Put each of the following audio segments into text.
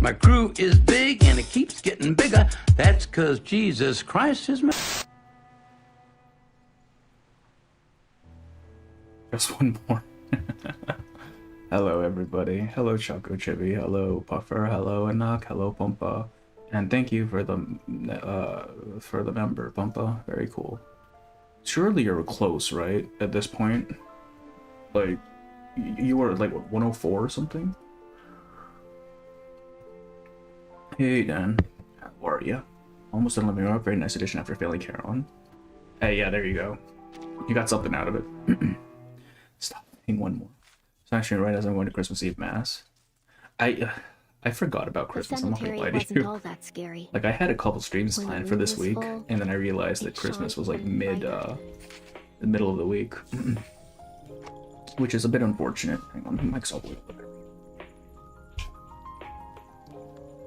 My crew is big and it keeps getting bigger. That's 'cause Jesus Christ is my... Just one more. Hello everybody. Hello Choco Chibi. Hello Puffer. Hello Anak. Hello Pumpa. And thank you for the member, Pumpa. Very cool. Surely you're close, right? At this point, like you were like what, 104 or something. Hey Dan, how are you? Almost done living up. Very nice addition after failing Caron. Hey, yeah, there you go. You got something out of it. Stop. Hang one more. It's actually right as I'm going to Christmas Eve Mass. I forgot about Christmas. I'm not gonna lie to you. All that scary. Like I had a couple streams planned for this week, and then I realized that Christmas was like the middle of the week, which is a bit unfortunate. Hang on, my mic's all the way up there.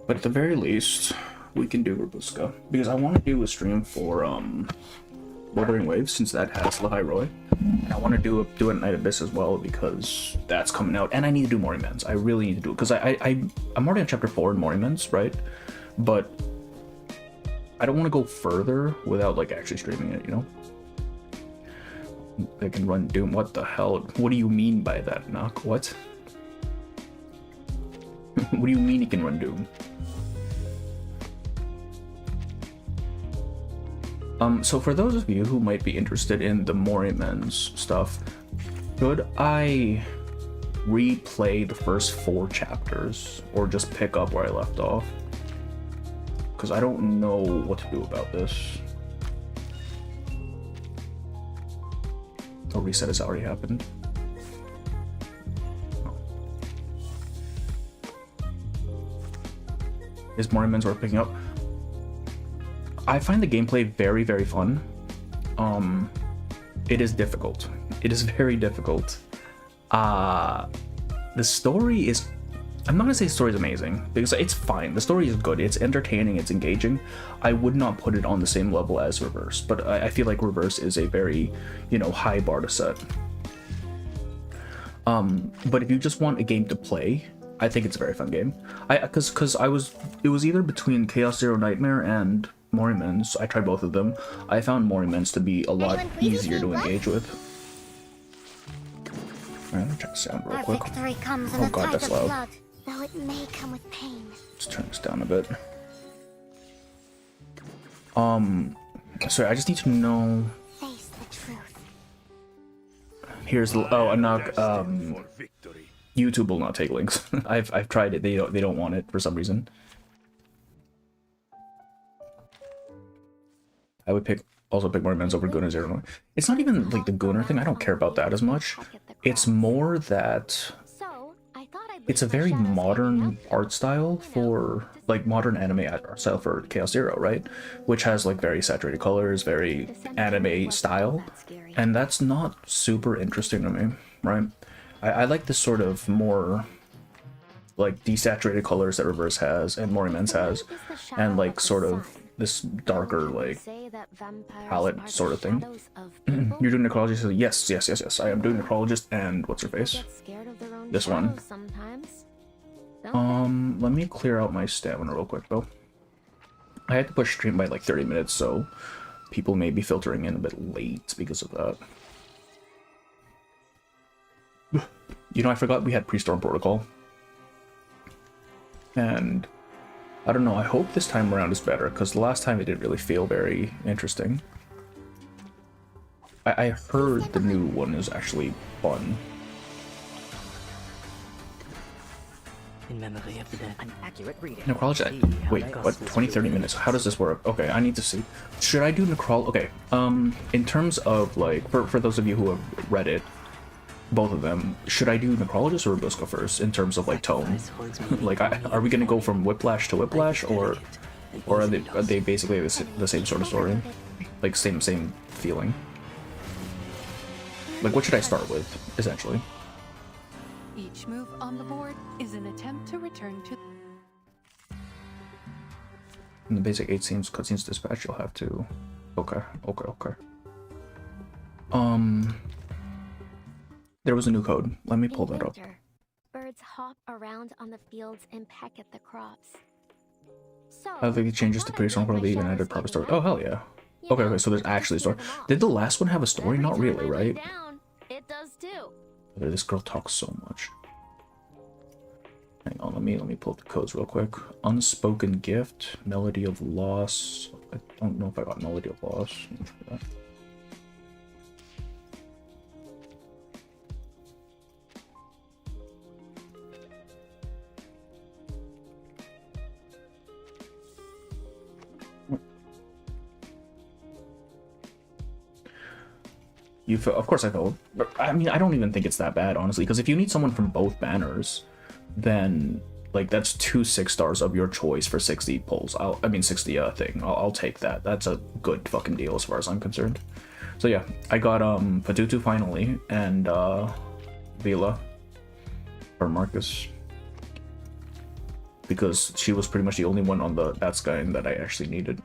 But at the very least, we can do Rubuska because I want to do a stream for Wuthering Waves since that has Lahai Roy. And I want to do a Night Abyss as well because that's coming out, and I need to do Morimens. I really need to do it because I'm already on chapter 4 in Morimens, right? But I don't want to go further without like actually streaming it, you know? They can run Doom. What the hell? What do you mean by that, Knock? What? What do you mean he can run Doom? So for those of you who might be interested in the Morimens stuff, should I replay the first 4 chapters or just pick up where I left off? Because I don't know what to do about this. Oh, reset has already happened. Oh. Is Morimens worth picking up? I find the gameplay very, very fun. It is difficult. It is very difficult. The story is... I'm not gonna say the story is amazing, because it's fine. The story is good. It's entertaining. It's engaging. I would not put it on the same level as Reverse, but I feel like Reverse is a very, you know, high bar to set. But if you just want a game to play, I think it's a very fun game. It was either between Chaos Zero Nightmare and Morimens. I tried both of them. I found Morimens to be a lot easier to engage with. Alright, let me check the sound real quick. Oh god, that's loud. Blood, though it may come with pain. Let's turn this down a bit. Sorry, I just need to know. Face the truth. Here's the I'm not YouTube will not take links. I've tried it. They don't want it for some reason. I would also pick Morimens over Gunnar Zero. It's not even like the Gunnar thing. I don't care about that as much. It's more that it's a very modern art style for like modern anime art style for Chaos Zero, right? Which has like very saturated colors, very anime style, and that's not super interesting to me, right? I like this sort of more like desaturated colors that Reverse has and Morimens has, and like sort of this darker like palette sort of thing. You're doing Necrologist? Yes. I am doing Necrologist and what's her face? This one. Let me clear out my stamina real quick though. I had to push stream by like 30 minutes, so people may be filtering in a bit late because of that. You know, I forgot we had Pre-Storm Protocol. And I don't know, I hope this time around is better, because the last time it didn't really feel very interesting. I heard the new one is actually fun. In memory of the dead. An accurate reading. Necrologist, wait, what? 20-30 minutes? How does this work? Okay, I need to see. Should I do Okay, in terms of, like, for those of you who have read it, both of them, should I do Necrologist or Rubuska first in terms of like tone? Like, are we gonna go from Whiplash to Whiplash, or are they basically the same sort of story, like same feeling? Like, what should I start with essentially? Each move on the board is an attempt to return to. In the basic 8 scenes cutscenes dispatch, you'll have to. Okay. There was a new code. Let me pull that up. birds hop around on the fields and peck at the crops. So I think it changes to pretty strong for the even added proper story. Oh hell yeah. Okay, okay, so there's actually a story. Did the last one have a story? Not really, right? It does too. Okay, this girl talks so much. Hang on, let me pull up the codes real quick. Unspoken gift, melody of loss. I don't know if I got melody of loss. Let me try that. Of course I felt, but I mean, I don't even think it's that bad, honestly, because if you need someone from both banners, then like that's 2 6-stars of your choice for 60 pulls. I mean 60 thing. I'll take that. That's a good fucking deal as far as I'm concerned. So yeah, I got Patutu finally, and Vila or Marcus, because she was pretty much the only one on the that sky that I actually needed.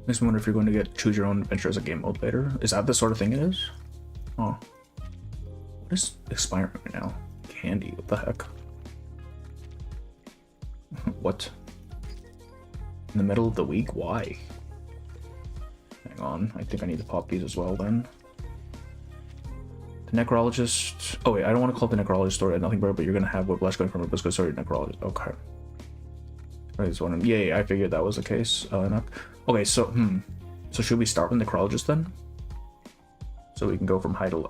Makes me wonder if you're going to get choose your own adventure as a game mode later. Is that the sort of thing it is? Oh. What is expiring right now? Candy, what the heck? What? In the middle of the week? Why? Hang on, I think I need to pop these as well then. The Necrologist. Oh wait, I don't want to call it the Necrologist story. I had nothing better, but you're gonna have Whiplash going from Rubuska story to Necrologist. Okay. I was wondering. Yeah, I figured that was the case. Enough. Okay, so so should we start with Necrologist then? So we can go from high to low.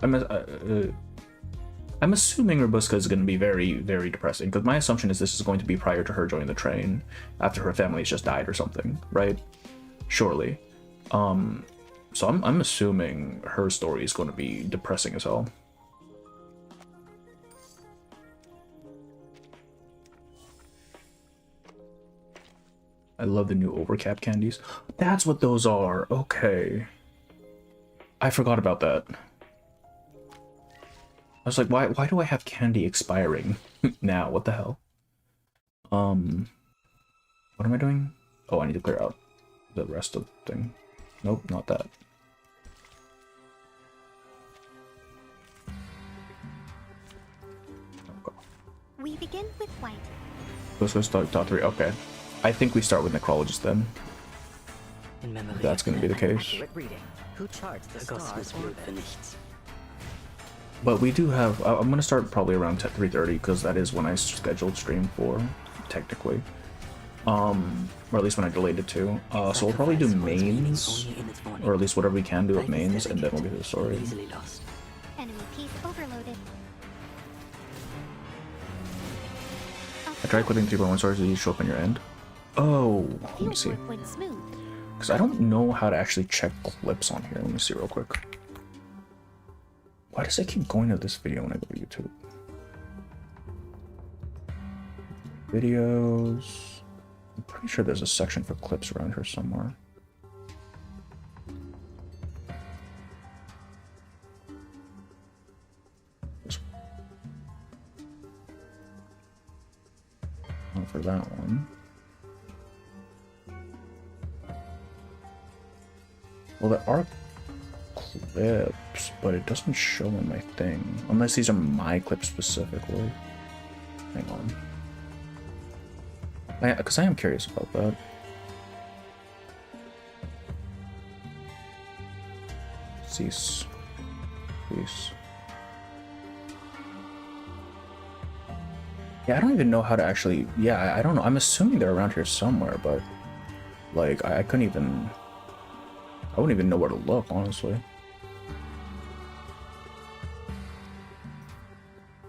I'm assuming Rubuska is going to be very, very depressing, because my assumption is this is going to be prior to her joining the train, after her family's just died or something, right? Surely. So I'm assuming her story is going to be depressing as hell. I love the new overcap candies. That's what those are. Okay. I forgot about that. I was like, why do I have candy expiring now? What the hell? What am I doing? Oh, I need to clear out the rest of the thing. Nope, not that. Okay. We begin with white. Let's go start top 3. Okay. I think we start with Necrologist then. If that's going to be the case. Who charged the stars for nichts? But we do have. I'm going to start probably around 3:30 because that is when I scheduled stream for, technically. Or at least when I delayed it to. So we'll probably do mains, or at least whatever we can do with mains, and then we'll get to the story. Enemy piece overloaded. I tried quitting 3.1 stars. Did you show up on your end? Oh, let me see. Because I don't know how to actually check clips on here. Let me see real quick. Why does it keep going to this video when I go to YouTube? Videos. I'm pretty sure there's a section for clips around here somewhere. Not for that one. Well, there are clips, but it doesn't show in my thing. Unless these are my clips specifically. Hang on. Because I am curious about that. Cease. Peace. Yeah, I don't even know how to actually... Yeah, I don't know. I'm assuming they're around here somewhere, but... Like, I couldn't even... I wouldn't even know where to look, honestly.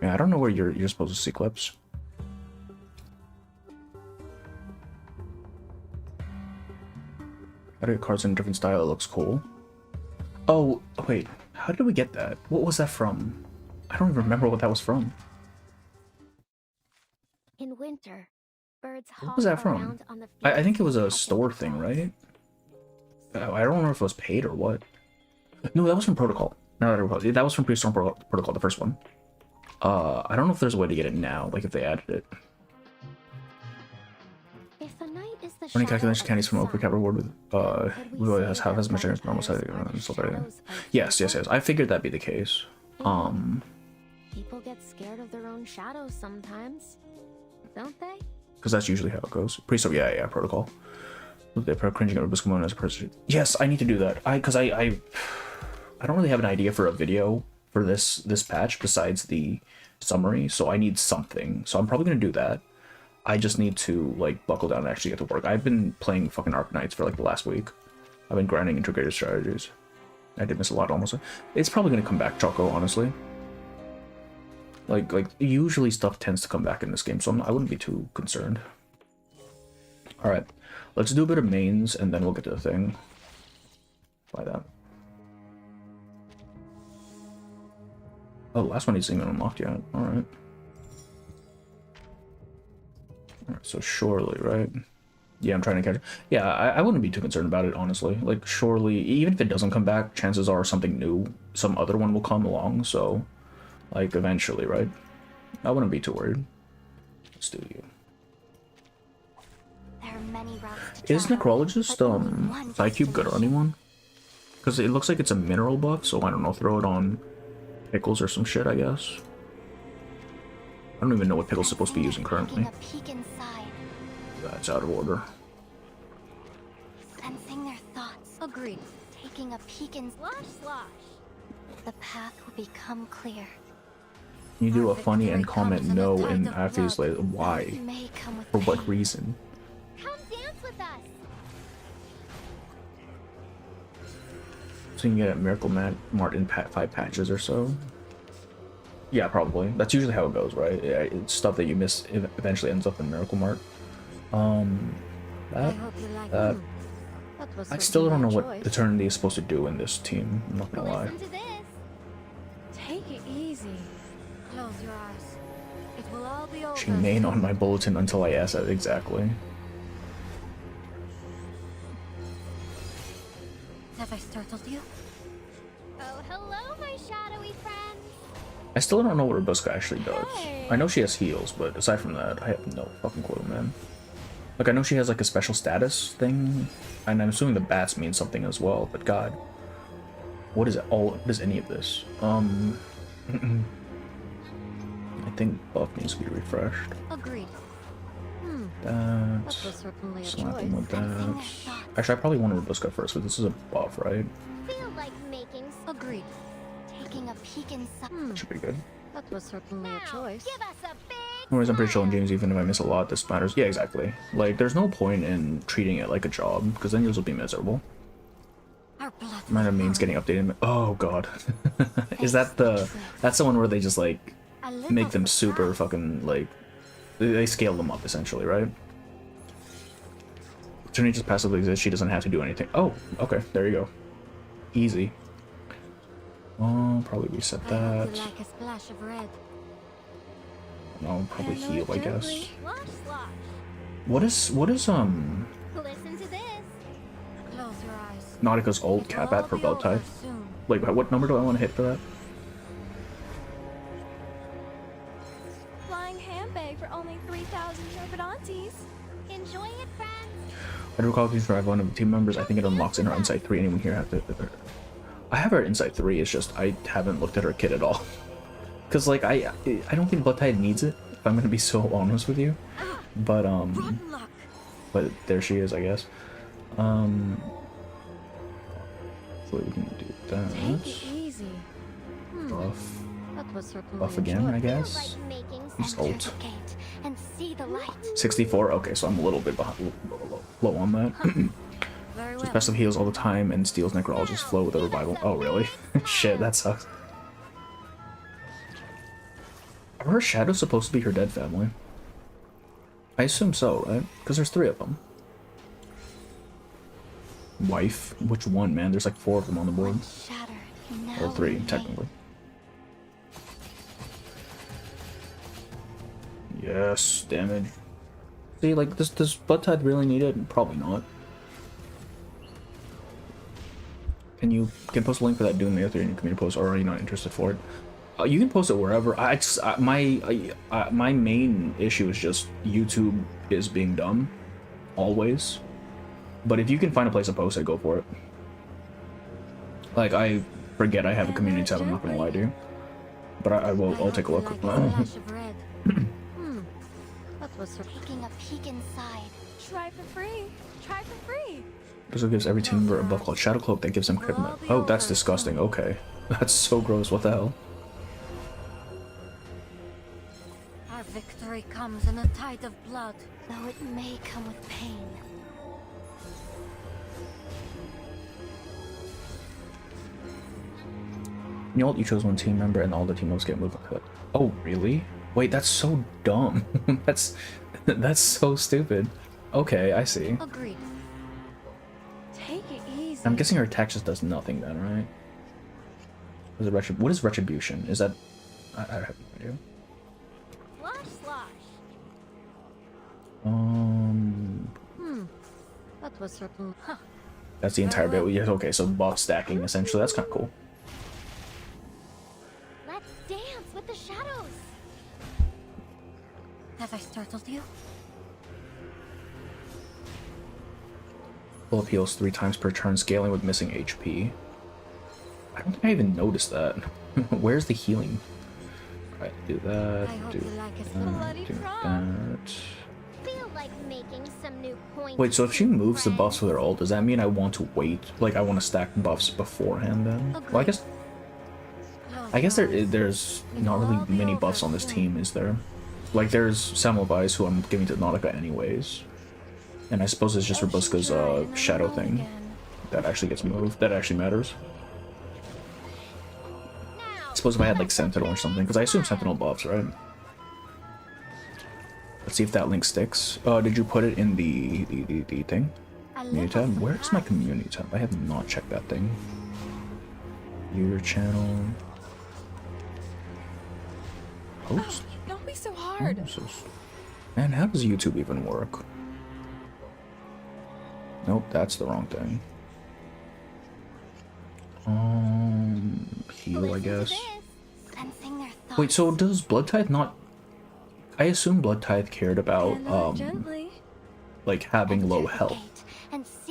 Yeah, I don't know where you're supposed to see clips. How do you get cards in a different style? It looks cool. Oh, wait. How did we get that? What was that from? I don't even remember what that was from. In winter, birds What was that from? I think it was a store thing, right? I don't remember if it was paid or what. No, that was from Protocol. No, that was from Pre-Storm Protocol, the first one. I don't know if there's a way to get it now, like if they added it. If the night is the Running calculation candies from Open Cap reward with really has half as much as normal size and stuff like that. Yes. I figured that'd be the case. People get scared of their own shadows sometimes, don't they? Because that's usually how it goes. Priest of yeah, protocol. They're cringing at Rubuska as a person. Yes, I need to do that. I don't really have an idea for a video for this patch besides the summary, so I need something. So I'm probably gonna do that. I just need to like buckle down and actually get to work. I've been playing fucking Arknights for like the last week. I've been grinding integrated strategies. I did miss a lot almost. It's probably gonna come back, Choco, honestly. Like usually stuff tends to come back in this game, so I wouldn't be too concerned. All right, let's do a bit of mains and then we'll get to the thing. Buy that. Oh, the last one isn't even unlocked yet. All right. Alright, so surely, right? Yeah, I'm trying to catch. Yeah, I wouldn't be too concerned about it, honestly. Like, surely, even if it doesn't come back, chances are something new, some other one will come along, so, like, eventually, right? I wouldn't be too worried. Let's do you. There are many routes to Is Necrologist, Psycube good on anyone? Because it looks like it's a mineral buff, so I don't know, throw it on Pickles or some shit, I guess. I don't even know what Pickle's supposed to be using currently. That's out of order. Sensing their thoughts. Agreed. Taking a peek in slosh. The path will become clear. You do a funny and comment no and after he's like, why? For what reason? Come dance with us. So you can get a Miracle Mart in 5 patches or so. Yeah, probably. That's usually how it goes, right? Yeah, it's stuff that you miss eventually ends up in Miracle Mart. I still don't know what Eternity is supposed to do in this team. I'm not gonna lie. Take it easy. Close your eyes. It will all be over. She main on my bulletin until I ask it exactly. Have I startled you? Oh, hello, my shadowy friend. I still don't know what Rubuska actually does. I know she has heals, but aside from that, I have no fucking clue, man. Like, I know she has like a special status thing, and I'm assuming the bats mean something as well, but god. What is it all? What is any of this? I think buff needs to be refreshed. Agreed. That. Slap him with that. Actually, I probably want Rubuska first, but this is a buff, right? Feel like making. Agreed. Taking a peek inside. Should be good. That was certainly a choice. Give us a big. Anyways, I'm pretty chill in games, even if I miss a lot, this matters. Yeah, exactly. Like, there's no point in treating it like a job, because then you'll be miserable. Random means getting updated. Oh god. Is that the... That's the one where they just, like, make them super fucking, like... They scale them up, essentially, right? Trinity just passively exists, she doesn't have to do anything. Oh, okay, there you go. Easy. Oh, probably reset that. No, probably heal, I guess. What is Listen to this. Close your eyes. Nautica's old cap at for belt type? Wait, what number do I want to hit for that? Flying handbag for only 3,000 Nervidantes. Enjoy it, friends. I recall if you drive one of the team members, I think it unlocks in her Insight 3. Anyone here have to... I have her Insight 3, it's just I haven't looked at her kit at all. Because, like, I don't think Blood Tide needs it, if I'm going to be so honest with you. But there she is, I guess. Hopefully we can do that. Take it easy. Buff. That was certainly Buff a again, I choice. guess. Just ult. And see the light. 64? Okay, so I'm a little bit behind, low on that. Very Just well. passive heals all the time and steals Necrologist flow with a revival. Oh, really? Shit, that sucks. Are her shadows supposed to be her dead family? I assume so, right? Because there's 3 of them. Wife? Which one, man? There's like 4 of them on the board. Or 3, technically. Yes, damage. See, like, does Blood Tide really need it? Probably not. Can you post a link for that Doom the other in your community post, or are you not interested for it? You can post it wherever. My main issue is just YouTube is being dumb, always. But if you can find a place to post it, go for it. Like, I forget I have a community tab, I'm not gonna lie to you. But I'll take a look. What was taking a peek inside? Try for free. Try for free. This gives every team member a buff called Shadow Cloak that gives them crit. Oh, that's disgusting. Okay. That's so gross. What the hell? Our victory comes in a tide of blood, though it may come with pain. You know, you chose one team member and all the team members get moved. Oh, really? Wait, that's so dumb. that's so stupid. Okay, I see. Agreed. Take it easy. I'm guessing her attack just does nothing then, right? What is retribution? Is that... I have no idea. Slosh, slosh. That was certain. Huh. That's the entire bit. Yeah, okay, so buff stacking, essentially. That's kind of cool. Let's dance with the shadows. Have I startled you? Full heals 3 times per turn, scaling with missing HP. I don't think I even noticed that. Where's the healing? Alright, do that, do that. Feel like making some new points. Wait, so if she moves the buffs with her ult, does that mean I want to wait? Like, I want to stack buffs beforehand then? Well, I guess there's not really many buffs on this team, is there? Like, there's Semmelweis, who I'm giving to Nautica anyways. And I suppose it's just Rubuska's shadow thing that actually gets moved, that actually matters. I suppose if I had like Sentinel or something, because I assume Sentinel buffs, right? Let's see if that link sticks. Did you put it in the thing? Community tab? Where's my community tab? I have not checked that thing. Your channel. Post? Don't be so hard. Man, how does YouTube even work? Nope, that's the wrong thing. Heal, I guess. Wait, so does Blood Tithe not... I assume Blood Tithe cared about, like, having low health.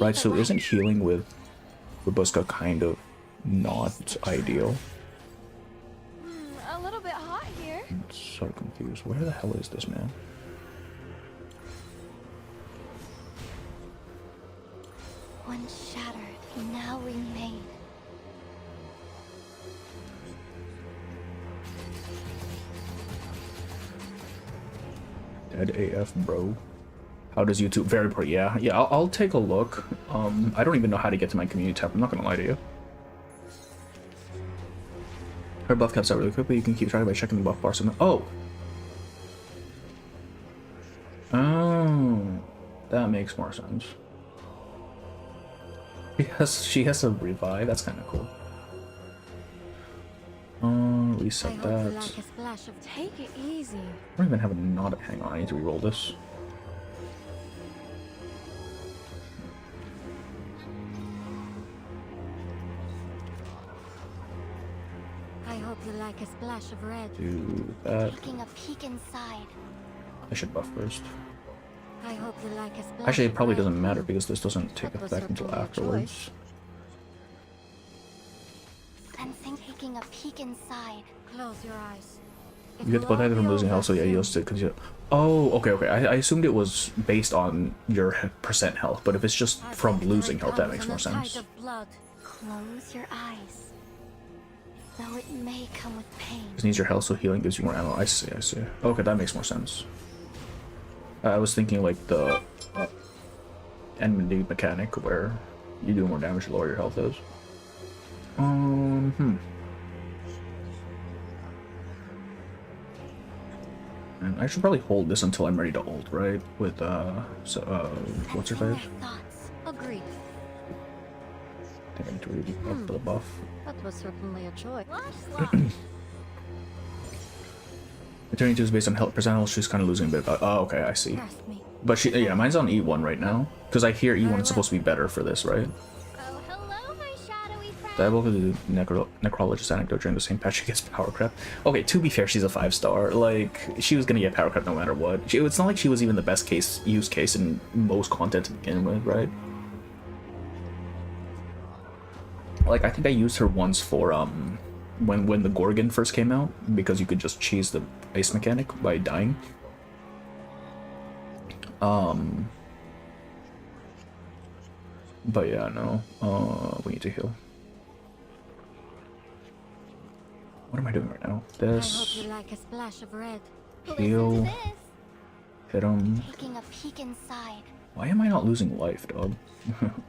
Right, so isn't healing with Rubuska kind of not ideal? A little bit hot here. I'm so confused. Where the hell is this man? Once shattered, now remade. Dead AF, bro. How does YouTube? Very poor. Yeah, I'll take a look. I don't even know how to get to my community tab. I'm not gonna lie to you. Her buff caps out really quickly. You can keep track by checking the buff bar. Oh, that makes more sense. She has a revive. That's kind of cool. Reset that. Take it easy. I don't even have a knot. Hang on, I need to reroll this. I hope you like a splash of red. Do that. Taking a peek inside. I should buff first. I hope you like a splash. Actually, it probably of red. doesn't matter because this doesn't take That was effect until certainly a afterwards. Sensing, taking a peek inside. Close your eyes. You get the blood from losing health, so yeah, you used it because you. Oh, okay. I assumed it was based on your percent health, but if it's just from losing health, that makes more sense. Close your eyes. Though it may come with pain. Just needs your health, so healing gives you more ammo. I see. Okay, that makes more sense. I was thinking like the enmity mechanic where you do more damage the lower your health is. And I should probably hold this until I'm ready to ult, right? With what's her face? Agreed. I think I need to really up the buff. That was certainly a choice. Returning 2 is based on health percent health. She's kind of losing a bit. Oh, okay, I see. But she, yeah, mine's on E1 right now because I hear E1 is supposed to be better for this, right? Oh, hello, my shadowy friend. Diabolical Necrologist anecdote during the same patch she gets power crept. Okay, to be fair, she's a 5-star. Like, she was gonna get power crept no matter what. It's not like she was even the best use case in most content to begin with, right? Like, I think I used her once for, when the Gorgon first came out, because you could just cheese the ice mechanic by dying. But yeah, no. We need to heal. What am I doing right now? This. I hope you like a splash of red. Heal. Hit him. Taking a peek inside. Why am I not losing life, dog?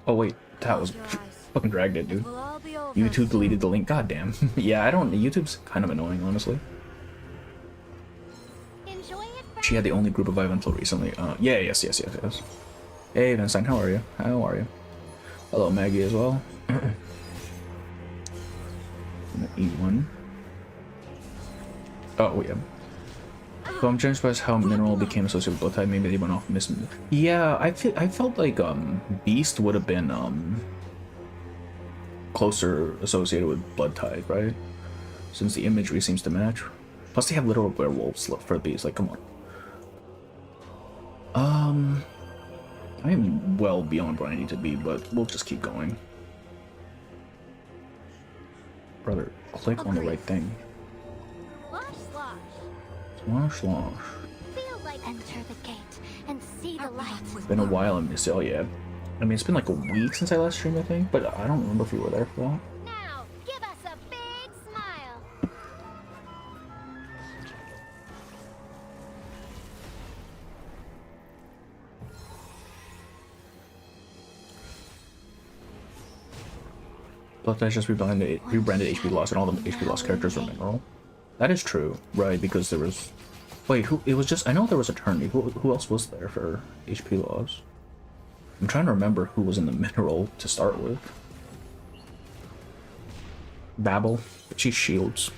Oh wait, that was fucking dragged it, dude. We'll all be over YouTube deleted the link. God damn. Yeah, I don't. YouTube's kind of annoying, honestly. Enjoying it. She had the only group of Vive until recently. Yeah, yes. Hey, Vincent, how are you? How are you? Hello, Maggie, as well. E1. Oh, yeah. So I'm just surprised how Mineral became associated with Blood type. Maybe they went off miss. Yeah, I felt like Beast would have been closer associated with Blood type, right? Since the imagery seems to match. Plus they have literal werewolves for Beast. Like, come on. I am well beyond where I need to be, but we'll just keep going. Brother, click on the right thing. Slosh. Feel like enter the gate and see the light. It's been a while, I missed it. Oh yeah. I mean, it's been like a week since I last streamed, I think, but I don't remember if you were there for that. Now, give us a big smile. Blood Type just rebranded HP Lost, and all the HP Lost characters were Mineral. That is true, right? Because there was... Wait, who? It was just... I know there was Eternity. Who else was there for HP Loss? I'm trying to remember who was in the Mineral to start with. Babel. But she shields.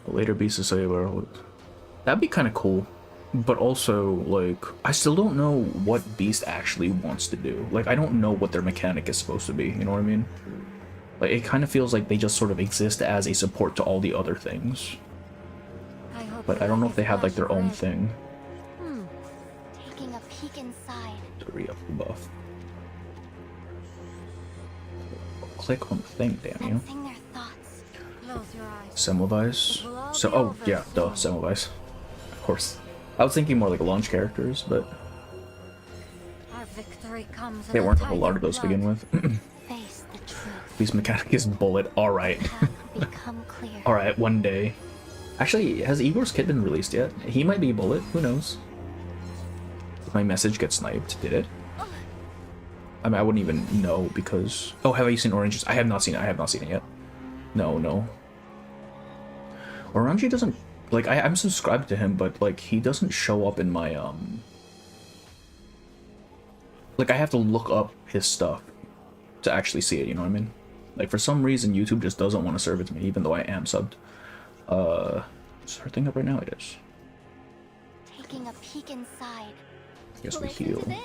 A later Beast is Saber. That'd be kind of cool. But also, like, I still don't know what Beast actually wants to do. Like, I don't know what their mechanic is supposed to be, you know what I mean? Like, it kind of feels like they just sort of exist as a support to all the other things. But I don't know if they have, like, their own thing. Taking a peek inside. To re-up the buff. Click on the thing, damn you. Sensing their thoughts. Close your eyes. Semmelweis? So, oh, yeah, duh, Semmelweis. Of course. I was thinking more like launch characters, but Our victory comes they weren't a whole lot of those to begin with. Face the truth. Beast mechanic is bullet. Alright. Become clear. Alright, one day. Actually, has Igor's kit been released yet? He might be bullet. Who knows? Did my message get sniped? Did it? I mean, I wouldn't even know because... Oh, have you seen Oranges? I have not seen it. I have not seen it yet. No. Orange doesn't... Like, I'm subscribed to him, but, like, he doesn't show up in my, Like, I have to look up his stuff to actually see it, you know what I mean? Like, for some reason, YouTube just doesn't want to serve it to me, even though I am subbed. Is her thing up right now? It is. Taking a peek inside. Guess we Listen heal. to this.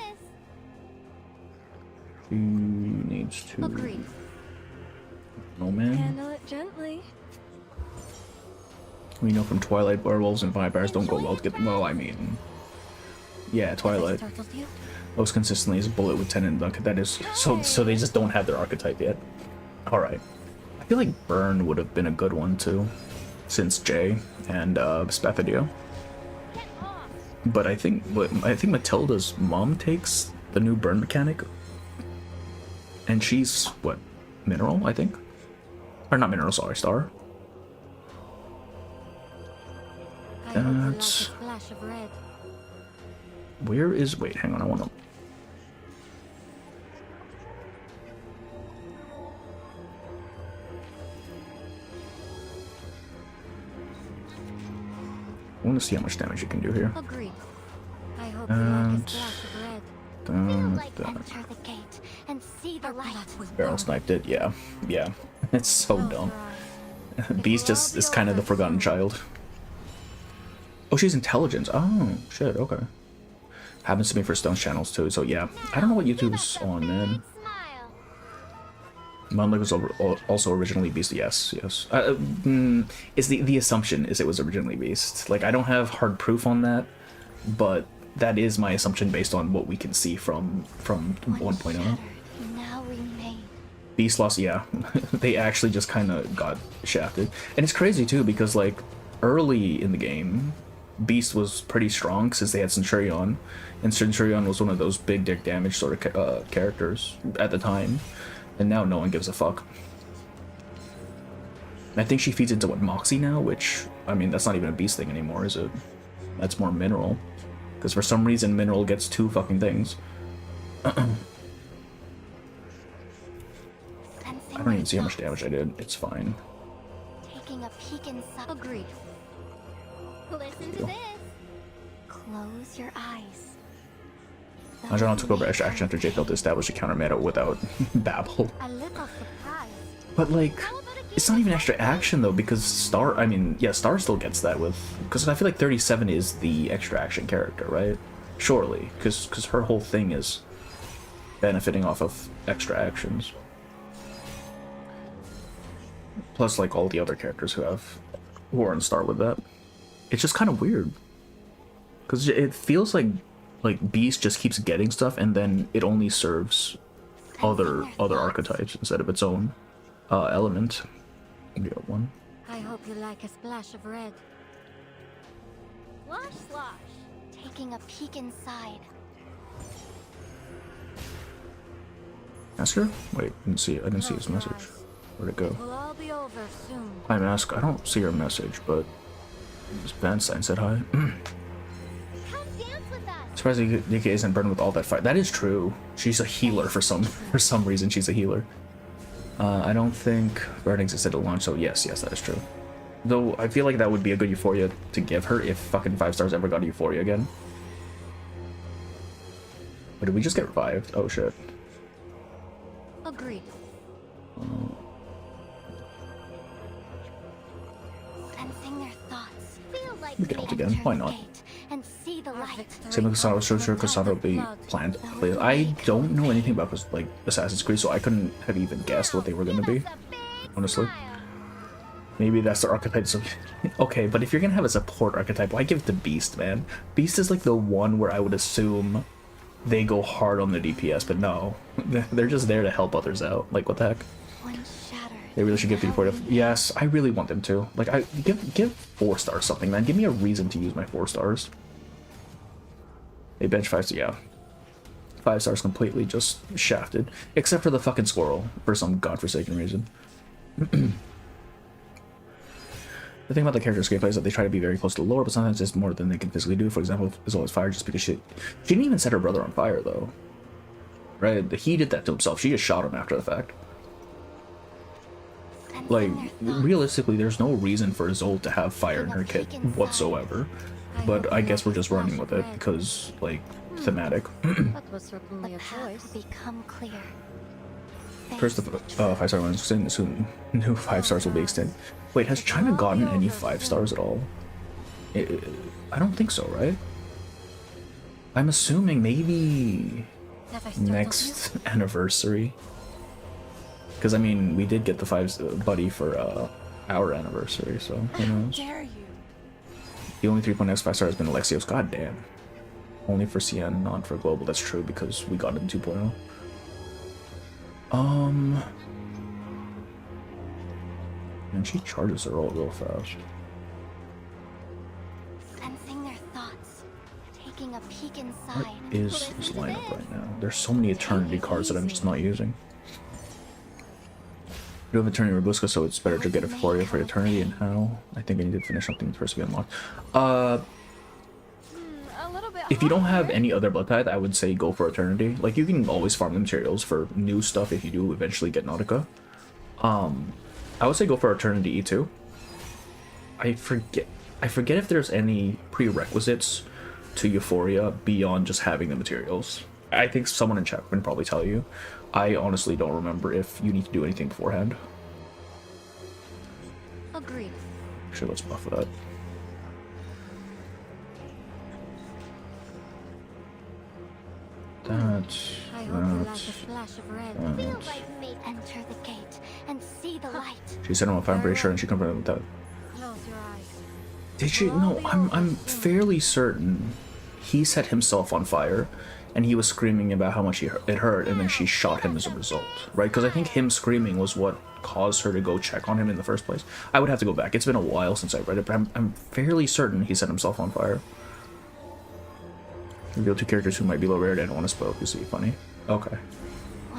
She needs to... Agreed. No, man. Handle it gently. We know from Twilight, werewolves and vampires don't go well together. Well, I mean... Yeah, Twilight. Startled you? Most consistently is Bullet with Tenant and Duncan. That is... So they just don't have their archetype yet. Alright. I feel like Burn would have been a good one, too. Since Jay and, Spathadio. But I think Matilda's mom takes the new Burn mechanic. And she's, what? Mineral, I think? Or not Mineral, sorry, Star. That's... Where is... Wait, hang on, I want to... I want to see how much damage you can do here. Agreed. I hope And... you like a splash of red. Enter the gate and see the light. Barrel sniped it, yeah. Yeah. It's so dumb. Beast just is kind of the forgotten child. Oh, she's intelligence. Oh, shit, okay. Happens to me for Stone's channels too, so yeah. I don't know what YouTube's on, man. Monlik was also originally Beast. Yes, yes. Is the assumption is it was originally Beast. Like, I don't have hard proof on that, but that is my assumption based on what we can see from 1.0. Now remain. Beast lost, yeah. They actually just kind of got shafted. And it's crazy too, because like early in the game, Beast was pretty strong since they had Centurion, and Centurion was one of those big dick damage sort of characters at the time, and now no one gives a fuck. I think she feeds into what, Moxie now, which, I mean, that's not even a Beast thing anymore, is it? That's more Mineral, because for some reason Mineral gets 2 fucking things. I don't even see how much damage I did. It's fine. Taking a peek inside. Agreed. Listen to this. Close your eyes. Anjana took over extra action after Jay failed to establish a counter meta without Babble. A little surprised. But like, it's not even extra action though, because Star, I mean, yeah, Star still gets that with, because I feel like 37 is the extra action character, right? Surely, because her whole thing is benefiting off of extra actions. Plus, like, all the other characters who are on Star with that. It's just kind of weird, because it feels like Beast just keeps getting stuff, and then it only serves other archetypes instead of its own element. We got one. I hope you like a splash of red. Slosh, slosh. Taking a peek inside. Masker? Wait, I didn't see his message. Where'd it go? We'll all be over soon. Hi, Mask. I don't see your message, but Vanstein said hi. Come dance with us. Surprised DK isn't burned with all that fight. That is true. She's a healer for some reason. She's a healer. I don't think burn existed at launch, so yes, that is true. Though I feel like that would be a good Euphoria to give her if fucking 5 stars ever got a Euphoria again. But did we just get revived? Oh shit. Agreed. Sensing their thoughts. Feel like We can ult again. Why not? And see the light. Same with Cassandra, so sure Cassandra will be planned. I don't know anything about like Assassin's Creed, so I couldn't have even guessed what they were gonna be. Honestly. Maybe that's the archetype. So okay, but if you're gonna have a support archetype, why give it to Beast, man? Beast is like the one where I would assume they go hard on the DPS, but no. They're just there to help others out. Like, what the heck? They really should give the report of, yes, I really want them to. Like, give 4 stars something, man. Give me a reason to use my 4 stars. They bench 5, yeah. 5 stars completely just shafted. Except for the fucking squirrel, for some godforsaken reason. The thing about the character's gameplay is that they try to be very close to the lore, but sometimes it's more than they can physically do. For example, Izola's fire just because she didn't even set her brother on fire, though. Right? He did that to himself. She just shot him after the fact. Like, realistically, there's no reason for Isolde to have fire in her kit whatsoever. But I guess we're just running with it because, like, thematic. That was certainly a choice. Become clear. First, the 5-star ones extend, soon new 5 stars will be extended. Wait, has China gotten any 5 stars at all? I don't think so, right? I'm assuming maybe next anniversary. Because, I mean, we did get the 5 buddy for our anniversary, so who knows? The only 3.x 5-star has been Alexios. God damn. Only for CN, not for Global. That's true, because we got it in 2.0. And she charges her all real fast. Sensing their thoughts. Taking a peek inside. What is this lineup right now? There's so many Eternity cards that I'm just not using. We have Eternity Rubuska, so it's better to get a Euphoria for Eternity. And how? I think I need to finish something first to be unlocked. If you don't have any other blood tithe, I would say go for Eternity. Like, you can always farm the materials for new stuff if you do eventually get Nautica. I would say go for Eternity E2. I forget if there's any prerequisites to Euphoria beyond just having the materials. I think someone in chat can probably tell you. I honestly don't remember if you need to do anything beforehand. Agreed. Actually, let's buff that. That. splash of red. Feels like me. Enter the gate and see the light. She set him on fire, I'm pretty sure, and she confronted him with that. Close your eyes. Did she? No, I'm fairly certain he set himself on fire, and he was screaming about how much it hurt, and then she shot him as a result, right? Because I think him screaming was what caused her to go check on him in the first place. I would have to go back. It's been a while since I read it, but I'm fairly certain he set himself on fire. Reveal two characters who might be low rare. I don't want to spoil because it'd be funny. Okay.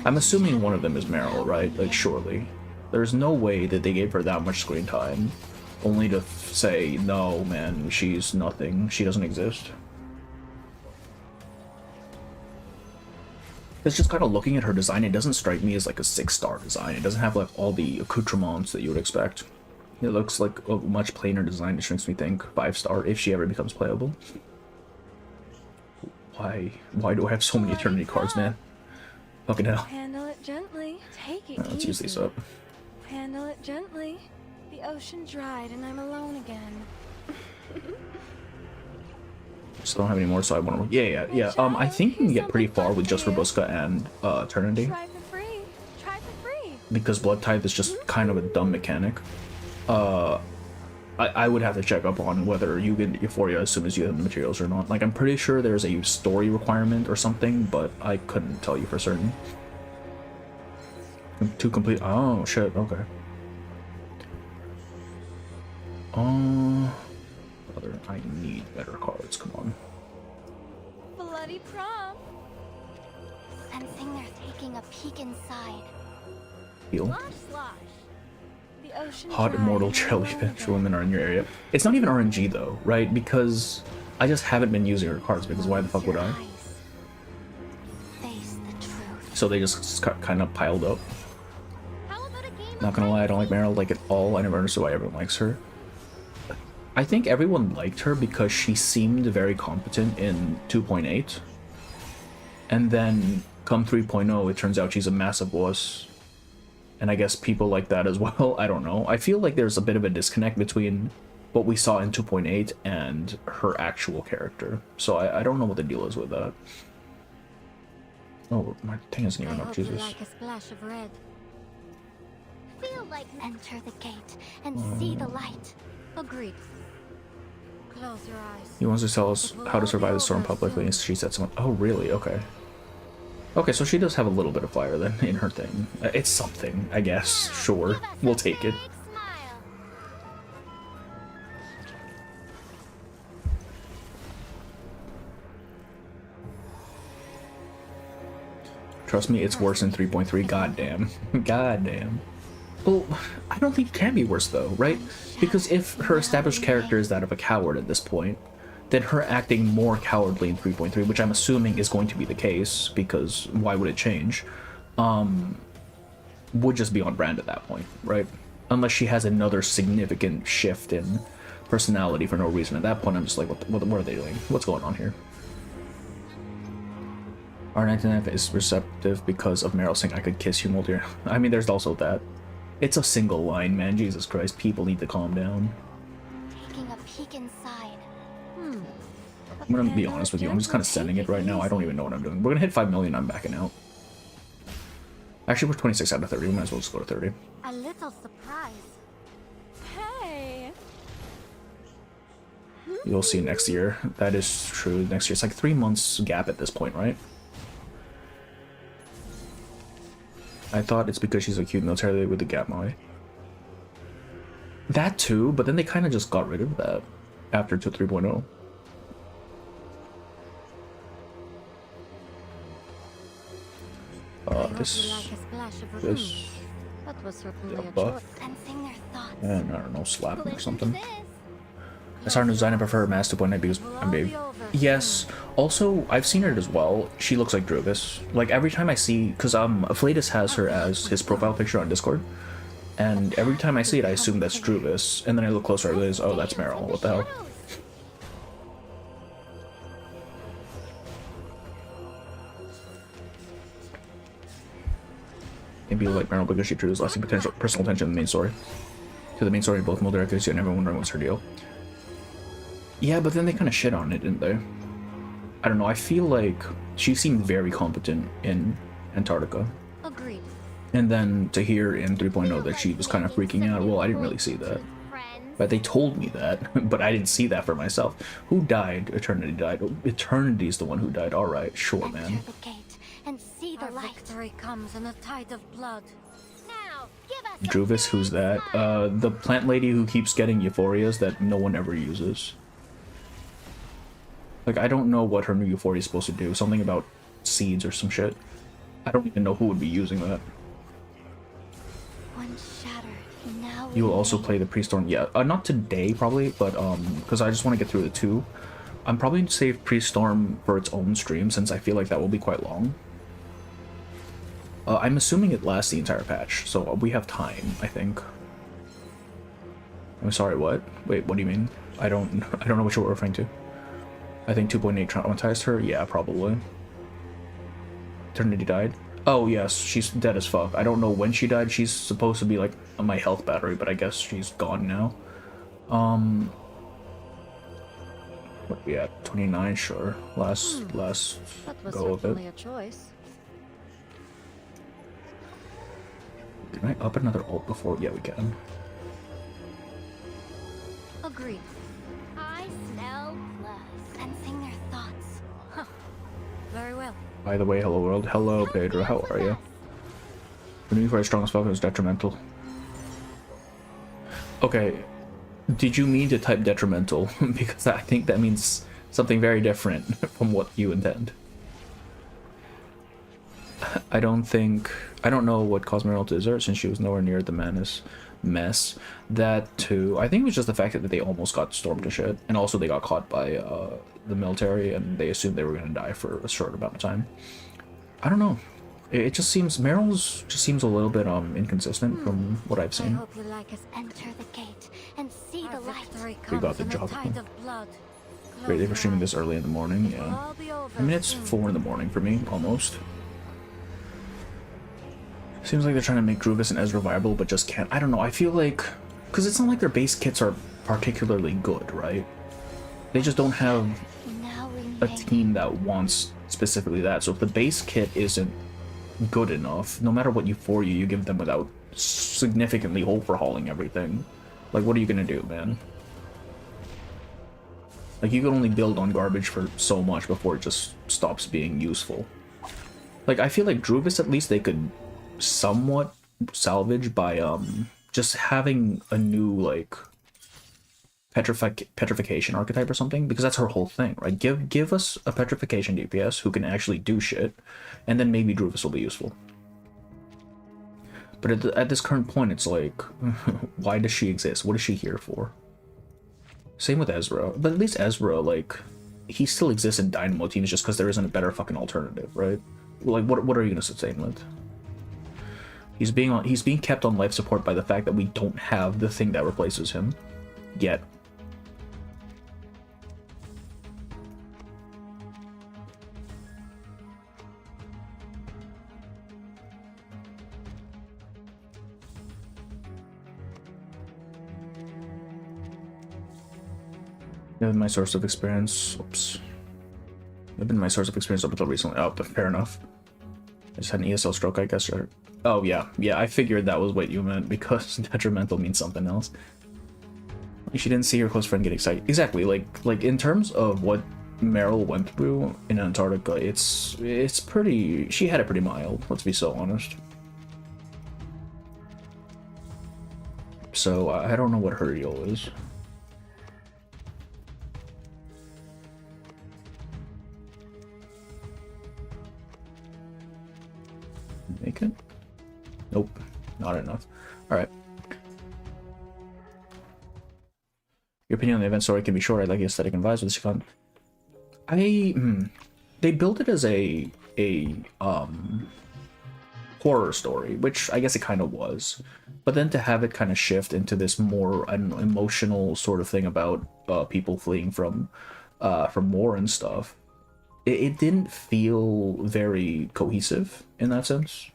I'm assuming one of them is Meryl, right? Like, surely. There's no way that they gave her that much screen time, only to say, no, man, she's nothing. She doesn't exist. It's just kind of looking at her design, it doesn't strike me as like a 6-star design. It doesn't have like all the accoutrements that you would expect. It looks like a much plainer design, which makes me think 5-star if she ever becomes playable. Why do I have so many Eternity cards, man? Fucking hell. Handle it gently. Take it Let's use these easy. up. Handle it gently. The ocean dried and I'm alone again. Still don't have any more, so I want to. Yeah. I think you can get pretty far with just Rubuska and Eternity, Try for free. Try for free. because Blood Type is just kind of a dumb mechanic. I would have to check up on whether you get Euphoria as soon as you have the materials or not. Like, I'm pretty sure there's a story requirement or something, but I couldn't tell you for certain. To complete. Oh shit. Okay. Brother, I need better cards. Come on. Bloody prom. Sensing they're taking a peek inside. Heal. Slosh slosh. The ocean Hot dried immortal and I'm jellyfish alone again. women are in your area. It's not even RNG though, right? Because I just haven't been using her cards, because why the fuck would I? Face the truth. So they just kind of piled up. How about a game Not gonna lie, I don't like Meryl like at all. I never understood why everyone likes her. I think everyone liked her because she seemed very competent in 2.8. And then come 3.0, it turns out she's a massive wuss. And I guess people like that as well. I don't know. I feel like there's a bit of a disconnect between what we saw in 2.8 and her actual character. So I don't know what the deal is with that. Oh, my thing isn't I even up, hope you Jesus. like a splash of red. feel like enter the gate and see the light. Agreed. Close your eyes. He wants to tell us how to survive the storm publicly, and she said someone. Oh, really? Okay. Okay, so she does have a little bit of fire then in her thing. It's something, I guess. Sure, Give us we'll a take it. big smile. Trust me, it's worse than 3.3. Goddamn. Goddamn. Well, I don't think it can be worse though, right? Because if her established character is that of a coward at this point, then her acting more cowardly in 3.3, which I'm assuming is going to be the case, because why would it change, would just be on brand at that point, right? Unless she has another significant shift in personality for no reason. At that point, I'm just like, what are they doing? What's going on here? R99 is receptive because of Meryl saying I could kiss you multi. I mean, there's also that. It's a single line, man. Jesus Christ, people need to calm down. Taking a peek inside. I'm gonna be honest with you, I'm just kind of sending it right now. I don't even know what I'm doing. We're gonna hit 5 million, I'm backing out. Actually, we're 26 out of 30. We might as well just go to 30. A little surprise. Hey. You'll see next year. That is true. Next year. It's like 3 months gap at this point, right? I thought it's because she's a cute military with the gap Moe. That too, but then they kind of just got rid of that after 3.0. This, That was certainly the a buff, choice. Sensing their thoughts. and I don't know, slap or something. This. As hard as I prefer Mass 2.9 because I'm baby. Yes. Also, I've seen her as well. She looks like Druvis. Like every time I see, because Afflatus has her as his profile picture on Discord, and every time I see it, I assume that's Druvis, and then I look closer, I realize, oh, that's Meryl. What the hell? And people like Meryl because she drew his lasting potential personal attention in the main story. To the main story, both multiple accuracy and everyone wondering what's her deal. Yeah, but then they kind of shit on it, didn't they? I don't know, I feel like she seemed very competent in Antarctica. Agreed. And then to hear in 3.0 that she was kind of freaking out, well, I didn't really see that. But they told me that, but I didn't see that for myself. Who died? Eternity died. Eternity's the one who died. Alright, sure, man. Enter the gate and see the Our light. victory comes in a tide of blood. Now, give us Druvis, who's that? The plant lady who keeps getting euphorias that no one ever uses. Like, I don't know what her new euphoria is supposed to do. Something about seeds or some shit. I don't even know who would be using that. one shattered. Now You will also play the Prieststorm. Yeah, not today, probably, but, because I just want to get through the 2. I'm probably going to save Prieststorm for its own stream, since I feel like that will be quite long. I'm assuming it lasts the entire patch, so we have time, I think. I'm sorry, what? Wait, what do you mean? I don't know what you're referring to. I think 2.8 traumatized her? Yeah, probably. Eternity died? Oh, yes, she's dead as fuck. I don't know when she died. She's supposed to be, like, on my health battery, but I guess she's gone now. What are we at? 29, sure. Last That was go of certainly it. a choice. Can I up another ult before? Yeah, we can. Agreed. I smell blood. Sensing their thoughts. Very well. By the way, hello world. Hello, Pedro. How are you? The new for strongest focus is detrimental. Okay. Did you mean to type detrimental? Because I think that means something very different from what you intend. I don't know what caused Meryl to desert since she was nowhere near the mess. That too. I think it was just the fact that they almost got stormed to shit. And also they got caught by the military and they assumed they were going to die for a short amount of time. I don't know. It just seems, Meryl's just seems a little bit inconsistent from what I've I seen. hope you like us. Enter the gate and see Our the light. victory We got comes the in a job tide done. of blood. Great, they were Close streaming your this early in the morning, eyes. yeah. All be over I mean, it's soon. 4 in the morning for me, almost. Seems like they're trying to make Druvis and Ezra viable, but just can't. I don't know, I feel like... Because it's not like their base kits are particularly good, right? They just don't have Now we a may team that wants specifically that. So if the base kit isn't good enough, no matter what euphoria you give them without significantly overhauling everything, like, what are you gonna do, man? Like, you can only build on garbage for so much before it just stops being useful. Like, I feel like Druvis, at least, they could somewhat salvage by, just having a new, like, petrification archetype or something, because that's her whole thing, right? Give us a petrification DPS who can actually do shit, and then maybe Druvis will be useful. But at this current point, it's like, why does she exist? What is she here for? Same with Ezra, but at least Ezra, like, he still exists in Dynamo teams just because there isn't a better fucking alternative, right? Like, what are you gonna sustain with? He's being kept on life support by the fact that we don't have the thing that replaces him yet. Yeah, my source of experience. Oops. They've been my source of experience up until recently. Oh, fair enough. I just had an ESL stroke, I guess. Or... Oh, yeah. Yeah, I figured that was what you meant, because detrimental means something else. She didn't see her close friend get excited. Exactly, like in terms of what Meryl went through in Antarctica, it's pretty... She had it pretty mild, let's be so honest. So, I don't know what her deal is. Make it? Nope, not enough. Alright. Your opinion on the event story can be short. I like the aesthetic and vibes with this fun. They built it as a horror story, which I guess it kind of was. But then to have it kind of shift into this more, I don't know, emotional sort of thing about people fleeing from war and stuff, it didn't feel very cohesive in that sense.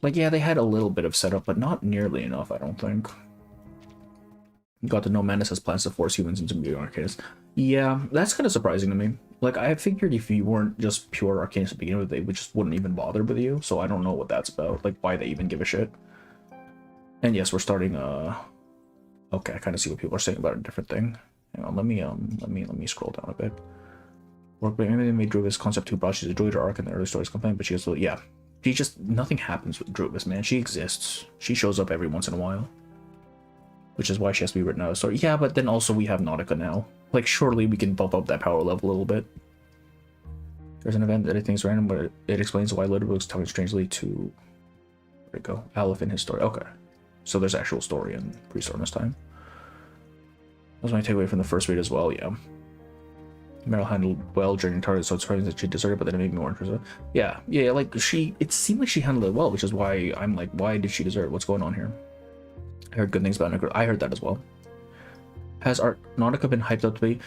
Like, yeah, they had a little bit of setup, but not nearly enough, I don't think. Got to know Manus has plans to force humans into being Arcanists. Yeah, that's kind of surprising to me. Like, I figured if you weren't just pure Arcanists to begin with, they just wouldn't even bother with you. So I don't know what that's about. Like, why they even give a shit. And yes, we're starting, okay, I kind of see what people are saying about a different thing. Hang on, let me scroll down a bit. Maybe they made Druvis concept too broad. She's a droid or arc in the early stories complaint, but she has, yeah. She just, nothing happens with Druvis, man. She exists. She shows up every once in a while. Which is why she has to be written out of story. Yeah, but then also we have Nautica now. Like, surely we can bump up that power level a little bit. There's an event that I think is random, but it explains why Rububu is talking strangely to... Where'd it go? Aleph in his story. Okay. So there's actual story in pre-story this time. That was my takeaway from the first read as well, yeah. Meryl handled well during target, so it's surprising that she deserted, but then it made me more interested. Yeah, like, it seemed like she handled it well, which is why I'm like, why did she desert? What's going on here? I heard good things about Necrologist. I heard that as well. Has Nautica been hyped up to be?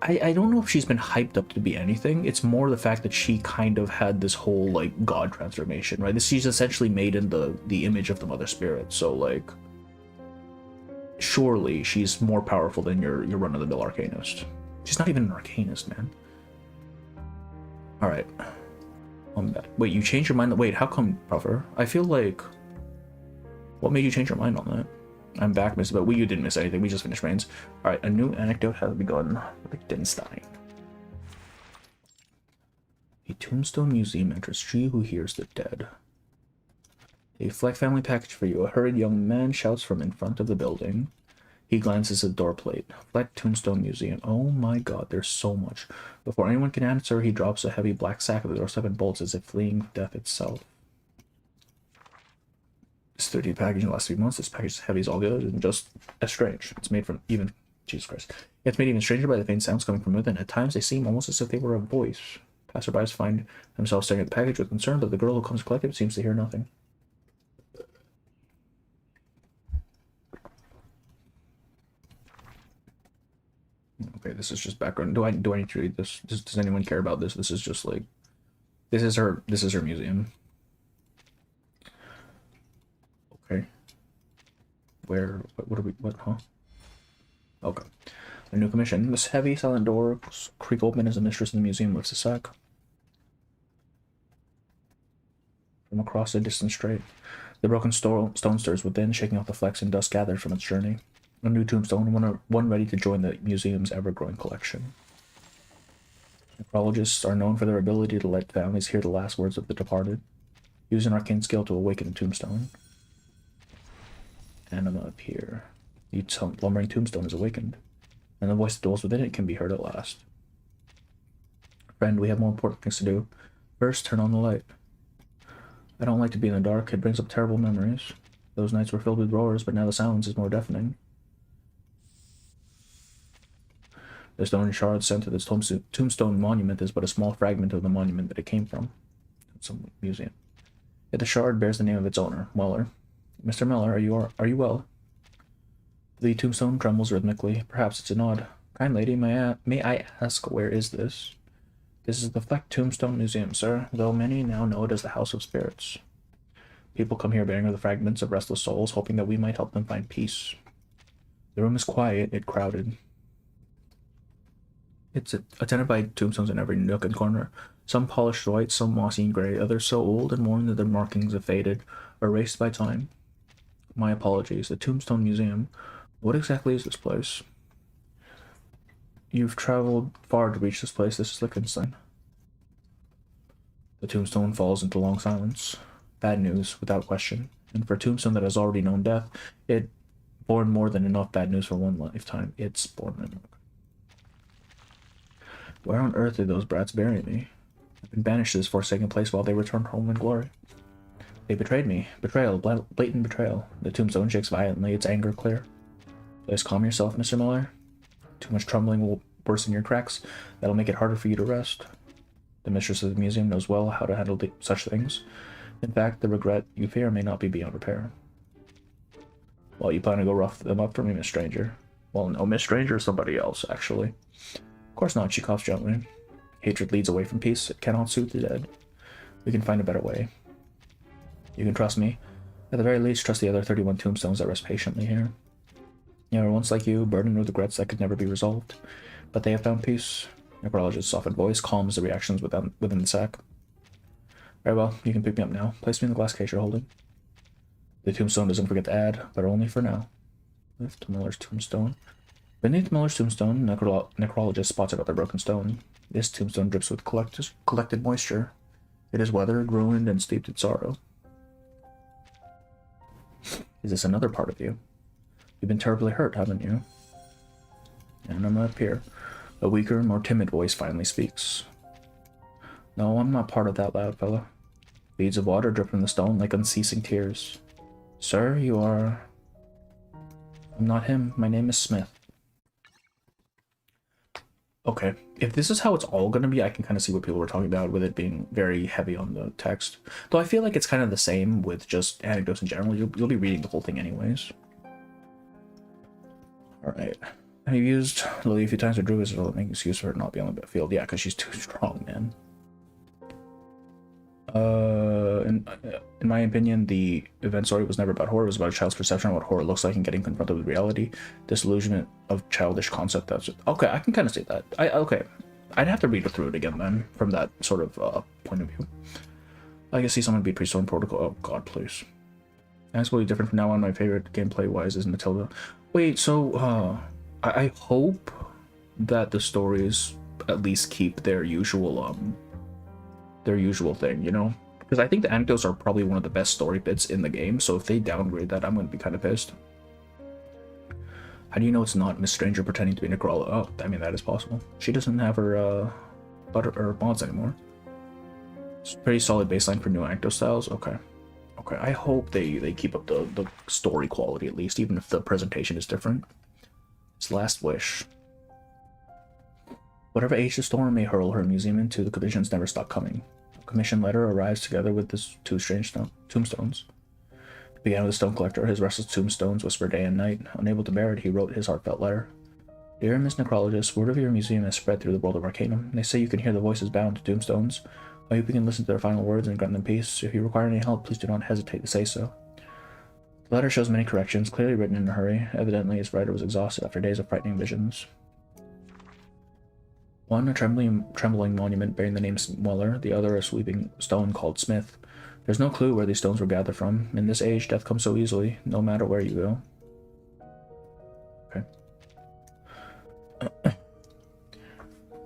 I don't know if she's been hyped up to be anything. It's more the fact that she kind of had this whole, like, god transformation, right? She's essentially made in the image of the Mother Spirit, so, like, surely she's more powerful than your run-of-the-mill Arcanist. She's not even an Arcanist, man. Alright. Wait, you changed your mind? Wait, how come, Puffer? I feel like... What made you change your mind on that? I'm back, but you didn't miss anything. We just finished Reigns. Alright, a new anecdote has begun. Liechtenstein. A tombstone museum enters. She who hears the dead. A Fleck family package for you. A hurried young man shouts from in front of the building. He glances at the door plate. Fleck Tombstone Museum. Oh my god, there's so much. Before anyone can answer, he drops a heavy black sack at the doorstep and bolts as if fleeing death itself. This 13th package in the last 3 months. This package is heavy as all good and just as strange. It's made from even... Jesus Christ. It's made even stranger by the faint sounds coming from within. At times they seem almost as if they were a voice. Passerbys find themselves staring at the package with concern, but the girl who comes to collect it seems to hear nothing. Okay, this is just background. Do I need to read this? Does anyone care about this? This is just like... This is her museum. Okay. Huh? Okay. A new commission. This heavy, silent door creak open as the mistress of the museum lifts a sack from across a distant strait. The broken stone stirs within, shaking off the flecks and dust gathered from its journey. A new tombstone, one ready to join the museum's ever-growing collection. Necrologists are known for their ability to let families hear the last words of the departed. Use an arcane skill to awaken a tombstone. Anima appear. The lumbering tombstone is awakened, and the voice that dwells within it can be heard at last. Friend, we have more important things to do. First, turn on the light. I don't like to be in the dark. It brings up terrible memories. Those nights were filled with roars, but now the silence is more deafening. The stone shard sent to this tombstone monument is but a small fragment of the monument that it came from. Some museum. Yet the shard bears the name of its owner, Weller. Mr. Meller, are you well? The tombstone trembles rhythmically. Perhaps it's a nod. Kind lady, may I ask, where is this? This is the Fleck Tombstone Museum, sir, though many now know it as the House of Spirits. People come here bearing the fragments of restless souls, hoping that we might help them find peace. The room is quiet, yet crowded. It's attended by tombstones in every nook and corner. Some polished white, some mossy and gray, others so old and worn that their markings have faded, or erased by time. My apologies. The Tombstone Museum. What exactly is this place? You've traveled far to reach this place. This is Liechtenstein. The tombstone falls into long silence. Bad news, without question. And for a tombstone that has already known death, it borne more than enough bad news for one lifetime. It's borne enough. Where on earth did those brats bury me? I've been banished to this forsaken place while they returned home in glory. They betrayed me. Betrayal. Blatant betrayal. The tombstone shakes violently, its anger clear. Please calm yourself, Mr. Miller. Too much trembling will worsen your cracks. That'll make it harder for you to rest. The mistress of the museum knows well how to handle such things. In fact, the regret you fear may not be beyond repair. Well, you plan to go rough them up for me, Miss Stranger? Well, no, Miss Stranger is somebody else, actually. Of course not, she coughs gently. Hatred leads away from peace. It cannot soothe the dead. We can find a better way. You can trust me. At the very least, trust the other 31 tombstones that rest patiently here. You were once like you, burdened with regrets that could never be resolved, but they have found peace. Necrologist's softened voice calms the reactions within the sack. Very well, you can pick me up now. Place me in the glass case you're holding. The tombstone doesn't forget to add, but only for now. Lift Miller's tombstone. Beneath Miller's tombstone, Necrologist spots another broken stone. This tombstone drips with collected moisture. It is weathered, ruined, and steeped in sorrow. Is this another part of you? You've been terribly hurt, haven't you? And I'm up here. A weaker, more timid voice finally speaks. No, I'm not part of that, loud fellow. Beads of water drip from the stone like unceasing tears. Sir, you are... I'm not him. My name is Smith. Okay, if this is how it's all going to be, I can kind of see what people were talking about with it being very heavy on the text. Though I feel like it's kind of the same with just anecdotes in general. You'll be reading the whole thing anyways. Alright. Have you used Lily a few times with Drew? Is it an excuse for her not being on the field? Yeah, because she's too strong, man. In my opinion, the event story was never about horror. It was about a child's perception of what horror looks like and getting confronted with reality. Disillusionment of childish concept. That's it. Okay, I can kind of see that. Okay, I'd have to read it through it again then, from that sort of point of view. I can see someone beat Priestone Protocol. Oh God, please. That's really different from now on. My favorite gameplay-wise is Matilda. Wait, so I hope that the stories at least keep their usual thing, you know? Because I think the anecdotes are probably one of the best story bits in the game, so if they downgrade that, I'm going to be kind of pissed. How do you know it's not Miss Stranger pretending to be Necrologist? Oh, I mean, that is possible. She doesn't have her butter or bonds anymore. It's a pretty solid baseline for new anecdote styles. Okay. Okay, I hope they keep up the story quality at least, even if the presentation is different. His last wish. Whatever age the storm may hurl her museum into, the commissions never stop coming. A commission letter arrives together with the two strange tombstones. It began with a stone collector. His restless tombstones whisper day and night. Unable to bear it, he wrote his heartfelt letter. Dear Miss Necrologist, word of your museum has spread through the world of Arcanum. They say you can hear the voices bound to tombstones. I hope you can listen to their final words and grant them peace. If you require any help, please do not hesitate to say so. The letter shows many corrections, clearly written in a hurry. Evidently, its writer was exhausted after days of frightening visions. One, a trembling monument bearing the name Weller, the other a sweeping stone called Smith. There's no clue where these stones were gathered from. In this age, death comes so easily, no matter where you go. Okay.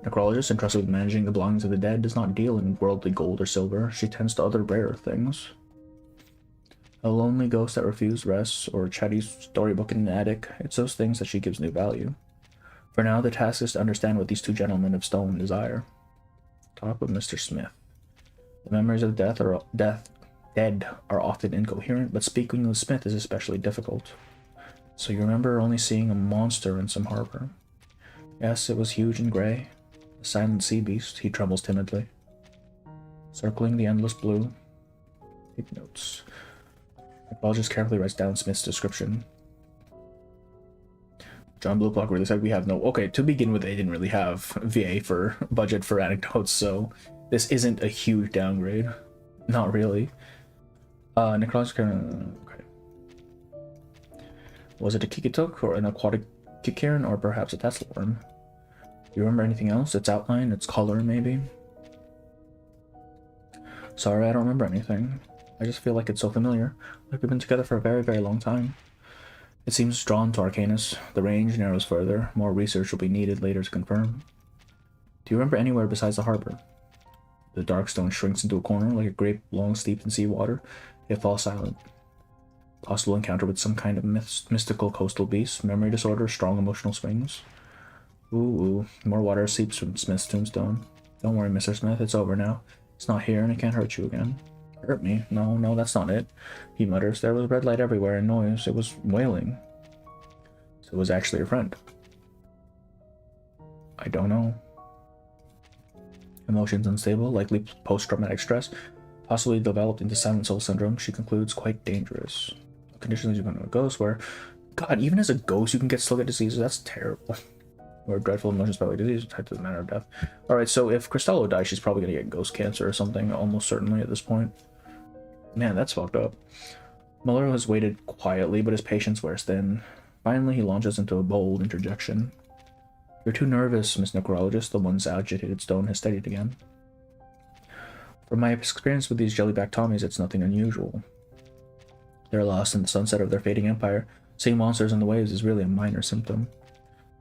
Necrologist, entrusted with managing the belongings of the dead, does not deal in worldly gold or silver. She tends to other rarer things. A lonely ghost that refused rest, or a chatty storybook in an attic, it's those things that she gives new value. For now, the task is to understand what these two gentlemen of stone desire. Talk with Mr. Smith. The memories of dead are often incoherent, but speaking with Smith is especially difficult. So you remember only seeing a monster in some harbor. Yes, it was huge and gray. A silent sea beast, he trembles timidly. Circling the endless blue. Take notes. Necrologist carefully writes down Smith's description. John Blueclock really said we have no... Okay, to begin with, they didn't really have VA for budget for anecdotes, so this isn't a huge downgrade. Not really. Necrologist... Okay. Was it a Kikituk, or an aquatic Kikaran, or perhaps a Tesla worm? Do you remember anything else? Its outline, its color, maybe? Sorry, I don't remember anything. I just feel like it's so familiar. Like we've been together for a very, very long time. It seems drawn to Arcanus. The range narrows further. More research will be needed later to confirm. Do you remember anywhere besides the harbor? The dark stone shrinks into a corner like a grape long steeped in seawater. It falls silent. Possible encounter with some kind of mystical coastal beast. Memory disorder. Strong emotional swings. Ooh. More water seeps from Smith's tombstone. Don't worry, Mr. Smith. It's over now. It's not here and it can't hurt you again. Hurt me? No, that's not it. He mutters. There was red light everywhere and noise. It was wailing. So it was actually a friend. I don't know. Emotions unstable, likely post-traumatic stress, possibly developed into silent soul syndrome. She concludes quite dangerous. Conditions you can a ghost where, God, even as a ghost you can still get diseases. That's terrible. Or dreadful emotions, probably disease tied to the manner of death. Alright, so if Cristello dies, she's probably gonna get ghost cancer or something, almost certainly at this point. Man, that's fucked up. Muller has waited quietly, but his patience wears thin. Finally, he launches into a bold interjection. You're too nervous, Miss Necrologist. The once agitated stone has steadied again. From my experience with these jellyback Tommies, it's nothing unusual. They're lost in the sunset of their fading empire. Seeing monsters in the waves is really a minor symptom.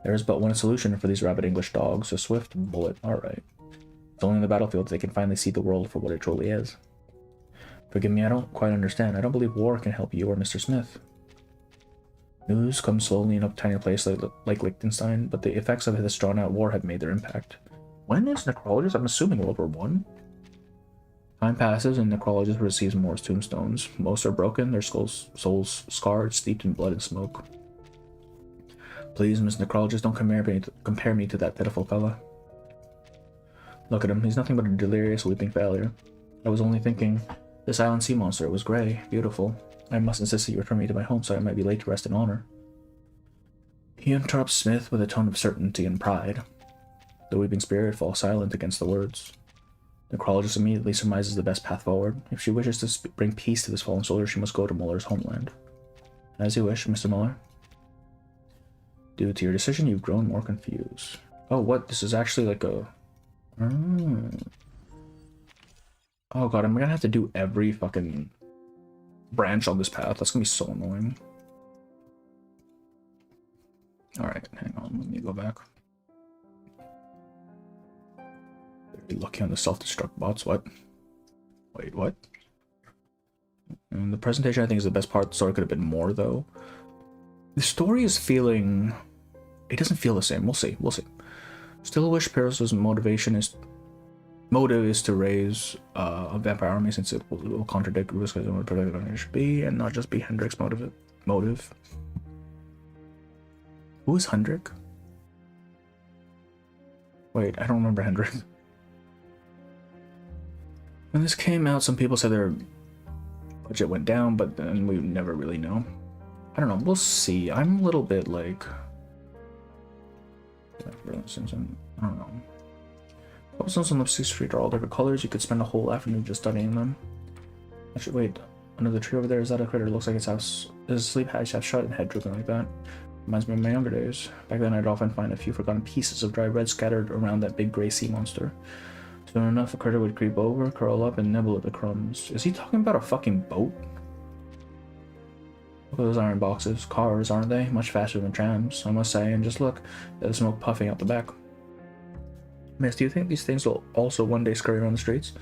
There is but one solution for these rabid English dogs, a swift bullet. Alright. It's only on the battlefield they can finally see the world for what it truly is. Forgive me, I don't quite understand. I don't believe war can help you or Mr. Smith. News comes slowly in a tiny place like Liechtenstein, but the effects of this drawn-out war have made their impact. When is Necrologist? I'm assuming World War I? Time passes and Necrologist receives more tombstones. Most are broken, their souls scarred, steeped in blood and smoke. Please, Miss Necrologist, don't compare me to that pitiful fella. Look at him, he's nothing but a delirious, weeping failure. I was only thinking, this island sea monster, it was grey, beautiful. I must insist that you return me to my home so I might be laid to rest in honor. He interrupts Smith with a tone of certainty and pride. The weeping spirit falls silent against the words. The necrologist immediately surmises the best path forward. If she wishes to bring peace to this fallen soldier, she must go to Muller's homeland. As you wish, Mr. Muller. Due to your decision, you've grown more confused. Oh, what? This is actually like a... Oh god, I'm gonna have to do every fucking branch on this path. That's gonna be so annoying. Alright, hang on, let me go back. Very lucky on the self-destruct bots, what? Wait, what? And the presentation I think is the best part. The story could have been more though. The story is feeling... It doesn't feel the same. We'll see, we'll see. Still wish Peril's motive is to raise a vampire army, since it will contradict Rubuska's own predicted it should be, and not just be Hendrik's motive. Who is Hendrik? Wait, I don't remember Hendrik. When this came out, some people said their budget went down, but then we never really know. I don't know, we'll see. I'm a little bit like... I don't know. Cobblestones on Lipstick Street are all different colors. You could spend a whole afternoon just studying them. Actually, wait. Under the tree over there, is that a critter? It looks like its house is sleep hatch half shut and head drooping like that. Reminds me of my younger days. Back then, I'd often find a few forgotten pieces of dry bread scattered around that big gray sea monster. Soon enough, a critter would creep over, curl up, and nibble at the crumbs. Is he talking about a fucking boat? Look at those iron boxes. Cars, aren't they? Much faster than trams, I must say. And just look at the smoke puffing out the back. Miss, do you think these things will also one day scurry around the streets?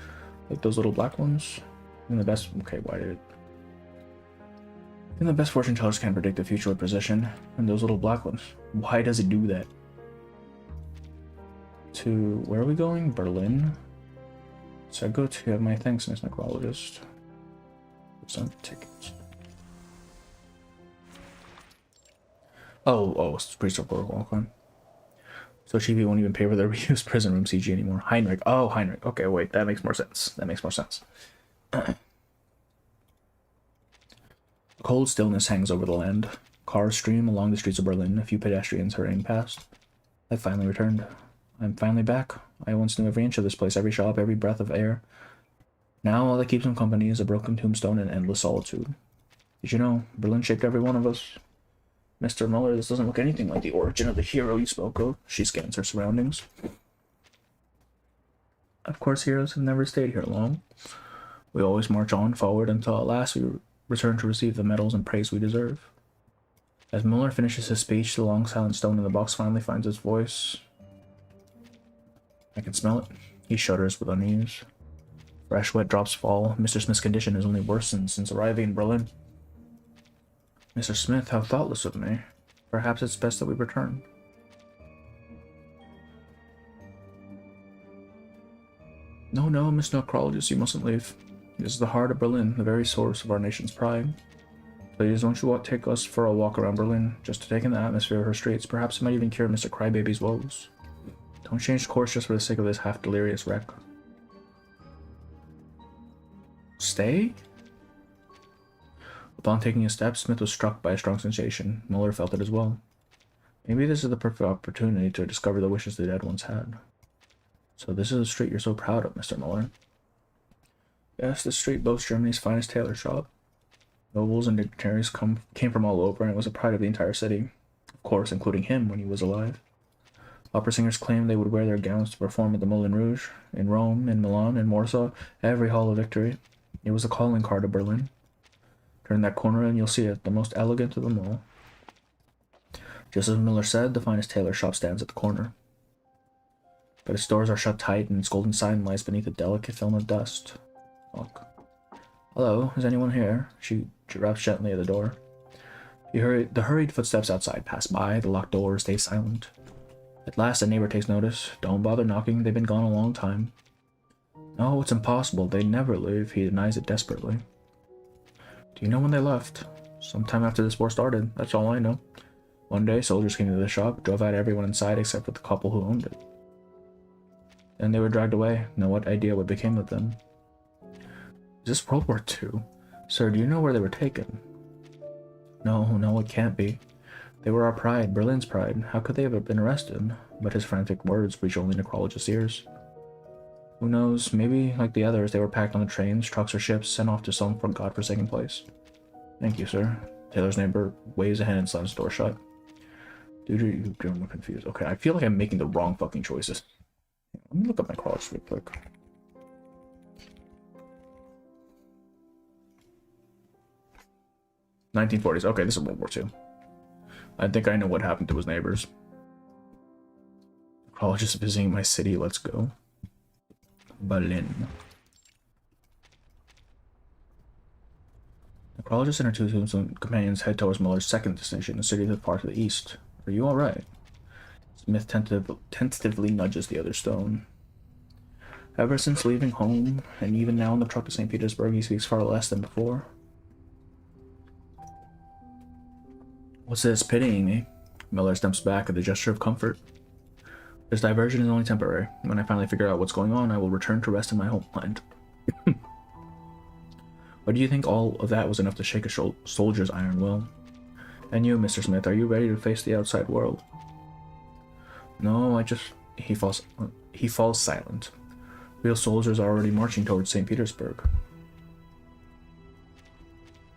Like those little black ones? And the best... Okay, why did it... And the best fortune tellers can't predict the future with precision. And those little black ones. Why does it do that? To... Where are we going? Berlin? So good. You have my thanks, Miss Necrologist. Some tickets. Oh, it's pretty straightforward. Okay. So Chibi won't even pay for the reused prison room CG anymore. Heinrich. Oh, Heinrich. Okay, wait. That makes more sense. That makes more sense. Cold stillness hangs over the land. Cars stream along the streets of Berlin, a few pedestrians hurrying past. I finally returned. I'm finally back. I once knew every inch of this place, every shop, every breath of air. Now all that keeps him company is a broken tombstone and endless solitude. Did you know, Berlin shaped every one of us? Mr. Muller, this doesn't look anything like the origin of the hero you spoke of. She scans her surroundings. Of course, heroes have never stayed here long. We always march on forward until at last we return to receive the medals and praise we deserve. As Muller finishes his speech, the long silent stone in the box finally finds its voice. I can smell it. He shudders with unease. Fresh, wet drops fall. Mr. Smith's condition has only worsened since arriving in Berlin. Mr. Smith, how thoughtless of me. Perhaps it's best that we return. No, Miss Necrologist, you mustn't leave. This is the heart of Berlin, the very source of our nation's pride. Please, don't you take us for a walk around Berlin, just to take in the atmosphere of her streets. Perhaps it might even cure Mr. Crybaby's woes. Don't change course just for the sake of this half-delirious wreck. Stay? Upon taking a step, Smith was struck by a strong sensation. Muller felt it as well. Maybe this is the perfect opportunity to discover the wishes the dead once had. So this is the street you're so proud of, Mr. Muller. Yes, this street boasts Germany's finest tailor shop. Nobles and dignitaries came from all over, and it was a pride of the entire city. Of course, including him when he was alive. Opera singers claimed they would wear their gowns to perform at the Moulin Rouge, in Rome, in Milan, in Warsaw, every hall of victory. It was a calling card of Berlin. Turn that corner and you'll see it, the most elegant of them all. Just as Miller said, the finest tailor shop stands at the corner. But its doors are shut tight, and its golden sign lies beneath a delicate film of dust. Look. Hello, is anyone here? She raps gently at the door. The hurried footsteps outside pass by, the locked door stays silent. At last a neighbor takes notice. Don't bother knocking, they've been gone a long time. No, it's impossible, they'd never leave, he denies it desperately. Do you know when they left? Sometime after this war started, that's all I know. One day, soldiers came to the shop, drove out everyone inside except for the couple who owned it. Then they were dragged away. No idea what became of them. Is this World War II? Sir, do you know where they were taken? No, it can't be. They were our pride, Berlin's pride. How could they have been arrested? But his frantic words reach only Necrologist's ears. Who knows, maybe, like the others, they were packed on the trains, trucks, or ships, sent off to some godforsaken place. Thank you, sir. Taylor's neighbor waves a hand and slams the door shut. Dude, I'm confused. Okay, I feel like I'm making the wrong fucking choices. Let me look up my Necrologist real quick. "1940s. Okay, this is World War II. I think I know what happened to his neighbors. Necrologist visiting my city. Let's go. Berlin. Necrologist and her two companions head towards Miller's second destination, the city far to the east. Are you alright? Smith tentatively nudges the other stone. Ever since leaving home, and even now in the truck to St. Petersburg, he speaks far less than before. What's this, pitying me? Miller steps back at the gesture of comfort. This diversion is only temporary. When I finally figure out what's going on, I will return to rest in my homeland. But do you think all of that was enough to shake a soldier's iron will? And you, Mr. Smith, are you ready to face the outside world? No, He falls silent. Real soldiers are already marching towards St. Petersburg.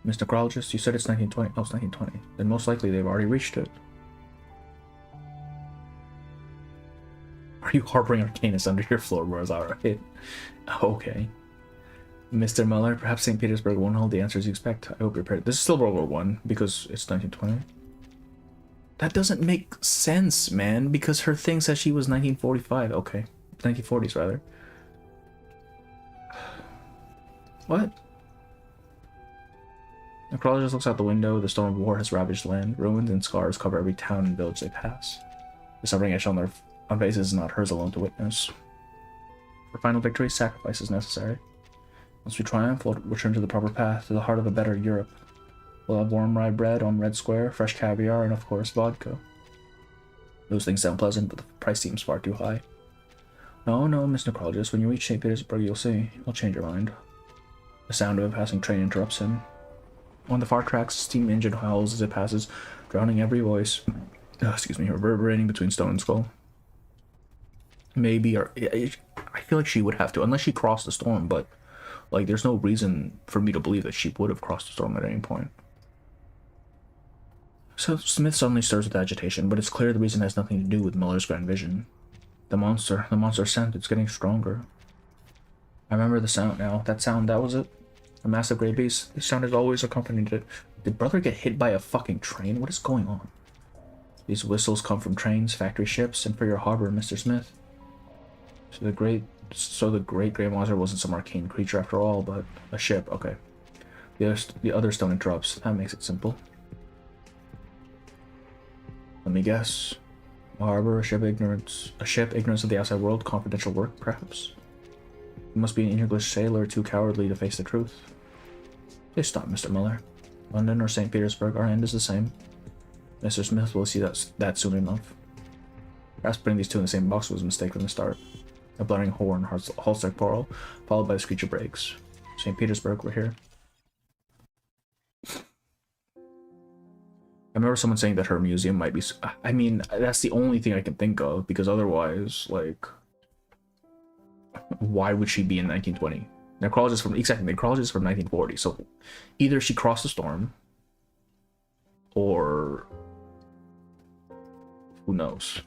Mr. Necrologist, you said it's 1920. Oh, it's 1920. Then most likely they've already reached it. Are you harboring Arcanus under your floorboards? Alright. Okay. Mr. Muller, perhaps St. Petersburg won't hold the answers you expect. I hope you're prepared. This is still World War I because it's 1920. That doesn't make sense, man, because her thing says she was 1945. Okay. 1940s, rather. What? Necrologist looks out the window. The storm of war has ravaged the land. Ruins and scars cover every town and village they pass. The suffering etched on their faces is not hers alone to witness. For final victory, sacrifice is necessary. Once we triumph, we'll return to the proper path, to the heart of a better Europe. We'll have warm rye bread on Red Square, fresh caviar, and of course, vodka. Those things sound pleasant, but the price seems far too high. No, Mr. Necrologist, when you reach St. Petersburg, you'll see. You'll change your mind. The sound of a passing train interrupts him. On the far tracks, steam engine howls as it passes, drowning every voice. Reverberating between stone and skull. Maybe, or I feel like she would have to, unless she crossed the storm, but like, there's no reason for me to believe that she would have crossed the storm at any point. So Smith suddenly stirs with agitation, but it's clear the reason has nothing to do with Miller's grand vision. The monster scent, it's getting stronger. I remember the sound now. That sound, that was it. A massive gray beast. This sound has always accompanied it. Did brother get hit by a fucking train? What is going on? These whistles come from trains, factory ships, and for your harbor, Mr. Smith. So the great gray monster wasn't some arcane creature after all, but a ship. Okay. The other stone interrupts. That makes it simple. Let me guess. A harbor, a ship ignorance of the outside world, confidential work, perhaps. You must be an English sailor too cowardly to face the truth. Please stop, Mr. Muller. London or St. Petersburg, our end is the same. Mr. Smith will see that soon enough. Perhaps putting these two in the same box was a mistake from the start. A blaring horn, Halstek Portal, followed by the screech of brakes. St. Petersburg, we're here. I remember someone saying that her museum might be... I mean, that's the only thing I can think of, because otherwise, like... Why would she be in 1920? Necrologist from 1940. So either she crossed the storm, or who knows.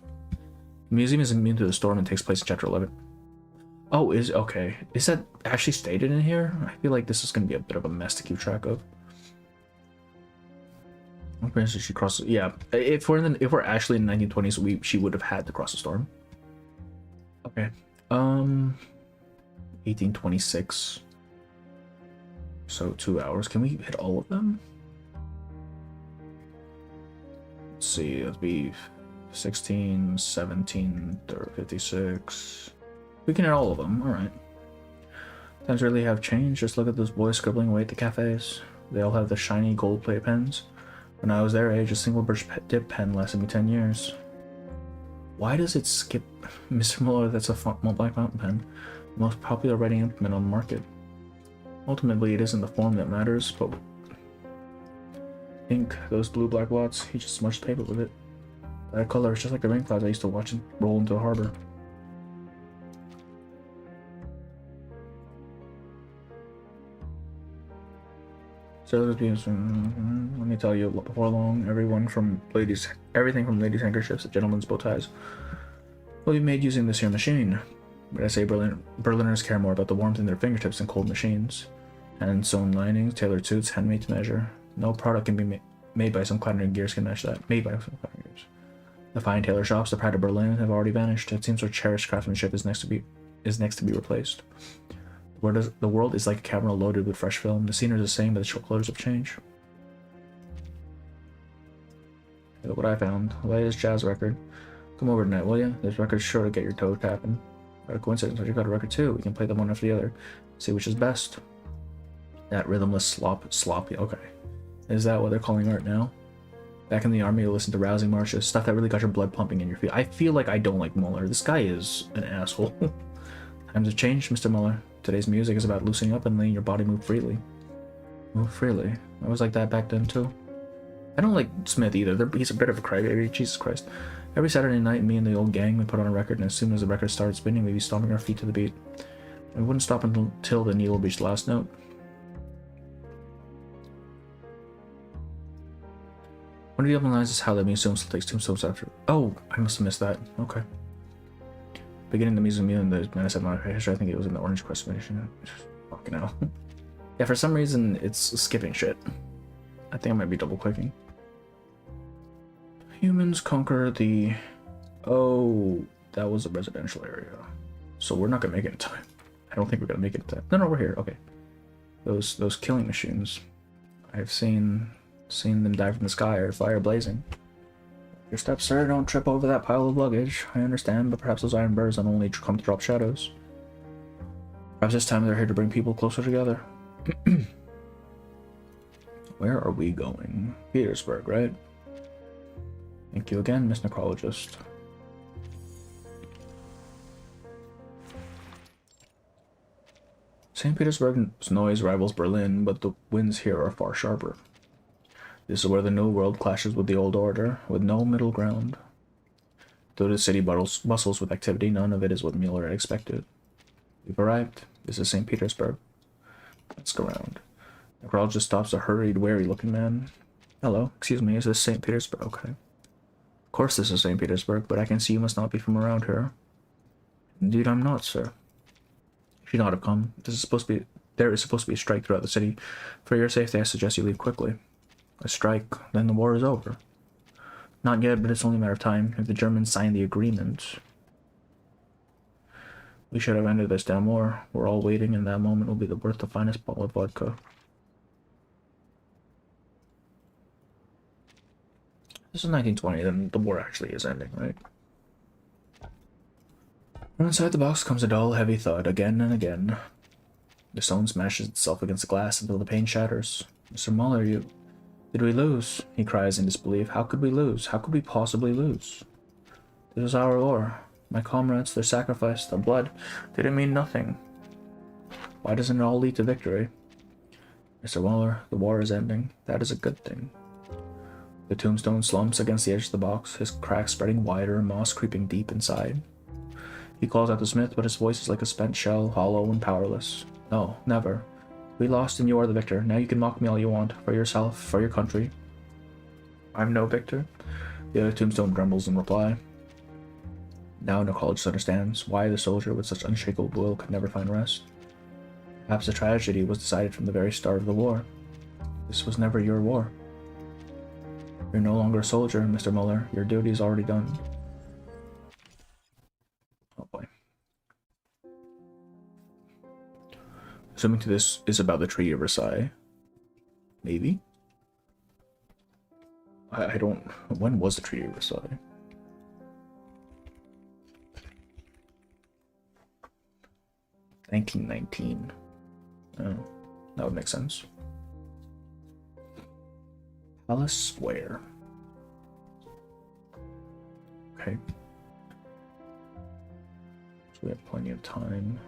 The museum is immune to the storm and takes place in chapter 11. Oh, is that actually stated in here? I feel like this is going to be a bit of a mess to keep track of. Okay, so she crosses. Yeah, if we're actually in the 1920s, she would have had to cross the storm. Okay. 1826. So 2 hours. Can we hit all of them? Let's see. It'd be 16, 17, 56. We can hit all of them. All right. Times really have changed. Just look at those boys scribbling away at the cafes. They all have the shiny gold plate pens. When I was their age, a single birch dip pen lasted me 10 years. Why does it skip Mr. Muller? That's a black fountain pen. The most popular writing implement on the market. Ultimately, it isn't the form that matters, but ink, those blue black blots, he just smudged paper with it. That color is just like the rain clouds I used to watch it roll into the harbor. So let me tell you, before long, everything from ladies' handkerchiefs to gentlemen's bow ties will be made using this here machine. But I say Berliners care more about the warmth in their fingertips than cold machines. Hand-sewn linings, tailored suits, handmade to measure. No product can be made by some clattering gears can match that. Made by some clattering gears. The fine tailor shops, the pride of Berlin, have already vanished. It seems our cherished craftsmanship is next to be replaced. The world is like a camera loaded with fresh film. The scenery is the same, but the colors have changed. Look what I found. The latest jazz record. Come over tonight, will you? This record's sure to get your toe tapping. What a coincidence, you got a record too. We can play them one after the other. See which is best. That rhythmless sloppy. Okay. Is that what they're calling art now? Back in the army, you listen to rousing marches, stuff that really got your blood pumping in your feet. I feel like I don't like Muller. This guy is an asshole. Times have changed, Mr. Muller. Today's music is about loosening up and letting your body move freely. Move freely. I was like that back then too. I don't like Smith either. He's a bit of a crybaby. Jesus Christ. Every Saturday night, me and the old gang, we put on a record, and as soon as the record started spinning, we'd be stomping our feet to the beat. And we wouldn't stop until the needle reached the last note. One of the album lines is how the museum still takes tombstones after. Oh, I must have missed that. Okay. Beginning the museum and the Menace of Modern History, I think it was in the Orange Quest edition. Fucking hell. Yeah, for some reason, it's skipping shit. I think I might be double clicking. Humans conquer the... Oh, that was a residential area. So we're not gonna make it in time. I don't think we're gonna make it in time. No, we're here. Okay. Those killing machines. I've seen them dive from the sky or fire blazing. Your steps, sir. Don't trip over that pile of luggage. I understand, but perhaps those iron birds don't only come to drop shadows. Perhaps this time they're here to bring people closer together. Where are we going? Petersburg, right? Thank you again, Miss Necrologist. St. Petersburg's noise rivals Berlin, but the winds here are far sharper. This is where the new world clashes with the old order, with no middle ground. Though the city bustles with activity, none of it is what Mueller had expected. We've arrived. This is St. Petersburg. Let's go around. The crowd just stops a hurried, wary-looking man. Hello, excuse me, is this St. Petersburg? Okay. Of course this is St. Petersburg, but I can see you must not be from around here. Indeed I'm not, sir. You should not have come. There is supposed to be a strike throughout the city. For your safety, I suggest you leave quickly. A strike, then the war is over. Not yet, but it's only a matter of time. If the Germans sign the agreement... We should have ended this damn war. We're all waiting, and that moment will be worth the finest bottle of vodka. This is 1920, then the war actually is ending, right? From inside the box comes a dull, heavy thud, again and again. The stone smashes itself against the glass until the pane shatters. Mr. Muller, did we lose? He cries in disbelief. How could we lose? How could we possibly lose? This was our war. My comrades, their sacrifice, their blood, didn't mean nothing. Why doesn't it all lead to victory? Mr. Muller, the war is ending. That is a good thing. The tombstone slumps against the edge of the box, his cracks spreading wider, moss creeping deep inside. He calls out to Smith, but his voice is like a spent shell, hollow and powerless. No, never. We lost and you are the victor. Now you can mock me all you want. For yourself, for your country. I'm no victor. The other tombstone grumbles in reply. Now Necrologist understands why the soldier with such unshakable will could never find rest. Perhaps the tragedy was decided from the very start of the war. This was never your war. You're no longer a soldier, Mr. Muller. Your duty is already done. Oh boy. Assuming to this is about the Treaty of Versailles. Maybe? I don't... When was the Treaty of Versailles? (1919). Oh, that would make sense. Palace Square. Okay. So we have plenty of time.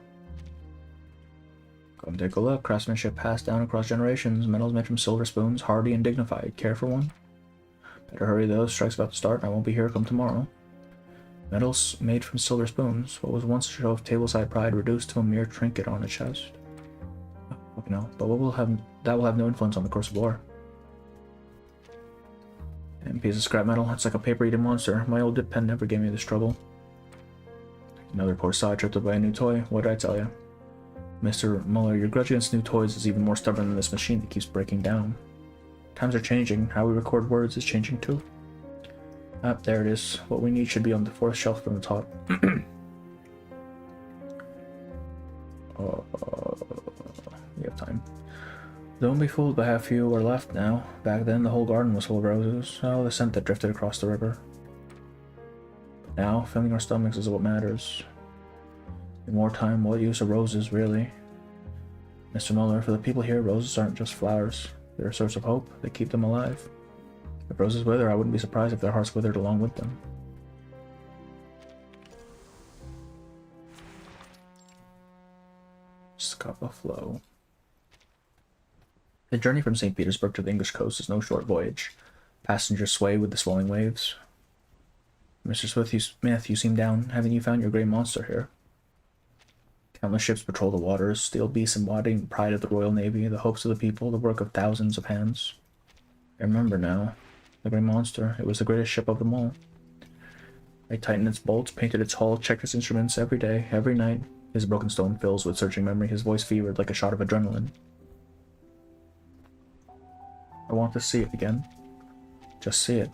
Come take a look. Craftsmanship passed down across generations. Metals made from silver spoons, hardy and dignified. Care for one? Better hurry though. Strike's about to start and I won't be here come tomorrow. Metals made from silver spoons. What was once a show of tableside pride reduced to a mere trinket on a chest. Oh, no. But that will have no influence on the course of war. And piece of scrap metal. It's like a paper-eating monster. My old dip pen never gave me this trouble. Another poor sod tripped up by a new toy. What did I tell you? Mr. Muller, your grudge against new toys is even more stubborn than this machine that keeps breaking down. Times are changing. How we record words is changing too. Ah, there it is. What we need should be on the 4th shelf from the top. We have time. Don't be fooled by how few are left now. Back then, the whole garden was full of roses. Oh, the scent that drifted across the river. But now, filling our stomachs is what matters. In wartime, what use are roses, really? Mr. Muller, for the people here, roses aren't just flowers. They're a source of hope. They keep them alive. If roses wither, I wouldn't be surprised if their hearts withered along with them. Scapa Flow. The journey from St. Petersburg to the English coast is no short voyage. Passengers sway with the swelling waves. Mr. Smith, you seem down. Haven't you found your great monster here? Countless ships patrol the waters, steel beasts embodying the pride of the Royal Navy, the hopes of the people, the work of thousands of hands. I remember now. The great monster. It was the greatest ship of them all. I tightened its bolts, painted its hull, checked its instruments every day, every night. His broken stone fills with searching memory, his voice fevered like a shot of adrenaline. I want to see it again. Just see it.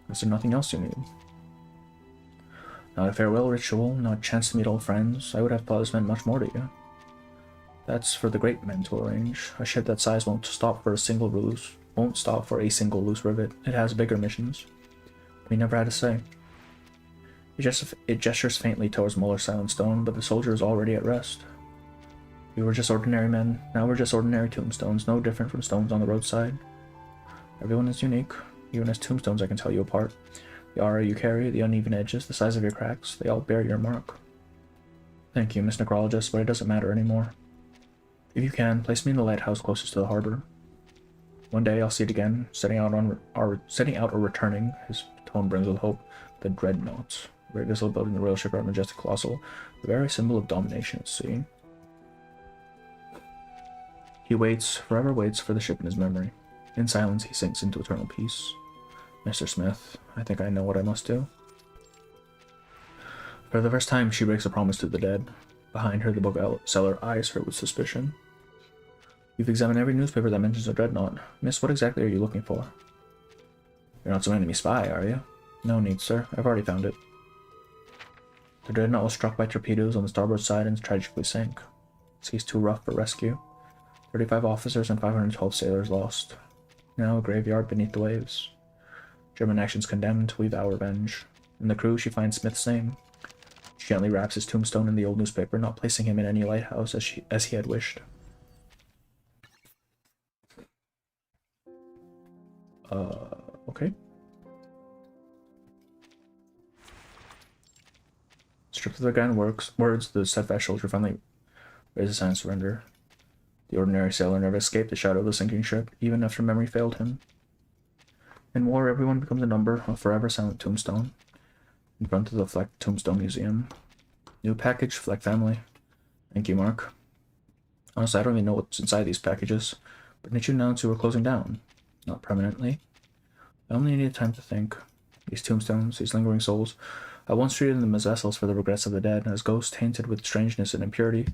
Is there nothing else you need? Not a farewell ritual, not a chance to meet old friends. I would have thought this meant much more to you. That's for the great men to arrange. A ship that size won't stop for a single loose rivet. It has bigger missions. We never had a say. It gestures faintly towards Muller's silent stone, but the soldier is already at rest. We were just ordinary men. Now we're just ordinary tombstones, no different from stones on the roadside. Everyone is unique. Even as tombstones I can tell you apart. The aura you carry, the uneven edges, the size of your cracks, they all bear your mark. Thank you, Miss Necrologist, but it doesn't matter anymore. If you can, place me in the lighthouse closest to the harbor. One day I'll see it again, setting out or returning. His tone brims with hope. The dreadnoughts. The great vessel building the royal shipyard, majestic, colossal, the very symbol of domination at sea. He waits, forever waits for the ship in his memory. In silence, he sinks into eternal peace. Mr. Smith, I think I know what I must do. For the first time, she breaks a promise to the dead. Behind her, the bookseller eyes her with suspicion. You've examined every newspaper that mentions a dreadnought. Miss, what exactly are you looking for? You're not some enemy spy, are you? No need, sir. I've already found it. The dreadnought was struck by torpedoes on the starboard side and tragically sank. Seas too rough for rescue. 35 officers and 512 sailors lost. Now a graveyard beneath the waves. German actions condemned, we vow revenge. In the crew, she finds Smith's name. She gently wraps his tombstone in the old newspaper, not placing him in any lighthouse as he had wished. Okay. Stripped of their gun words, the steadfast soldier finally raises a sign of surrender. The ordinary sailor never escaped the shadow of the sinking ship, even after memory failed him. In war, everyone becomes a number, a forever silent tombstone. In front of the Fleck Tombstone Museum. New package, Fleck family. Thank you, Mark. Honestly, I don't even know what's inside these packages, but Nichu announced we were closing down. Not permanently. I only needed time to think. These tombstones, these lingering souls, I once treated them as vessels for the regrets of the dead, as ghosts tainted with strangeness and impurity.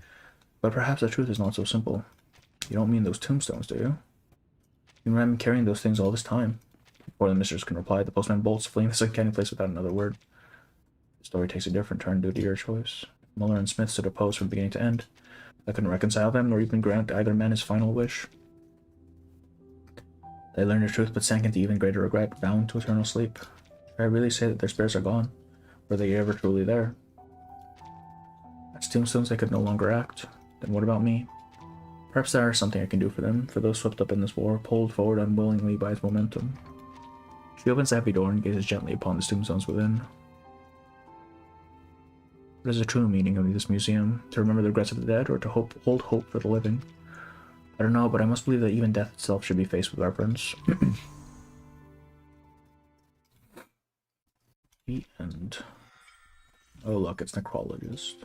But perhaps the truth is not so simple. You don't mean those tombstones, do you? You remember carrying those things all this time. Before the mistress can reply, the postman bolts, fleeing this uncanny place without another word. The story takes a different turn due to your choice. Muller and Smith stood opposed from beginning to end. I couldn't reconcile them, nor even grant either man his final wish. They learned the truth, but sank into even greater regret, bound to eternal sleep. Should I really say that their spirits are gone? Were they ever truly there? As tombstones, they could no longer act. Then what about me? Perhaps there is something I can do for them, for those swept up in this war, pulled forward unwillingly by its momentum. She opens the heavy door and gazes gently upon the tombstones within. What is the true meaning of this museum? To remember the regrets of the dead, or to hold hope for the living? I don't know, but I must believe that even death itself should be faced with reverence. The end. Oh look, it's Necrologist.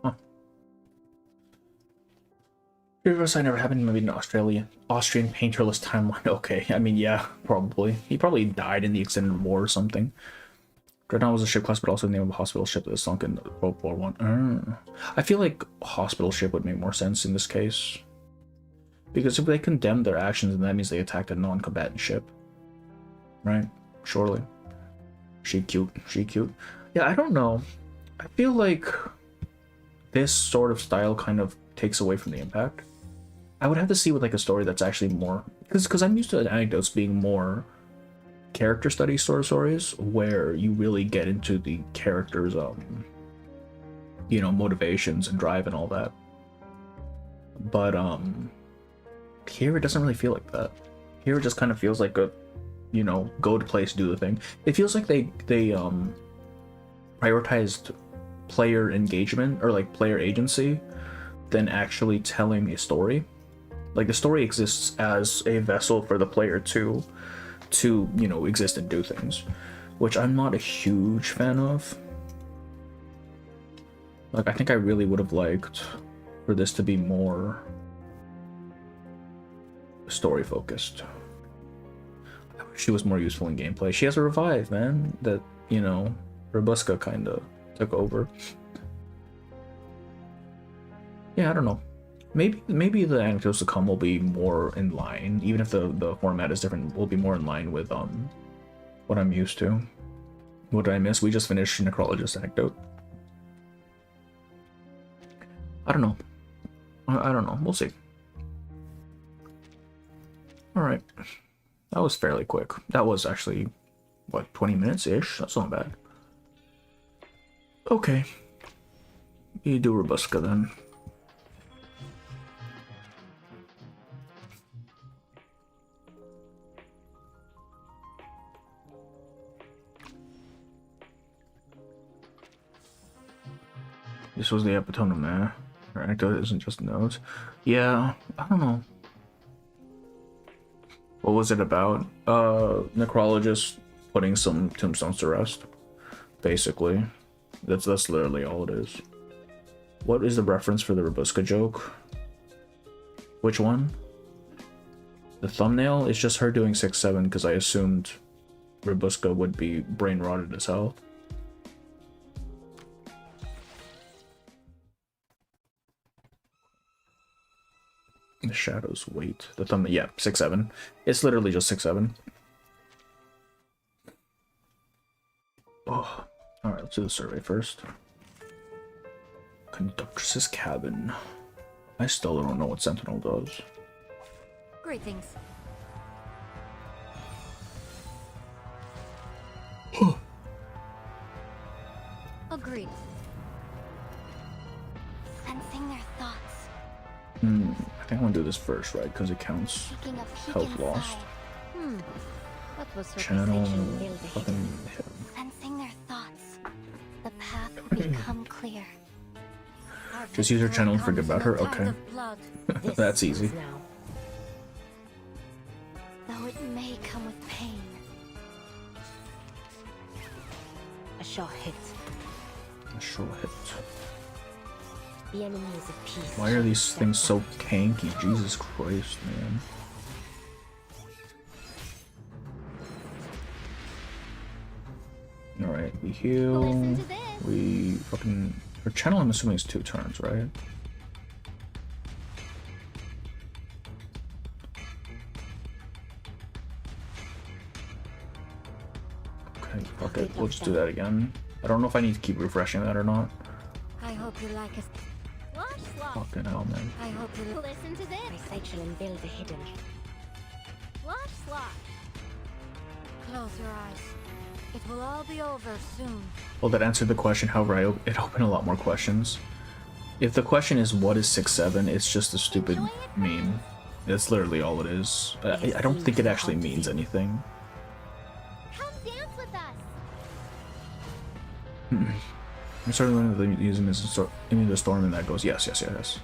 Huh. Reverse I never happened, maybe an Austrian painterless timeline. Okay, I mean, yeah, probably. He probably died in the extended war or something. Dreadnought was a ship class, but also the name of a hospital ship that was sunk in World War One. I feel like hospital ship would make more sense in this case. Because if they condemned their actions, then that means they attacked a non-combatant ship. Right? Surely. She cute. She cute. Yeah, I don't know. I feel like this sort of style kind of takes away from the impact. I would have to see with like a story that's actually more... Because I'm used to anecdotes being more character study sort of stories where you really get into the characters' you know, motivations and drive and all that. But here it doesn't really feel like that. Here it just kind of feels like a, you know, go to place, do the thing. It feels like they prioritized player engagement or like player agency than actually telling a story. Like the story exists as a vessel for the player to you know, exist and do things, which I'm not a huge fan of. Like I think I really would have liked for this to be more story focused. I wish she was more useful in gameplay. She has a revive, man, that, you know, Rubuska kind of took over. Yeah, I don't know. Maybe the anecdotes to come will be more in line, even if the format is different, will be more in line with what I'm used to. What did I miss? We just finished Necrologist anecdote. I don't know. I don't know. We'll see. Alright. That was fairly quick. That was actually, what, 20 minutes-ish? That's not bad. Okay. You do Rubuska then. This was the epitome of man. Her anecdote isn't just notes. Yeah, I don't know. What was it about? Necrologist putting some tombstones to rest. Basically. That's literally all it is. What is the reference for the Rubuska joke? Which one? The thumbnail is just her doing 6-7 because I assumed Rubuska would be brain rotted as hell. The shadows wait. The thumbnail, yeah, 6-7. It's literally just 6-7. Oh, alright, let's do the survey first. Conductress's cabin. I still don't know what Sentinel does. Great things. Agreed. Sensing their thoughts. I think I want to do this first, right? Because it counts Taking a peek health lost. inside. That was Channel, fucking fucking hit. Sensing their thoughts. The path will become clear. Just use her channel and forget about her? Okay. That's easy. Now. Though it may come with pain. A sure hit. A sure hit. The enemies of peace. Why are these things so tanky? Jesus Christ, man. Alright, we heal. Listen to this. We fucking... Her channel, I'm assuming, is 2 turns, right? Okay, fuck it. We'll just do that again. I don't know if I need to keep refreshing that or not. I hope you like it. Slosh, slosh. Fucking hell, man. I hope you Listen to this. Recycle and build the hidden. Slosh, slosh. close your eyes. It will all be over soon. Well, that answered the question. However, it opened a lot more questions. If the question is what is 6-7, it's just a stupid meme. That's literally all it is. I don't think it actually means anything. Come dance with us. I'm starting learning to using this in the storm, and that goes yes, yes, yes.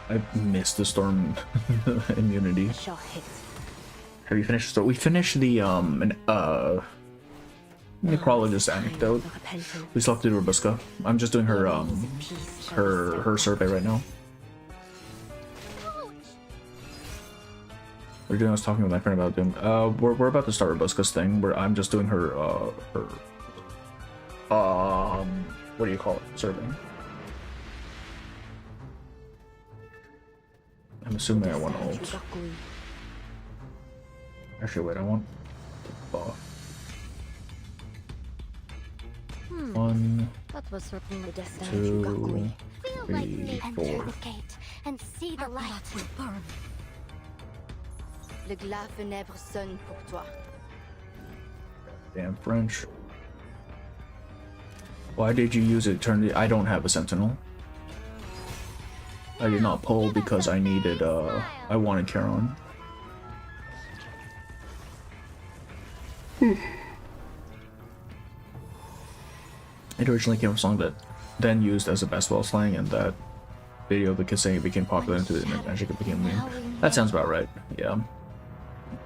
I missed the storm immunity. Shot hit. Have you finished the story? We finished the Necrologist anecdote. We still have to do Rubuska. I'm just doing her her survey right now. We're doing. I was talking with my friend about doing. We're about to start Rubuska's thing. Where I'm just doing her what do you call it? Survey. I'm assuming I want ult. Actually, wait. I want the buff. 1, That was certainly 2, Feel like 3, me. 4. Enter the gate and see the our light. blood will burn. Le glas funèbre sonne pour toi. Damn French. Why did you use it? I don't have a sentinel. I did not pull because I needed I wanted Charon. It originally came from a song that then used as a basketball slang, and that video of the kid saying it became popular into the internet magic, it became meme. That sounds about right, yeah.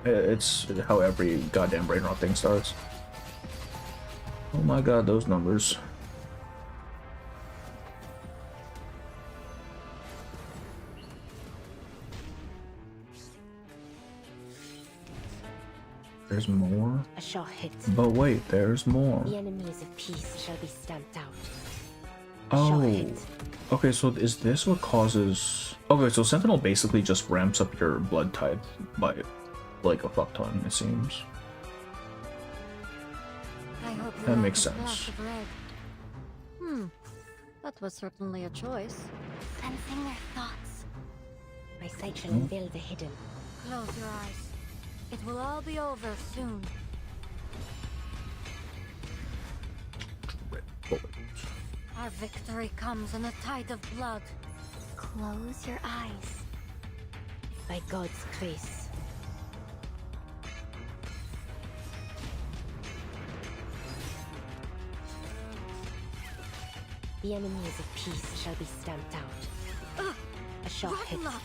It's how every goddamn brain rot thing starts. Oh my god, those numbers. There's more? A shot hit. But wait, there's more. The enemies of peace shall be stamped out. Oh, Shot hit. okay, so is this what causes... Okay, so Sentinel basically just ramps up your blood type by like a fuck ton, it seems. I hope you That like makes a glass sense. of red. That was certainly a choice. Sensing their thoughts. Recycle and build the hidden. Close your eyes. It will all be over soon. Our victory comes in a tide of blood. Close your eyes. By God's grace. The enemies of peace shall be stamped out. A shot hit. Rotten luck.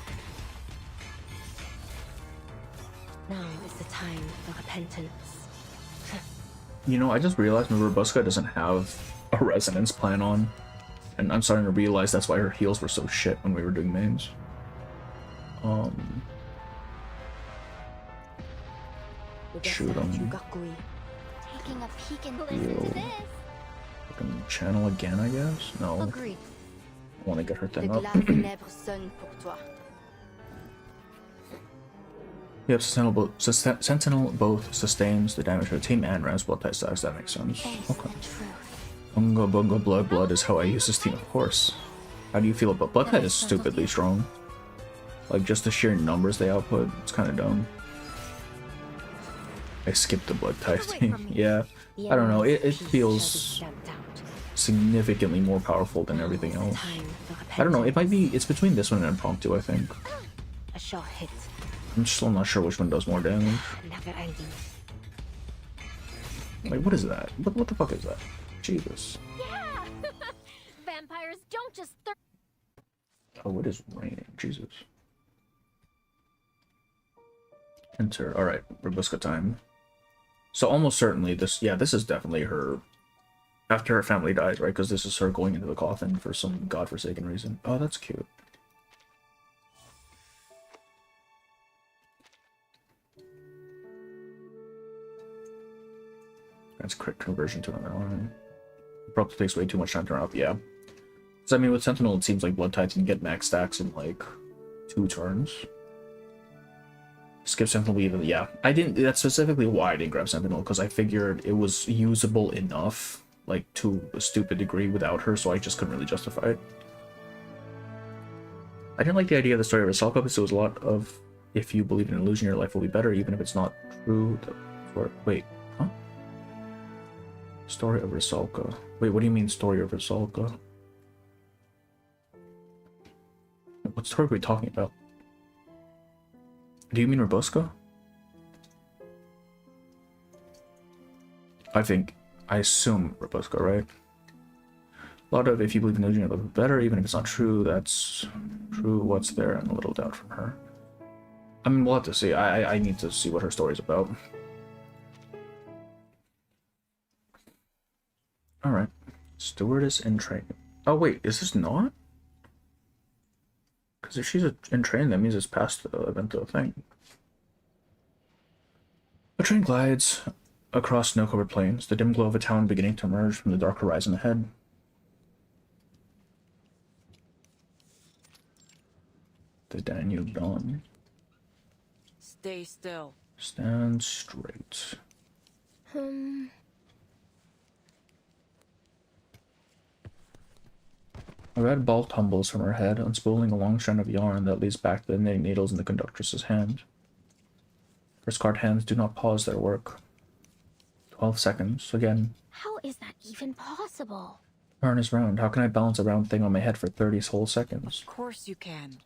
Now is the time for repentance. You know, I just realized my Rubuska doesn't have a resonance plan on. And I'm starting to realize that's why her heals were so shit when we were doing mains. Shoot 'em. Taking a peek and listen Heal. to this. Fucking channel again, I guess? No. Agreed. I want to get her Le thing up. glas funèbre sonne pour toi. Yep, Sentinel both sustains the damage for the team and ramps blood type stacks. That makes sense. Face Okay. the truth. Bunga Bunga Blood Blood is how I use this team, of course. How do you feel about Blood type is stupidly strong. Like, just the sheer numbers they output, it's kind of dumb. I skipped the blood type thing. Yeah, The I don't know. enemies of It peace shall be feels stamped out. significantly more powerful than everything Now is else. the time for I don't know. It might repentance. be. It's between this one and Impromptu, I think. A shot hit. I'm still not sure which one does more damage. Never ending. Like, what is that? What the fuck is that? Jesus. Yeah! Vampires don't just Oh, it is raining. Jesus. Enter. Alright, Rubuska time. So almost certainly this, yeah, this is definitely her After her family dies, right? Because this is her going into the coffin for some godforsaken reason. Oh, that's cute. That's quick conversion to another one. Probably takes way too much time to turn up, yeah. So I mean, with Sentinel, it seems like Blood Tides can get max stacks in like 2 turns. Skip Sentinel either, yeah. I didn't. That's specifically why I didn't grab Sentinel, because I figured it was usable enough, like to a stupid degree without her, so I just couldn't really justify it. I didn't like the idea of the story of Rusalka, because there was a lot of, if you believe in an illusion, your life will be better, even if it's not true. Wait, huh? Story of Rusalka. Wait, what do you mean story of Rusalka? What story are we talking about? Do you mean Rubuska? I assume Rubuska, right? A lot of, if you believe in illusion, you'll live better, even if it's not true, that's true, what's there, and a little doubt from her. I mean, we'll have to see. I need to see what her story's about. Alright. Stewardess in training. Oh, wait, is this not? Because if she's in training, that means it's past the event of the thing. A train glides across snow-covered plains, the dim glow of a town beginning to emerge from the dark horizon ahead. The Danube dawn. Stay still. Stand straight. A red ball tumbles from her head, unspooling a long strand of yarn that leads back to the knitting needles in the conductress's hand. Her scarred hands do not pause their work. 12 seconds, again. How is that even possible? Turn is round. How can I balance a round thing on my head for 30 whole seconds? Of course you can.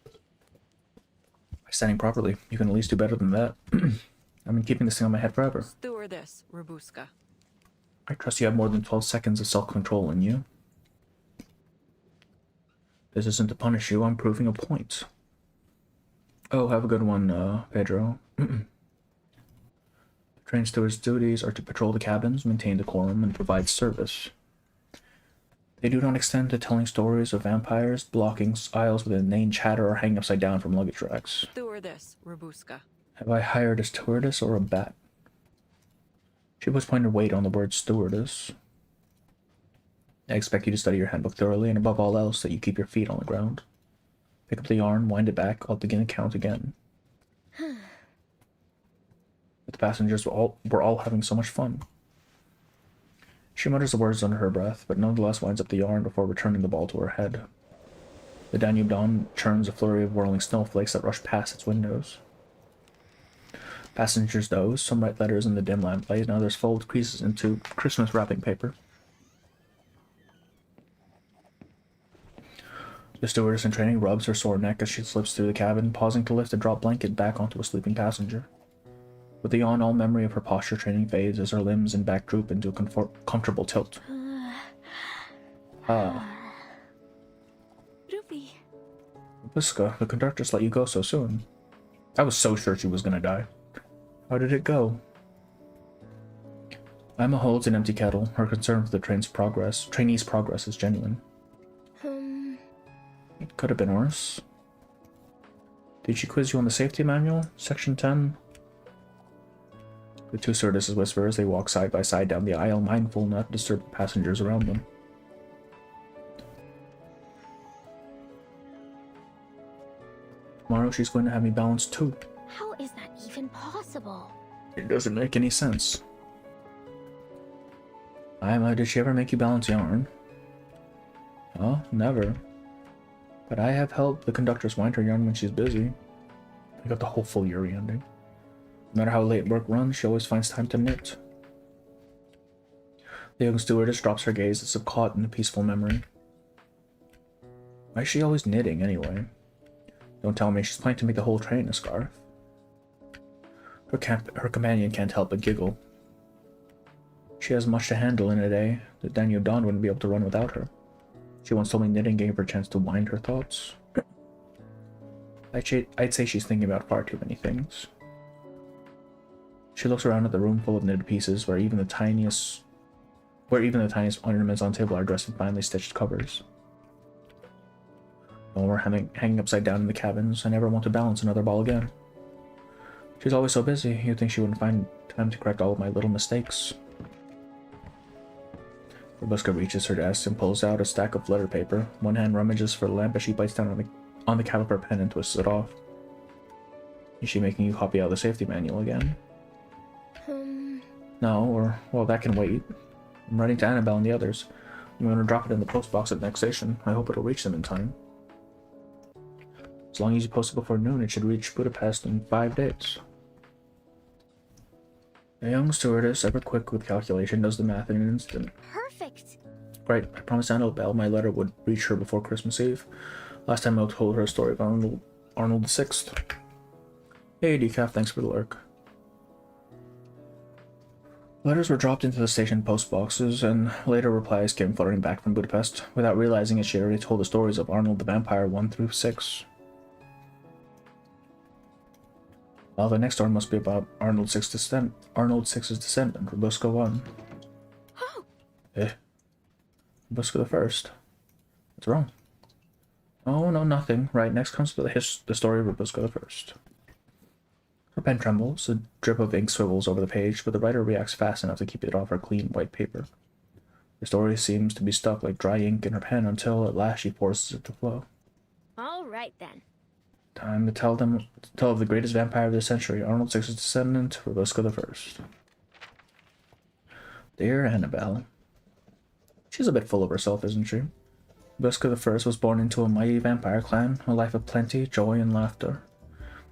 By standing properly, you can at least do better than that. I've been keeping this thing on my head forever. Stewardess, Rubuska. I trust you have more than 12 seconds of self-control in you. This isn't to punish you, I'm proving a point. Oh, have a good one, Pedro. The train steward's duties are to patrol the cabins, maintain decorum, and provide service. They do not extend to telling stories of vampires, blocking aisles with inane chatter, or hanging upside down from luggage racks. Stewardess, Rubuska. Have I hired a stewardess or a bat? She puts pointed weight on the word stewardess. I expect you to study your handbook thoroughly, and above all else, that you keep your feet on the ground. Pick up the yarn, wind it back, I'll begin to count again. But the passengers were all having so much fun. She mutters the words under her breath, but nonetheless winds up the yarn before returning the ball to her head. The Danube dawn churns a flurry of whirling snowflakes that rush past its windows. Passengers doze, some write letters in the dim lamplight, and others fold creases into Christmas wrapping paper. The stewardess in training rubs her sore neck as she slips through the cabin, pausing to lift a drop blanket back onto a sleeping passenger. With the yawn, all memory of her posture training fades as her limbs and back droop into a comfortable tilt. Ruby. Rubuska, the conductress let you go so soon. I was so sure she was gonna die. How did it go? Emma holds an empty kettle. Her concern for the trainee's progress is genuine. It could have been worse. Did she quiz you on the safety manual? Section 10? The two stewardesses whisper as they walk side by side down the aisle, mindful not to disturb the passengers around them. Tomorrow she's going to have me balance too. How is that even possible? It doesn't make any sense. Emma, did she ever make you balance yarn? Oh, never. But I have helped the conductress wind her yarn when she's busy. I got the hopeful Yuri ending. No matter how late work runs, she always finds time to knit. The young stewardess drops her gaze as if caught in a peaceful memory. Why is she always knitting, anyway? Don't tell me she's planning to make the whole train a scarf. Her companion can't help but giggle. She has much to handle in a day. The Danube dawn wouldn't be able to run without her. She once told me knitting gave her a chance to wind her thoughts. I'd say she's thinking about far too many things. She looks around at the room full of knitted pieces where even the tiniest ornaments on the table are dressed in finely stitched covers. No more hanging upside down in the cabins. I never want to balance another ball again. She's always so busy, you'd think she wouldn't find time to correct all of my little mistakes. Rubuska reaches her desk and pulls out a stack of letter paper. One hand rummages for the lamp as she bites down on the cap of her pen and twists it off. Is she making you copy out the safety manual again? No, or, well, that can wait. I'm writing to Annabelle and the others. I'm going to drop it in the post box at the next station. I hope it'll reach them in time. As long as you post it before noon, it should reach Budapest in 5 days. A young stewardess, ever quick with calculation, does the math in an instant. Perfect. Right, I promised Annabelle my letter would reach her before Christmas Eve. Last time I told her a story of Arnold VI. Hey, Decaf, thanks for the lurk. Letters were dropped into the station post boxes, and later replies came fluttering back from Budapest. Without realizing it, she had already told the stories of Arnold the Vampire 1 through 6. Well, the next story must be about Arnold VI's descendant, Rubuska 1. Rubuska the First. What's wrong? Oh, no, nothing. Right, next comes the story of Rubuska the First. Her pen trembles, a drip of ink swivels over the page, but the writer reacts fast enough to keep it off her clean white paper. The story seems to be stuck like dry ink in her pen until at last she forces it to flow. All right then. Time to tell of the greatest vampire of the century, Arnold VI's descendant, Rubuska the First. Dear Annabelle. She's a bit full of herself, isn't she? Rubuska the First was born into a mighty vampire clan, a life of plenty, joy, and laughter.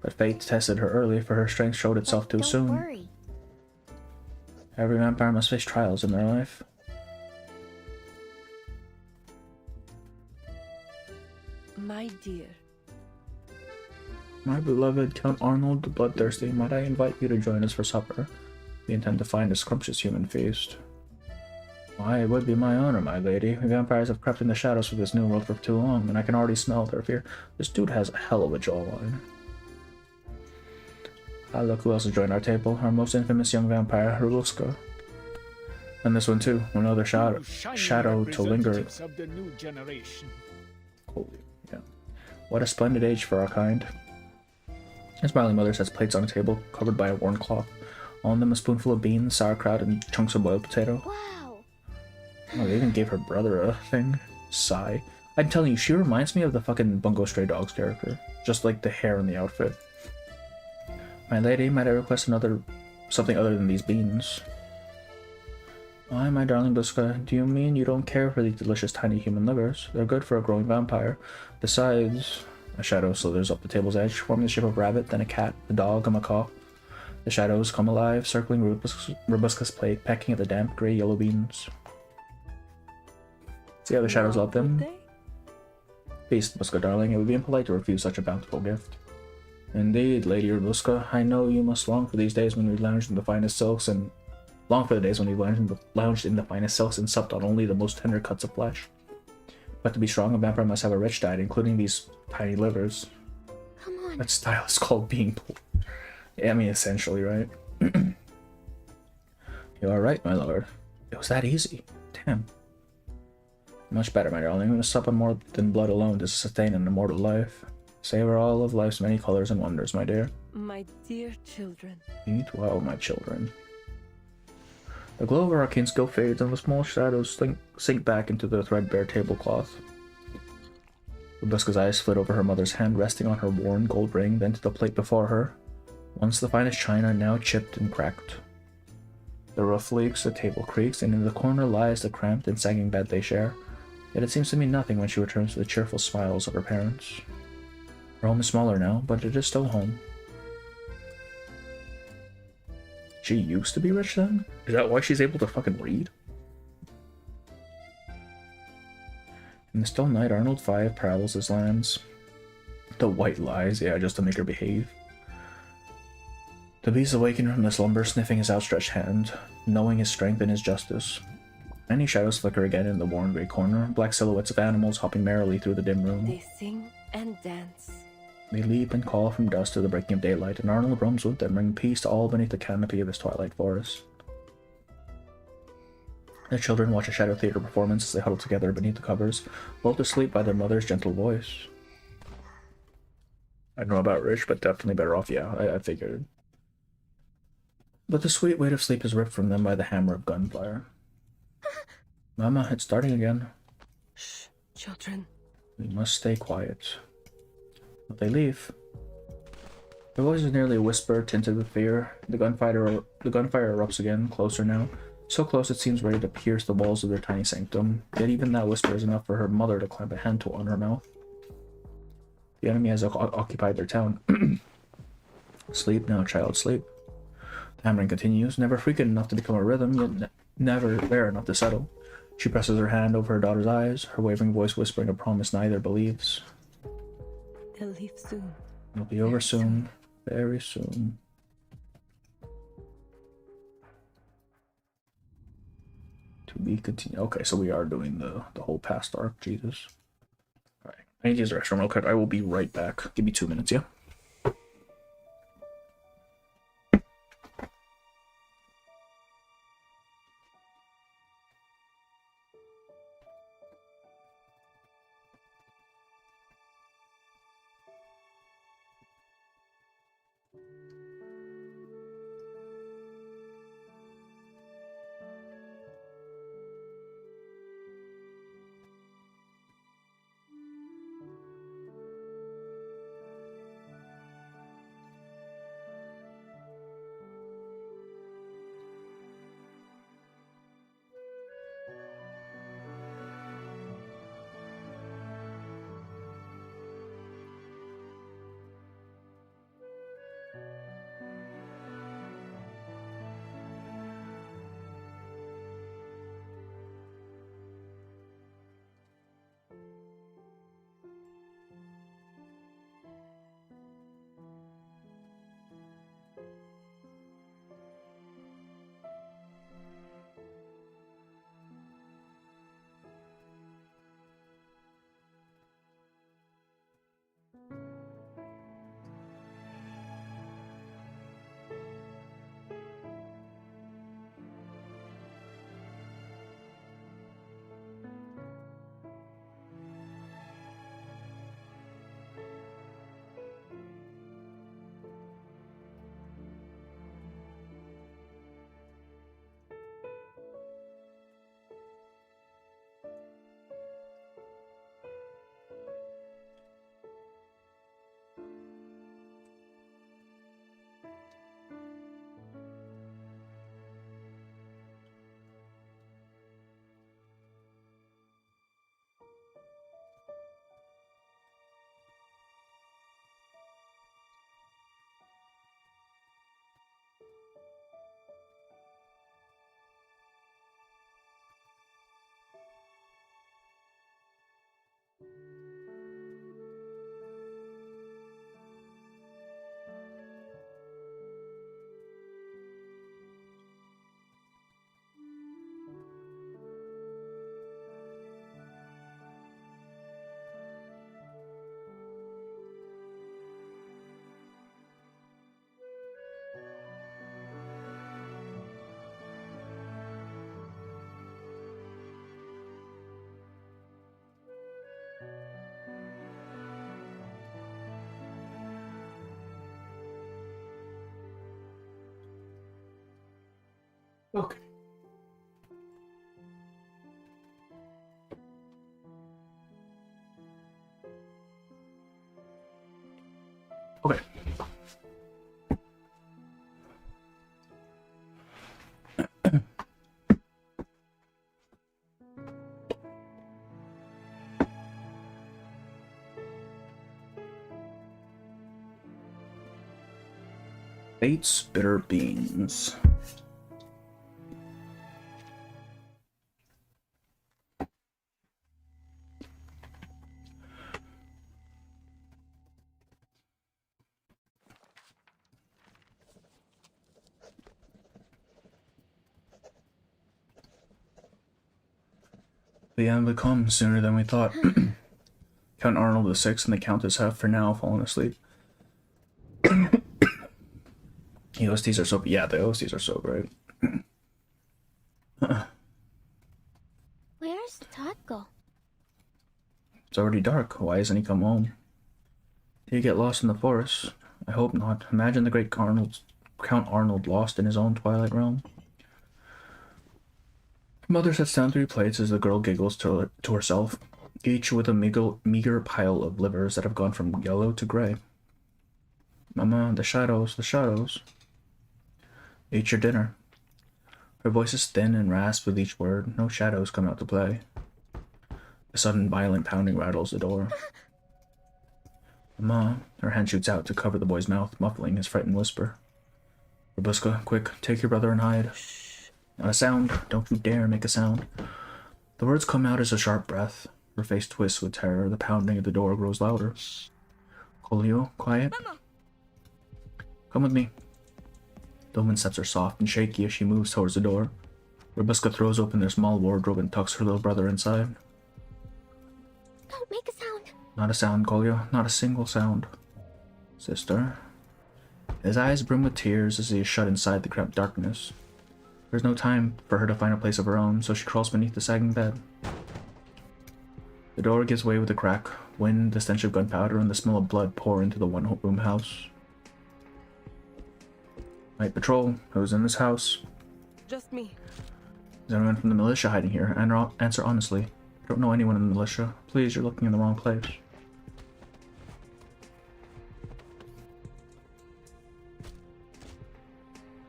But fate tested her early, for her strength showed itself too soon. Don't worry. Every vampire must face trials in their life. My dear. My beloved Count Arnold the Bloodthirsty, might I invite you to join us for supper? We intend to find a scrumptious human feast. Why, it would be my honor, my lady. Vampires have crept in the shadows of this new world for too long, and I can already smell their fear. This dude has a hell of a jawline. Ah, look who else has joined our table. Our most infamous young vampire, Rubuska. And this one too, another shadow to linger. Of the new generation. Holy, yeah. What a splendid age for our kind. A smiling mother sets plates on a table, covered by a worn cloth. On them a spoonful of beans, sauerkraut, and chunks of boiled potato. Wow. Oh, they even gave her brother a thing. Sigh. I'm telling you, she reminds me of the fucking Bungo Stray Dogs character. Just like the hair and the outfit. My lady, might I request something other than these beans? Why, my darling Rubuska, do you mean you don't care for these delicious tiny human livers? They're good for a growing vampire. Besides, a shadow slithers up the table's edge, forming the shape of a rabbit, then a cat, a dog, a macaw. The shadows come alive, circling Rubuska's plate, pecking at the damp, gray-yellow beans. See how the shadows love them? Feast, Rubuska, darling. It would be impolite to refuse such a bountiful gift. Indeed, Lady Rubuska, I know you must long for these days when we lounged in the finest silks and lounged in the finest silks and supped on only the most tender cuts of flesh. But to be strong, a vampire must have a rich diet, including these tiny livers. Come on. That style is called being poor. Yeah, I mean, essentially, right? You are right, my lord. It was that easy. Damn. Much better, my darling. I'm gonna sup on more than blood alone to sustain an immortal life. Savor all of life's many colors and wonders, my dear. My dear children. Eat well, my children. The glow of her arcane skill fades, and the small shadows sink back into the threadbare tablecloth. Rubuska's eyes flit over her mother's hand, resting on her worn gold ring, then to the plate before her. Once the finest china, now chipped and cracked. The roof leaks, the table creaks, and in the corner lies the cramped and sagging bed they share. Yet it seems to mean nothing when she returns to the cheerful smiles of her parents. Her home is smaller now, but it is still home. She used to be rich then? Is that why she's able to fucking read? In the still night, Arnold V prowls his lands. The white lies, yeah, just to make her behave. The beast awakened from the slumber, sniffing his outstretched hand, knowing his strength and his justice. Many shadows flicker again in the worn gray corner, black silhouettes of animals hopping merrily through the dim room. They sing and dance. They leap and call from dusk to the breaking of daylight, and Arnold roams with them, bringing peace to all beneath the canopy of his twilight forest. The children watch a shadow theater performance as they huddle together beneath the covers, lulled to sleep by their mother's gentle voice. I don't know about Rich, but definitely better off, yeah, I figured. But the sweet weight of sleep is ripped from them by the hammer of gunfire. Mama, it's starting again. Shh, children. We must stay quiet. But they leave. The voice is nearly a whisper, tinted with fear. The gunfire erupts again, closer now. So close it seems ready to pierce the walls of their tiny sanctum. Yet even that whisper is enough for her mother to clamp a hand on her mouth. The enemy has occupied their town. Sleep now, child, sleep. The hammering continues, never frequent enough to become a rhythm, yet never there enough to settle. She presses her hand over her daughter's eyes, her wavering voice whispering a promise neither believes. They'll leave soon. It'll be over soon, very soon. To be continued. Okay, so we are doing the whole past arc, Jesus. Alright, I need to use the restroom real quick. I will be right back. Give me 2 minutes, yeah? Okay. Okay. Fate's bitter beans. The end would come sooner than we thought. Count Arnold VI and the Countess have for now fallen asleep. The OSTs are so... Yeah, the OSTs are so great. Where's Todd go? It's already dark. Why hasn't he come home? Did he get lost in the forest? I hope not. Imagine the great Count Arnold lost in his own Twilight Realm. Mother sets down 3 plates as the girl giggles to herself, each with a meager pile of livers that have gone from yellow to gray. Mama, the shadows, the shadows. Eat your dinner. Her voice is thin and rasped with each word. No shadows come out to play. A sudden violent pounding rattles the door. Mama, her hand shoots out to cover the boy's mouth, muffling his frightened whisper. Rubuska, quick, take your brother and hide. Not a sound. Don't you dare make a sound. The words come out as a sharp breath. Her face twists with terror. The pounding at the door grows louder. Kolio, quiet. Mama. Come with me. The woman's steps are soft and shaky as she moves towards the door. Rubuska throws open their small wardrobe and tucks her little brother inside. Don't make a sound. Not a sound, Kolio. Not a single sound. Sister. His eyes brim with tears as he is shut inside the cramped darkness. There's no time for her to find a place of her own, so she crawls beneath the sagging bed. The door gives way with a crack. Wind, the stench of gunpowder, and the smell of blood pour into the one-room house. Night patrol. Who's in this house? Just me. Is anyone from the militia hiding here? Answer honestly. I don't know anyone in the militia. Please, you're looking in the wrong place.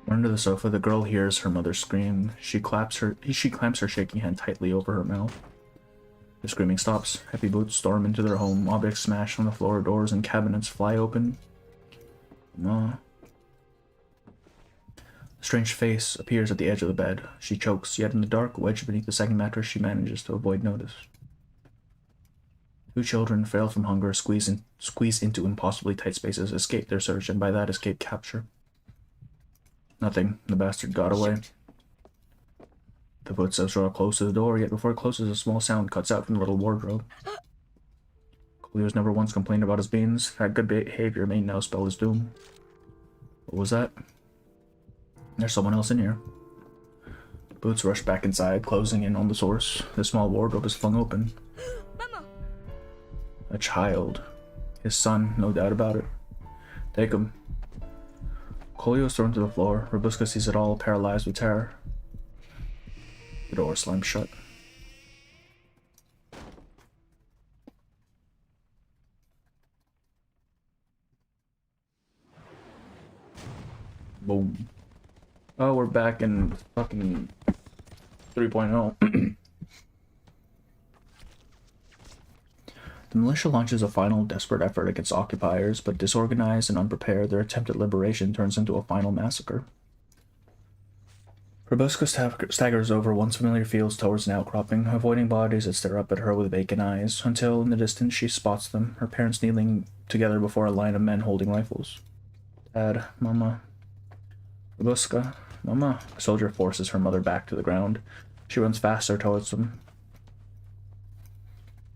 Under the sofa, the girl hears her mother scream. She clamps her shaking hand tightly over her mouth. The screaming stops. Heavy boots storm into their home. Objects smash on the floor. Doors and cabinets fly open. Ma. A strange face appears at the edge of the bed. She chokes, yet in the dark, wedged beneath the second mattress, she manages to avoid notice. 2 children, frail from hunger, squeeze into impossibly tight spaces, escape their search, and by that escape capture. Nothing. The bastard got away. The footsteps draw close to the door, yet before it closes, a small sound cuts out from the little wardrobe. Cleo's never once complained about his beans. That good behavior may now spell his doom. What was that? There's someone else in here. Boots rush back inside, closing in on the source. The small wardrobe is flung open. Mama. A child. His son, no doubt about it. Take him. Kolio is thrown to the floor. Rubuska sees it all, paralyzed with terror. The door slams shut. Boom. Oh, we're back in fucking 3.0. The militia launches a final desperate effort against occupiers, but disorganized and unprepared, their attempt at liberation turns into a final massacre. Rubuska staggers over once familiar fields towards an outcropping, avoiding bodies that stare up at her with vacant eyes, until in the distance she spots them, her parents kneeling together before a line of men holding rifles. Dad, Mama. Rubuska, Mama. A soldier forces her mother back to the ground. She runs faster towards them.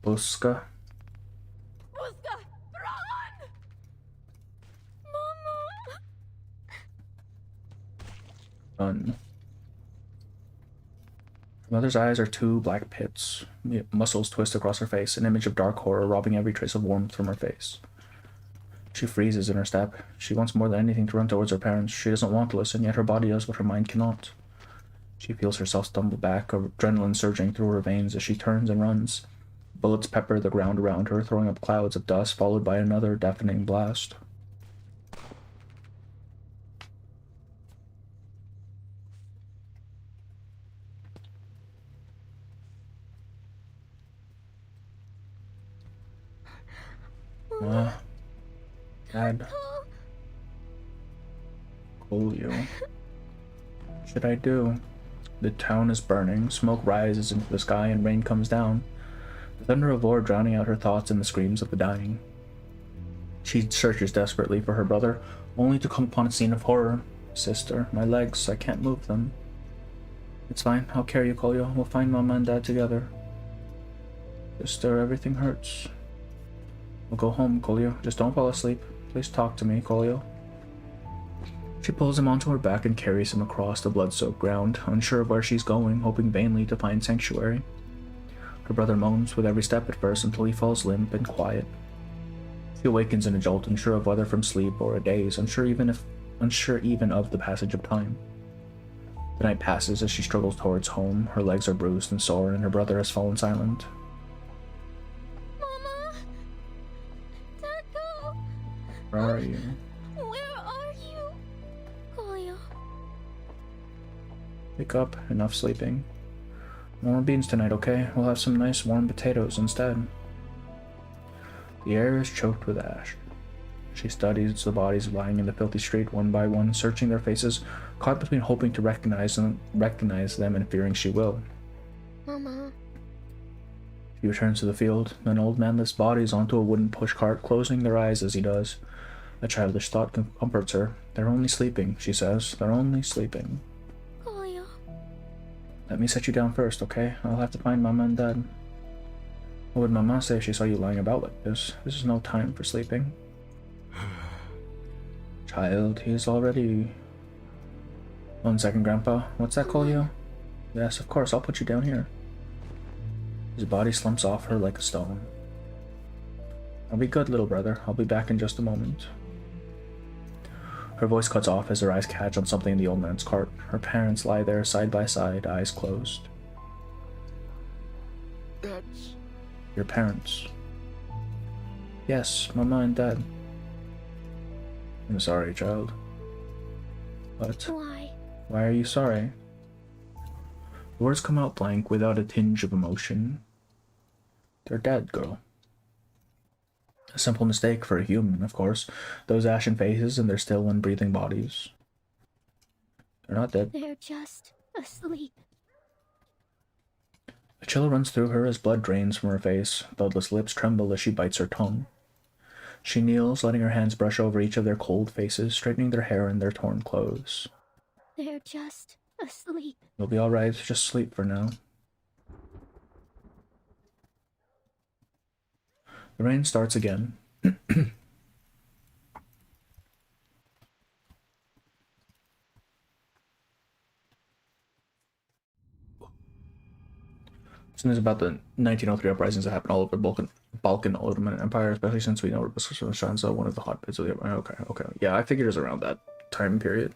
Rubuska. Rubuska, run! Mama! Run. Her mother's eyes are 2 black pits. Muscles twist across her face, an image of dark horror robbing every trace of warmth from her face. She freezes in her step. She wants more than anything to run towards her parents. She doesn't want to listen, yet her body does what her mind cannot. She feels herself stumble back, adrenaline surging through her veins as she turns and runs. Bullets pepper the ground around her, throwing up clouds of dust, followed by another deafening blast. Dad. Kolio. What should I do? The town is burning, smoke rises into the sky, and rain comes down. The thunder of war drowning out her thoughts and the screams of the dying. She searches desperately for her brother, only to come upon a scene of horror. Sister, my legs, I can't move them. It's fine, I'll carry you, Kolio. We'll find Mama and Dad together. Sister, everything hurts. We'll go home, Kolio. Just don't fall asleep. Please talk to me, Kolio. She pulls him onto her back and carries him across the blood-soaked ground, unsure of where she's going, hoping vainly to find sanctuary. Her brother moans with every step at first until he falls limp and quiet. He awakens in a jolt, unsure of whether from sleep or a daze, unsure even of the passage of time. The night passes as she struggles towards home. Her legs are bruised and sore, and her brother has fallen silent. Mama! Taco! Where are you? Where are you? Kolio. Wake up. Enough sleeping. No more beans tonight, okay? We'll have some nice warm potatoes instead. The air is choked with ash. She studies the bodies lying in the filthy street one by one, searching their faces, caught between hoping to recognize them and fearing she will. Mama. He returns to the field. An old man lifts bodies onto a wooden pushcart, closing their eyes as he does. A childish thought comforts her. They're only sleeping, she says. They're only sleeping. Kolio. Let me set you down first, okay? I'll have to find Mama and Dad. What would Mama say if she saw you lying about like this? This is no time for sleeping. Child, he is already... 1 second, Grandpa. What's that, Kolio? Yes, of course, I'll put you down here. His body slumps off her like a stone. I'll be good, little brother. I'll be back in just a moment. Her voice cuts off as her eyes catch on something in the old man's cart. Her parents lie there side by side, eyes closed. That's... Your parents. Yes, Mama and Dad. I'm sorry, child. What? Why? Why are you sorry? The words come out blank without a tinge of emotion. They're dead, girl. A simple mistake for a human, of course. Those ashen faces and their still and breathing bodies. They're not dead. They're just asleep. A chill runs through her as blood drains from her face. Bloodless lips tremble as she bites her tongue. She kneels, letting her hands brush over each of their cold faces, straightening their hair and their torn clothes. They're just asleep. You'll be alright, just sleep for now. The rain starts again. Something is about the 1903 uprisings that happened all over the Balkan Ottoman Empire, especially since we know Rubuska was one of the hotbeds of the Empire. Okay. Yeah, I figured it was around that time period.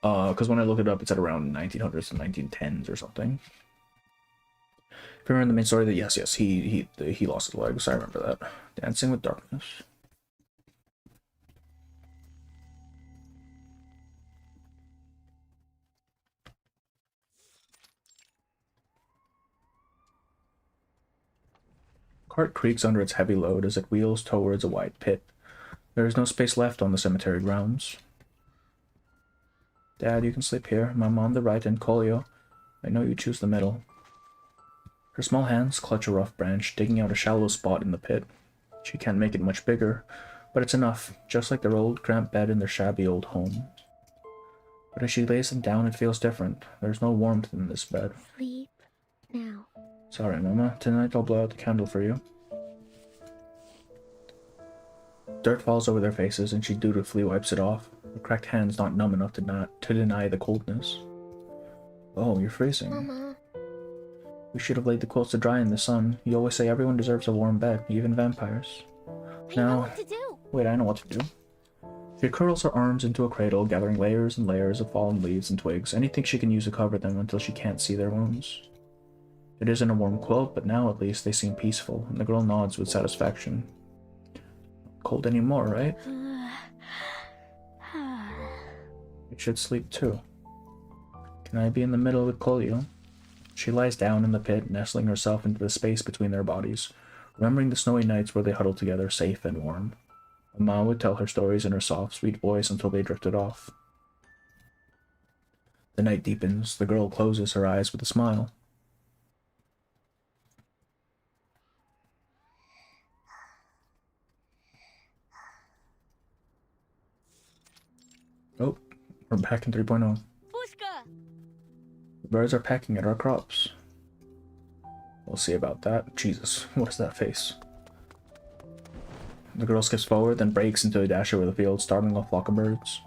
Because when I looked it up, it's at around 1900s and 1910s or something. If you remember the main story, that yes, he lost his legs. I remember that. Dancing with Darkness. Cart creaks under its heavy load as it wheels towards a wide pit. There is no space left on the cemetery grounds. Dad, you can sleep here. Mom on the right and Kolio. I know you choose the middle. Her small hands clutch a rough branch, digging out a shallow spot in the pit. She can't make it much bigger, but it's enough, just like their old cramped bed in their shabby old home. But as she lays them down, it feels different. There's no warmth in this bed. Sleep now. Sorry, Mama. Tonight I'll blow out the candle for you. Dirt falls over their faces, and she dutifully wipes it off. Her cracked hands not numb enough to deny the coldness. Oh, you're freezing. Mama. We should have laid the quilts to dry in the sun. You always say everyone deserves a warm bed, even vampires. I know what to do. Wait, I know what to do. She curls her arms into a cradle, gathering layers and layers of fallen leaves and twigs, anything she can use to cover them until she can't see their wounds. It isn't a warm quilt, but now at least they seem peaceful, and the girl nods with satisfaction. Cold anymore, right? It should sleep too. Can I be in the middle with Kolio? She lies down in the pit, nestling herself into the space between their bodies, remembering the snowy nights where they huddled together, safe and warm. Mama would tell her stories in her soft, sweet voice until they drifted off. The night deepens. The girl closes her eyes with a smile. Oh, we're back in 3.0. The birds are pecking at our crops. We'll see about that. Jesus, what is that face? The girl skips forward, then breaks into a dash over the field, startling a flock of birds.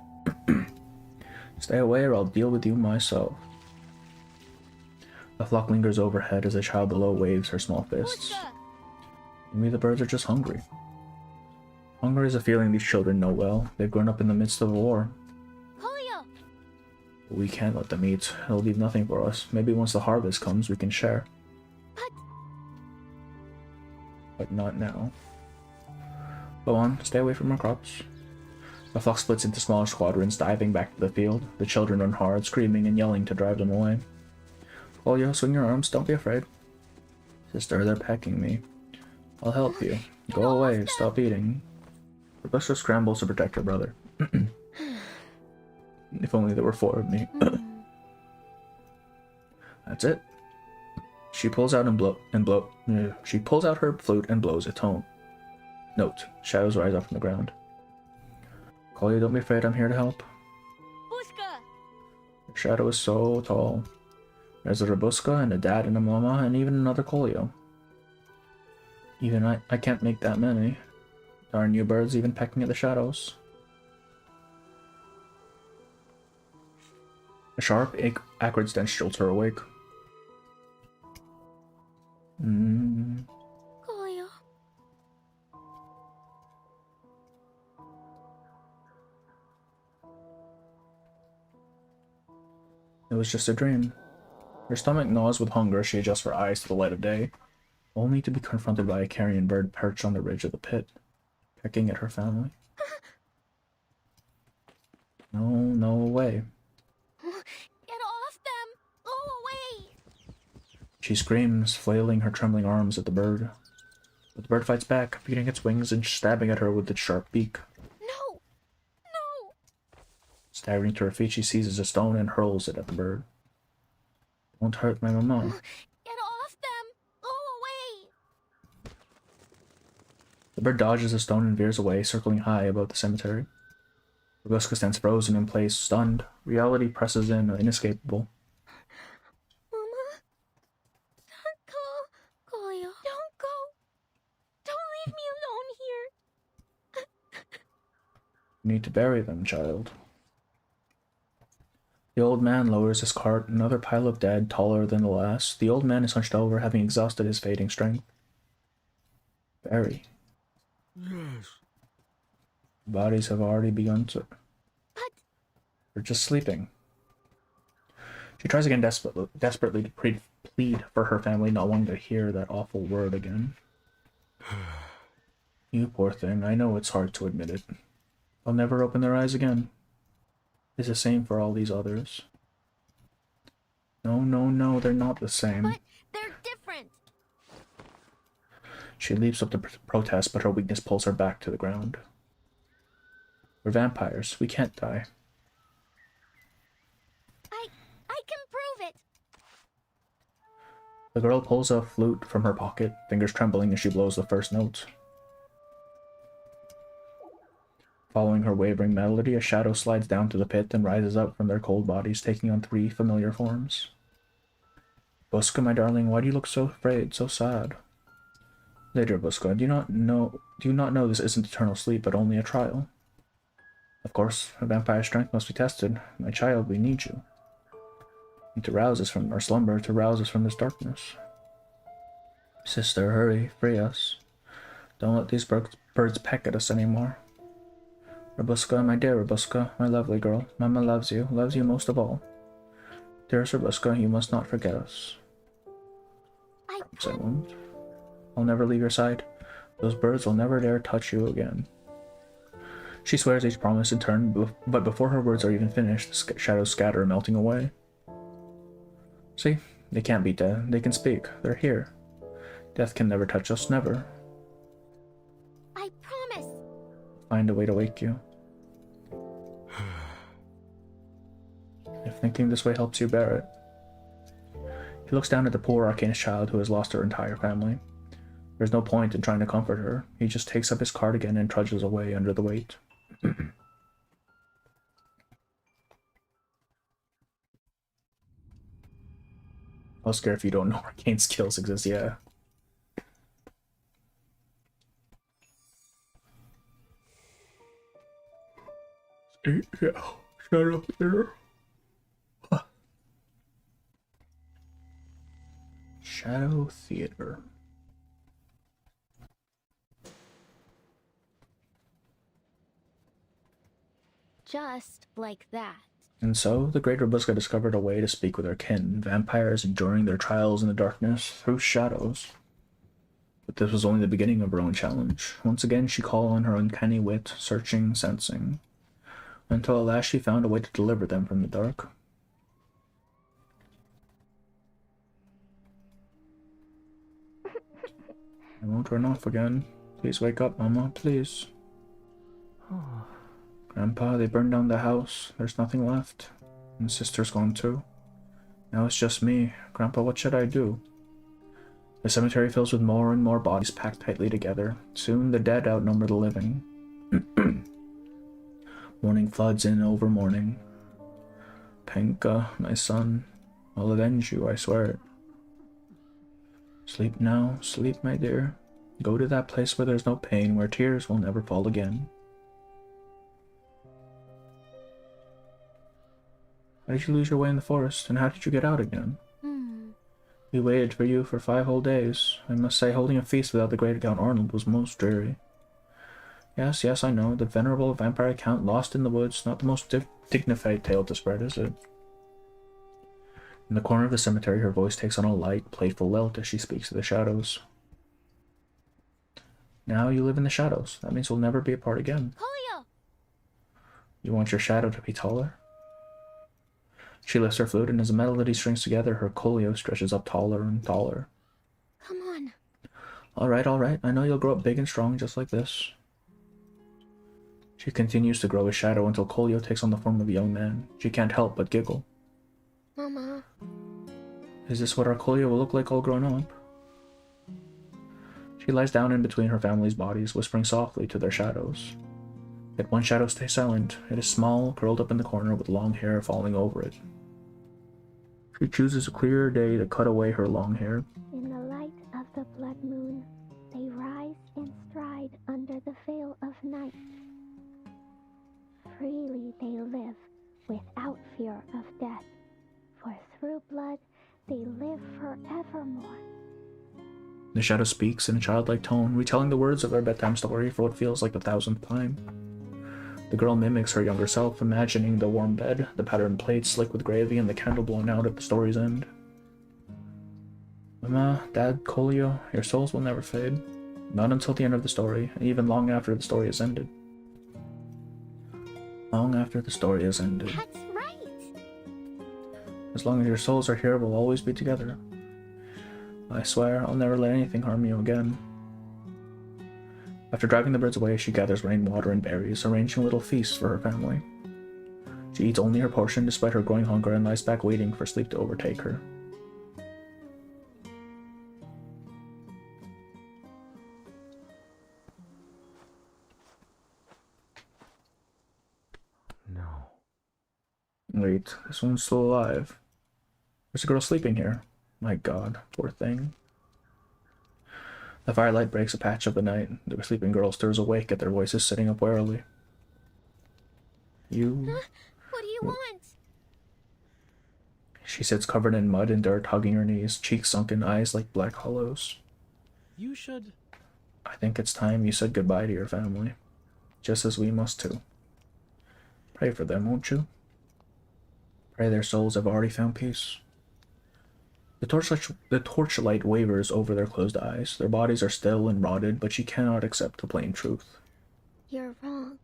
Stay away or I'll deal with you myself. The flock lingers overhead as a child below waves her small fists. Maybe the birds are just hungry. Hunger is a feeling these children know well. They've grown up in the midst of a war. We can't let them eat. It'll leave nothing for us. Maybe once the harvest comes, we can share. But not now. Go on, stay away from our crops. The flock splits into smaller squadrons, diving back to the field. The children run hard, screaming and yelling to drive them away. Olio, swing your arms, don't be afraid. Sister, they're pecking me. I'll help you. Go away, stop eating. Rubuska scrambles to protect her brother. If only there were 4 of me. That's it. She pulls out She pulls out her flute and blows a tone. Note: shadows rise up from the ground. Kolya, don't be afraid. I'm here to help. The shadow is so tall. There's a Rubuska and a dad and a mama and even another Kolya. Even I can't make that many. Darn you birds, even pecking at the shadows. A sharp, acrid stench jolts her awake. Kolya. It was just a dream. Her stomach gnaws with hunger as she adjusts her eyes to the light of day, only to be confronted by a carrion bird perched on the ridge of the pit, pecking at her family. No way. Get off them! Go away! She screams, flailing her trembling arms at the bird. But the bird fights back, beating its wings and stabbing at her with its sharp beak. No! No! Staggering to her feet, she seizes a stone and hurls it at the bird. Won't hurt my mama. Get off them! Go away! The bird dodges the stone and veers away, circling high above the cemetery. Rubuska stands frozen in place, stunned. Reality presses in, inescapable. Mama? Don't go! Kolya, don't go! Don't leave me alone here! You need to bury them, child. The old man lowers his cart, another pile of dead, taller than the last. The old man is hunched over, having exhausted his fading strength. Bury. Yes. Bodies have already begun to... But... They're just sleeping. She tries again desperately to plead for her family, not wanting to hear that awful word again. You poor thing, I know it's hard to admit it. They'll never open their eyes again. It's the same for all these others. No, they're not the same. But they're different! She leaps up to protest, but her weakness pulls her back to the ground. We're vampires. We can't die. I can prove it! The girl pulls a flute from her pocket, fingers trembling as she blows the first note. Following her wavering melody, a shadow slides down to the pit and rises up from their cold bodies, taking on 3 familiar forms. Rubuska, my darling, why do you look so afraid, so sad? Later, Rubuska, do you not know this isn't eternal sleep, but only a trial? Of course, a vampire's strength must be tested. My child, we need you. You need to rouse us from our slumber, to rouse us from this darkness. Sister, hurry, free us. Don't let these birds peck at us anymore. Rubuska, my dear Rubuska, my lovely girl, Mama loves you most of all. Dearest Rubuska, you must not forget us. I won't. I'll never leave your side. Those birds will never dare touch you again. She swears each promise in turn, but before her words are even finished, the shadows scatter, melting away. See, they can't be dead. They can speak. They're here. Death can never touch us, never. I promise. Find a way to wake you. If thinking this way helps you bear it. He looks down at the poor arcanist child who has lost her entire family. There's no point in trying to comfort her. He just takes up his cardigan and trudges away under the weight. I'll scare if you don't know arcane skills exist, yeah. Yeah, Shadow Theater. Shadow Theater. Just like that. And so, the great Rubuska discovered a way to speak with her kin, vampires enduring their trials in the darkness through shadows. But this was only the beginning of her own challenge. Once again, she called on her uncanny wit, searching, sensing, until at last she found a way to deliver them from the dark. I won't run off again. Please wake up, Mama, please. Grandpa, they burned down the house. There's nothing left. And Sister's gone too. Now it's just me. Grandpa, what should I do? The cemetery fills with more and more bodies packed tightly together. Soon the dead outnumber the living. Morning floods in over morning. Penka, my son, I'll avenge you, I swear it. Sleep now, sleep, my dear. Go to that place where there's no pain, where tears will never fall again. How did you lose your way in the forest, and how did you get out again? We waited for you for 5 whole days. I must say, holding a feast without the great Count Arnold was most dreary. Yes, yes, I know. The venerable vampire count lost in the woods. Not the most dignified tale to spread, is it? In the corner of the cemetery, her voice takes on a light, playful lilt as she speaks to the shadows. Now you live in the shadows. That means we'll never be apart again. Polio! You want your shadow to be taller? She lifts her flute, and as the melody strings together, her colio stretches up taller and taller. Come on. All right, I know you'll grow up big and strong just like this. She continues to grow a shadow until Colio takes on the form of a young man. She can't help but giggle. Mama. Is this what our Colio will look like all grown up? She lies down in between her family's bodies, whispering softly to their shadows. Yet one shadow stays silent. It is small, curled up in the corner with long hair falling over it. She chooses a clear day to cut away her long hair. In the light of the blood moon, they rise in stride under the veil of night. Freely they live, without fear of death, for through blood they live forevermore. The shadow speaks in a childlike tone, retelling the words of their bedtime story for what feels like the 1,000th time. The girl mimics her younger self, imagining the warm bed, the patterned plates slick with gravy, and the candle blown out at the story's end. Mama, Dad, Colio, your souls will never fade. Not until the end of the story, and even long after the story has ended. Long after the story has ended. That's right. As long as your souls are here, we'll always be together. I swear, I'll never let anything harm you again. After driving the birds away, she gathers rainwater and berries, arranging a little feast for her family. She eats only her portion despite her growing hunger and lies back waiting for sleep to overtake her. No. Wait, this one's still alive. There's a girl sleeping here. My god, poor thing. The firelight breaks a patch of the night. The sleeping girl stirs awake at their voices, sitting up warily. You... What do you want? She sits covered in mud and dirt, hugging her knees, cheeks sunken, eyes like black hollows. You should... I think it's time you said goodbye to your family. Just as we must too. Pray for them, won't you? Pray their souls have already found peace. The torchlight wavers over their closed eyes. Their bodies are still and rotted, but she cannot accept the plain truth. You're wrong.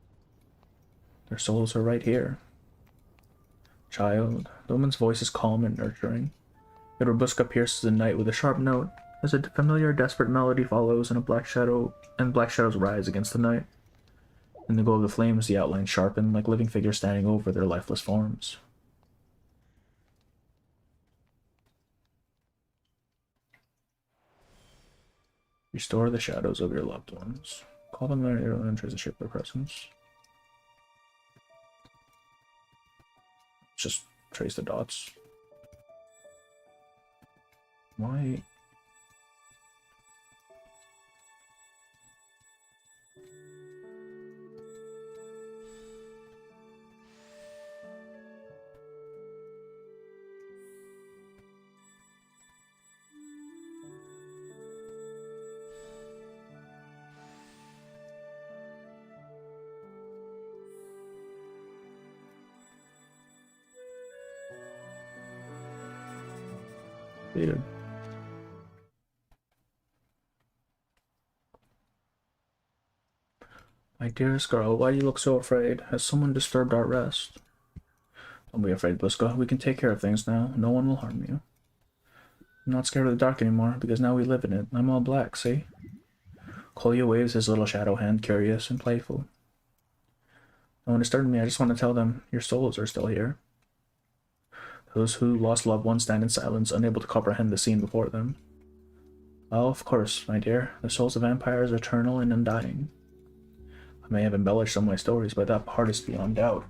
Their souls are right here. Child, the woman's voice is calm and nurturing. Yet Rubuska pierces the night with a sharp note, as a familiar, desperate melody follows, and black shadows rise against the night. In the glow of the flames, the outlines sharpen, like living figures standing over their lifeless forms. Restore the shadows of your loved ones. Call them their and trace the shape of their presence. Just trace the dots. Why? completed. My dearest girl, why do you look so afraid? Has someone disturbed our rest? Don't be afraid, Rubuska. We can take care of things now. No one will harm you. I'm not scared of the dark anymore, because now we live in it. I'm all black, see? Kolya waves his little shadow hand, curious and playful. No one disturbed me. I just want to tell them your souls are still here. Those who lost loved ones stand in silence, unable to comprehend the scene before them. Oh, of course, my dear. The souls of vampires are eternal and undying. I may have embellished some of my stories, but that part is beyond doubt.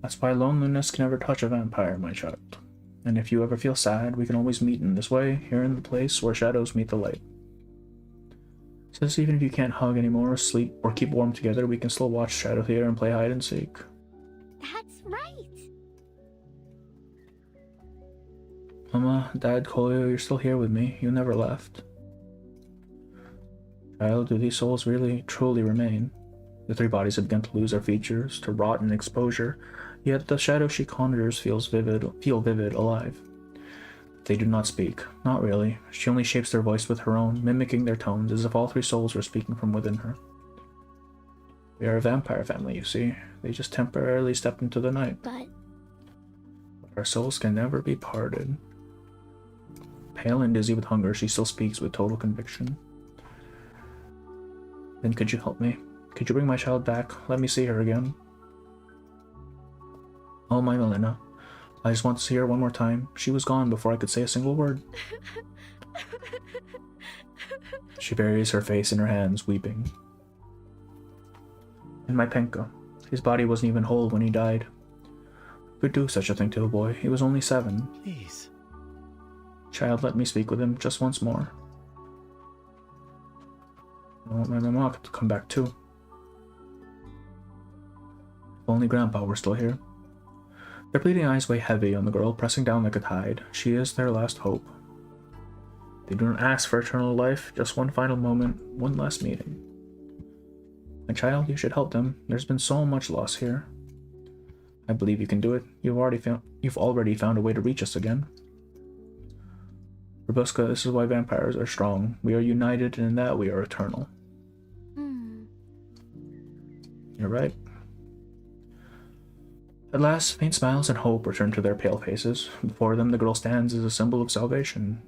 That's why loneliness can never touch a vampire, my child. And if you ever feel sad, we can always meet in this way, here in the place where shadows meet the light. Says even if you can't hug anymore, or sleep, or keep warm together, we can still watch Shadow Theater and play hide and seek. That's right. Mama, Dad, Kolya, you're still here with me. You never left. Child, do these souls really, truly remain? The three bodies have begun to lose their features, to rot in exposure, yet the shadow she conjures feel vivid, alive. They do not speak. Not really. She only shapes their voice with her own, mimicking their tones as if all three souls were speaking from within her. We are a vampire family, you see. They just temporarily step into the night. But Our souls can never be parted. Pale and dizzy with hunger, she still speaks with total conviction. Then could you help me? Could you bring my child back? Let me see her again. Oh, my Melina. I just want to see her one more time. She was gone before I could say a single word. She buries her face in her hands, weeping. And my Penka. His body wasn't even whole when he died. Who could do such a thing to a boy? He was only 7. Please. Child, let me speak with him just once more. I want my mama to come back too. If only Grandpa were still here. Their bleeding eyes weigh heavy on the girl, pressing down like a tide. She is their last hope. They do not ask for eternal life, just one final moment, one last meeting. My child, you should help them. There's been so much loss here. I believe you can do it. You've already found a way to reach us again. Rubuska, this is why vampires are strong. We are united, and in that we are eternal. You're right. At last, faint smiles and hope return to their pale faces. Before them, the girl stands as a symbol of salvation.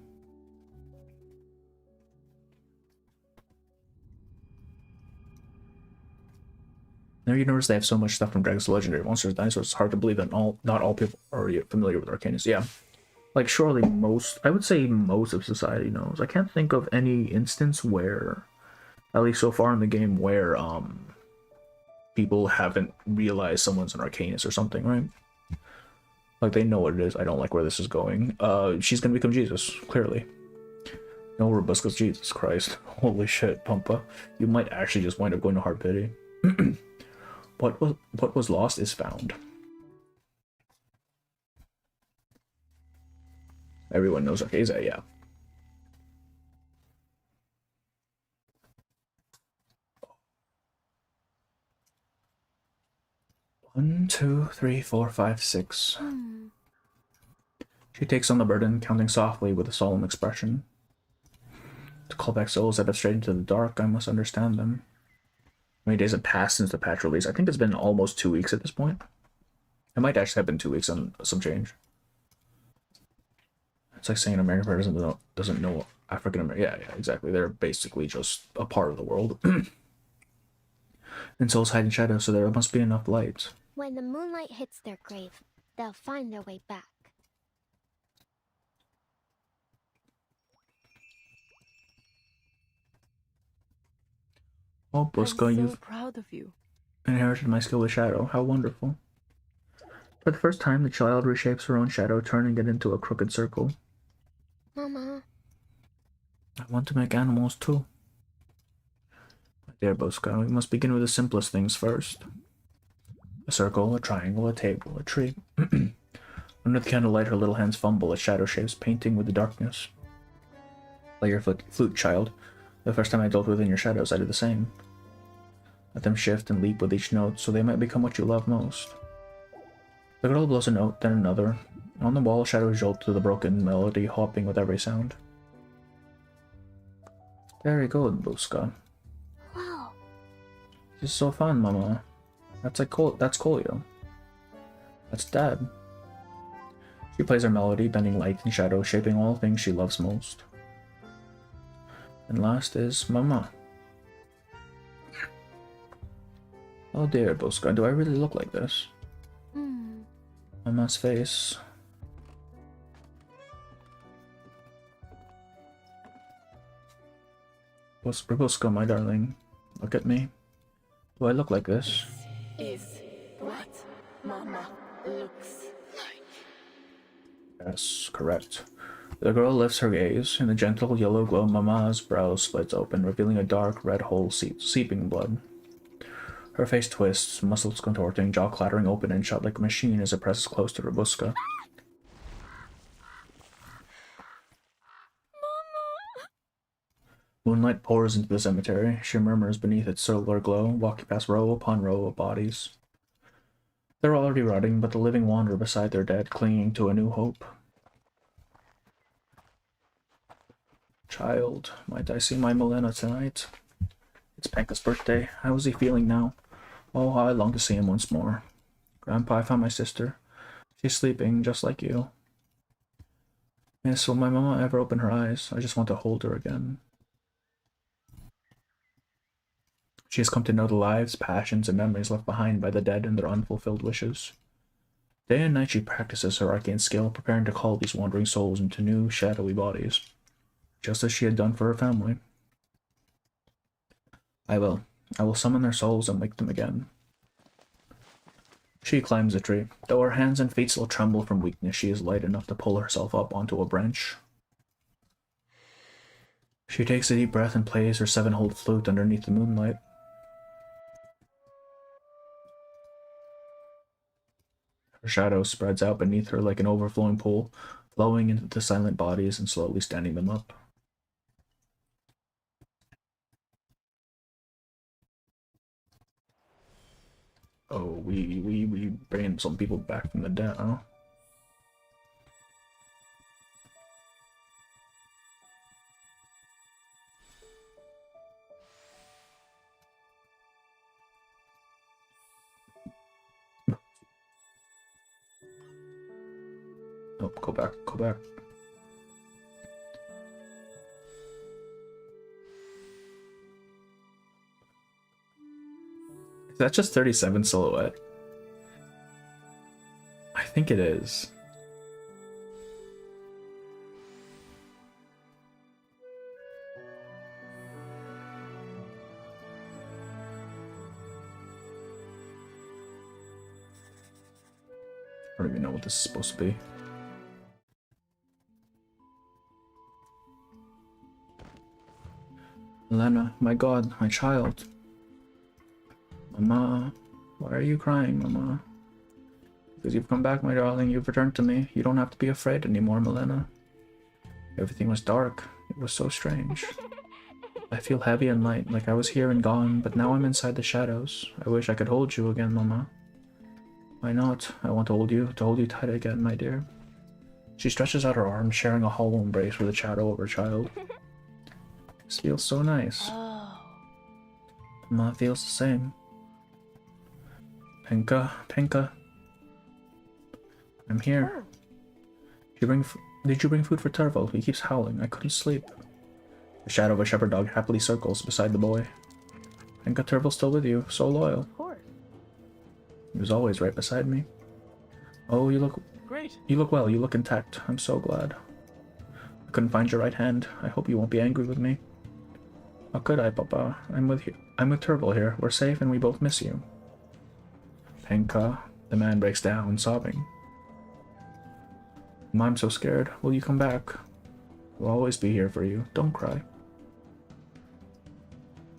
In their universe, they have so much stuff from Dragons to Legendary Monsters, Dinosaurs. It's hard to believe that not all people are familiar with Arcanus. Yeah. Like, surely I would say most of society knows. I can't think of any instance where, at least so far in the game, where, people haven't realized someone's an Arcanus or something, right? Like, they know what it is. I don't like where this is going. She's gonna become Jesus, clearly. No, Rubuska's Jesus Christ. Holy shit, Pumpa. You might actually just wind up going to hard pity. What was lost is found. Everyone knows Arcaza, yeah. One, 2, 3, 4, 5, 6. She takes on the burden, counting softly with a solemn expression. To call back souls that have strayed into the dark, I must understand them. How many days have passed since the patch release? I think it's been almost 2 weeks at this point. It might actually have been 2 weeks on some change. It's like saying an American person doesn't know African American. Yeah, exactly. They're basically just a part of the world. And souls hide in shadows, so there must be enough light. when the moonlight hits their grave, they'll find their way back. Oh, Rubuska, I'm so you've proud of you. inherited my skill with shadow. How wonderful. For the first time, the child reshapes her own shadow, turning it into a crooked circle. Mama. I want to make animals too. My dear Rubuska, we must begin with the simplest things first. A circle, a triangle, a table, a tree. Under the candlelight, her little hands fumble at shadow shapes, painting with the darkness. Play your flute, child. The first time I dealt within your shadows, I did the same. Let them shift and leap with each note, so they might become what you love most. The girl blows a note, then another. On the wall, shadows jolt to the broken melody, hopping with every sound. Very good, Rubuska. Wow. This is so fun, Mama. That's Kolio. That's Dad. She plays her melody, bending light and shadow, shaping all things she loves most. And last is Mama. Oh dear, Rubuska, do I really look like this? Mama's face. Rubuska, my darling, look at me. Do I look like this? Is what Mama looks like. Yes, correct. The girl lifts her gaze. In the gentle yellow glow, Mama's brow splits open, revealing a dark red hole seeping blood. Her face twists, muscles contorting, jaw clattering open and shut like a machine as it presses close to Rubuska. Moonlight pours into the cemetery. She murmurs beneath its silver glow, walking past row upon row of bodies. They're already rotting, but the living wander beside their dead, clinging to a new hope. Child, might I see my Milena tonight? It's Panka's birthday. How is he feeling now? Oh, how I long to see him once more. Grandpa, I found my sister. She's sleeping, just like you. Yes, will my mama ever open her eyes? I just want to hold her again. She has come to know the lives, passions, and memories left behind by the dead and their unfulfilled wishes. Day and night she practices her arcane skill, preparing to call these wandering souls into new, shadowy bodies, just as she had done for her family. I will summon their souls and wake them again. She climbs a tree. Though her hands and feet still tremble from weakness, she is light enough to pull herself up onto a branch. She takes a deep breath and plays her seven-holed flute underneath the moonlight. Her shadow spreads out beneath her like an overflowing pool, flowing into the silent bodies and slowly standing them up. Oh, we bringing some people back from the dead, huh? Oh, go back, go back. Is that just 37 silhouette? I think it is. I don't even know what this is supposed to be. Elena, my God, my child. Mama, why are you crying, Mama? Because you've come back, my darling, you've returned to me. You don't have to be afraid anymore, Milena. Everything was dark. It was so strange. I feel heavy and light, like I was here and gone, but now I'm inside the shadows. I wish I could hold you again, Mama. Why not? I want to hold you tight again, my dear. She stretches out her arms, sharing a hollow embrace with a shadow of her child. This feels so nice. Mama feels the same. Penka. I'm here. Did you bring food for Turvo? He keeps howling. I couldn't sleep. The shadow of a shepherd dog happily circles beside the boy. Penka, Turvo's still with you. So loyal. Of course. He was always right beside me. Oh, you look... Great. You look well. You look intact. I'm so glad. I couldn't find your right hand. I hope you won't be angry with me. How could I, Papa? I'm with Turvo here. We're safe and we both miss you. Penka. The man breaks down, sobbing. I'm so scared. Will you come back? We'll always be here for you. Don't cry.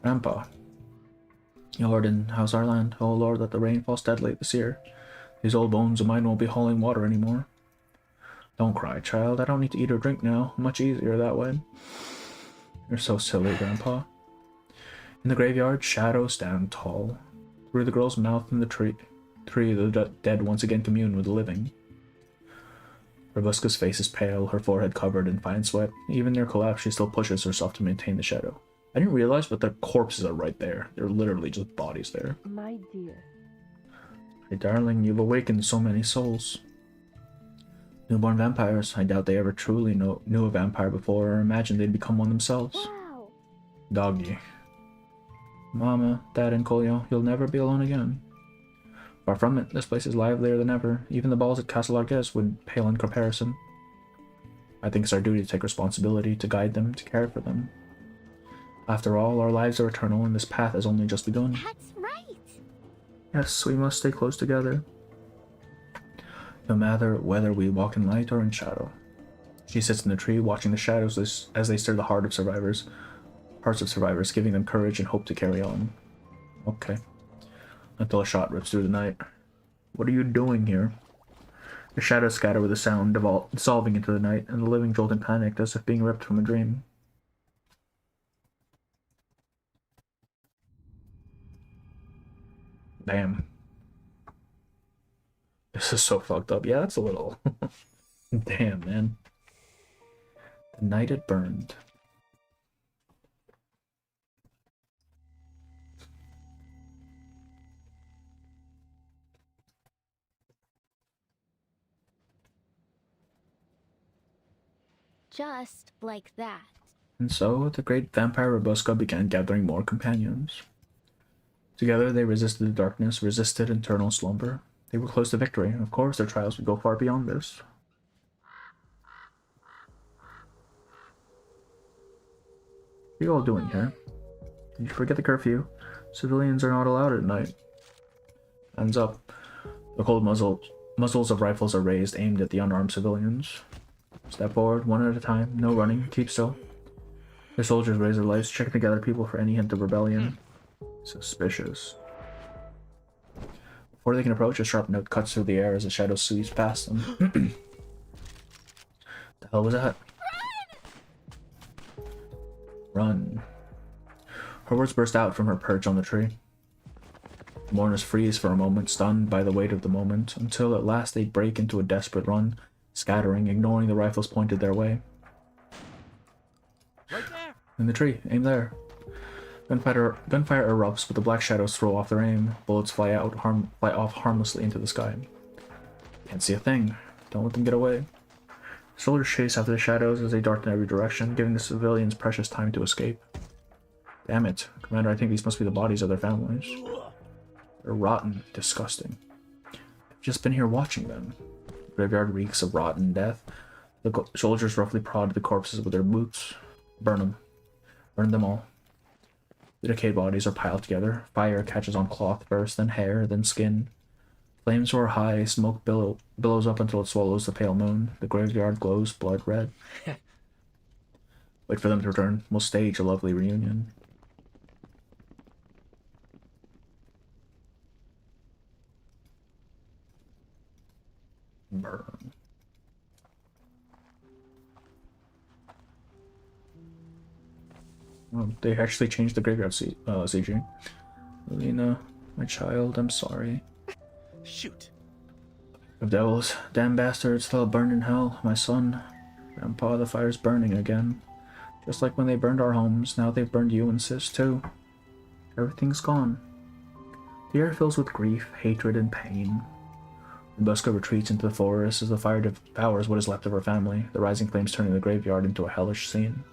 Grandpa. Jordan, how's our land? Oh Lord, let the rain fall steadily this year. These old bones of mine won't be hauling water anymore. Don't cry, child. I don't need to eat or drink now. Much easier that way. You're so silly, Grandpa. In the graveyard, shadows stand tall. Through the girl's mouth in the tree, the dead once again commune with the living. Rubuska's face is pale, her forehead covered in fine sweat. Even near collapse, she still pushes herself to maintain the shadow. I didn't realize, but the corpses are right there. They're literally just bodies there. My dear. Hey, darling, you've awakened so many souls. Newborn vampires. I doubt they ever truly knew a vampire before or imagined they'd become one themselves. Wow. Doggy. Mama, Dad, and Kolio, you'll never be alone again. Far from it, this place is livelier than ever. Even the balls at Castle Arges would pale in comparison. I think it's our duty to take responsibility, to guide them, to care for them. After all, our lives are eternal, and this path has only just begun. That's right. Yes, we must stay close together. No matter whether we walk in light or in shadow. She sits in the tree, watching the shadows as they stir the hearts of survivors, giving them courage and hope to carry on. Okay. Until a shot rips through the night. What are you doing here? The shadows scatter with a sound, dissolving into the night, and the living jolt in panic as if being ripped from a dream. Damn. This is so fucked up. Yeah, that's a little... Damn, man. The night it burned. Just like that. And so, the great vampire Rubuska began gathering more companions. Together, they resisted the darkness, resisted eternal slumber. They were close to victory, and of course, their trials would go far beyond this. What are you all doing here? Did you forget the curfew? Civilians are not allowed at night. Hands up. The cold muzzles of rifles are raised, aimed at the unarmed civilians. Step forward, one at a time. No running. Keep still. The soldiers raise their lights, check to gather people for any hint of rebellion. Suspicious. Before they can approach, a sharp note cuts through the air as a shadow sweeps past them. The hell was that? Run. Her words burst out from her perch on the tree. The mourners freeze for a moment, stunned by the weight of the moment, until at last they break into a desperate run, scattering, ignoring the rifles pointed their way. Right there. In the tree, aim there. Gunfire erupts, but the black shadows throw off their aim. Bullets fly off harmlessly into the sky. Can't see a thing. Don't let them get away. Soldiers chase after the shadows as they dart in every direction, giving the civilians precious time to escape. Damn it, Commander, I think these must be the bodies of their families. They're rotten, disgusting. I've just been here watching them. The graveyard reeks of rotten death. The soldiers roughly prod the corpses with their boots. Burn them. Burn them all. The decayed bodies are piled together. Fire catches on cloth first, then hair, then skin. Flames soar high, smoke billows up until it swallows the pale moon. The graveyard glows blood red. Wait for them to return. We'll stage a lovely reunion. Burn. Oh, they actually changed the graveyard CG. Lena, my child, I'm sorry. Shoot. Of devils, damn bastards, they'll burn in hell. My son, Grandpa, the fire's burning again. Just like when they burned our homes, now they've burned you and Sis too. Everything's gone. The air fills with grief, hatred, and pain. Rubuska retreats into the forest as the fire devours what is left of her family, the rising flames turning the graveyard into a hellish scene.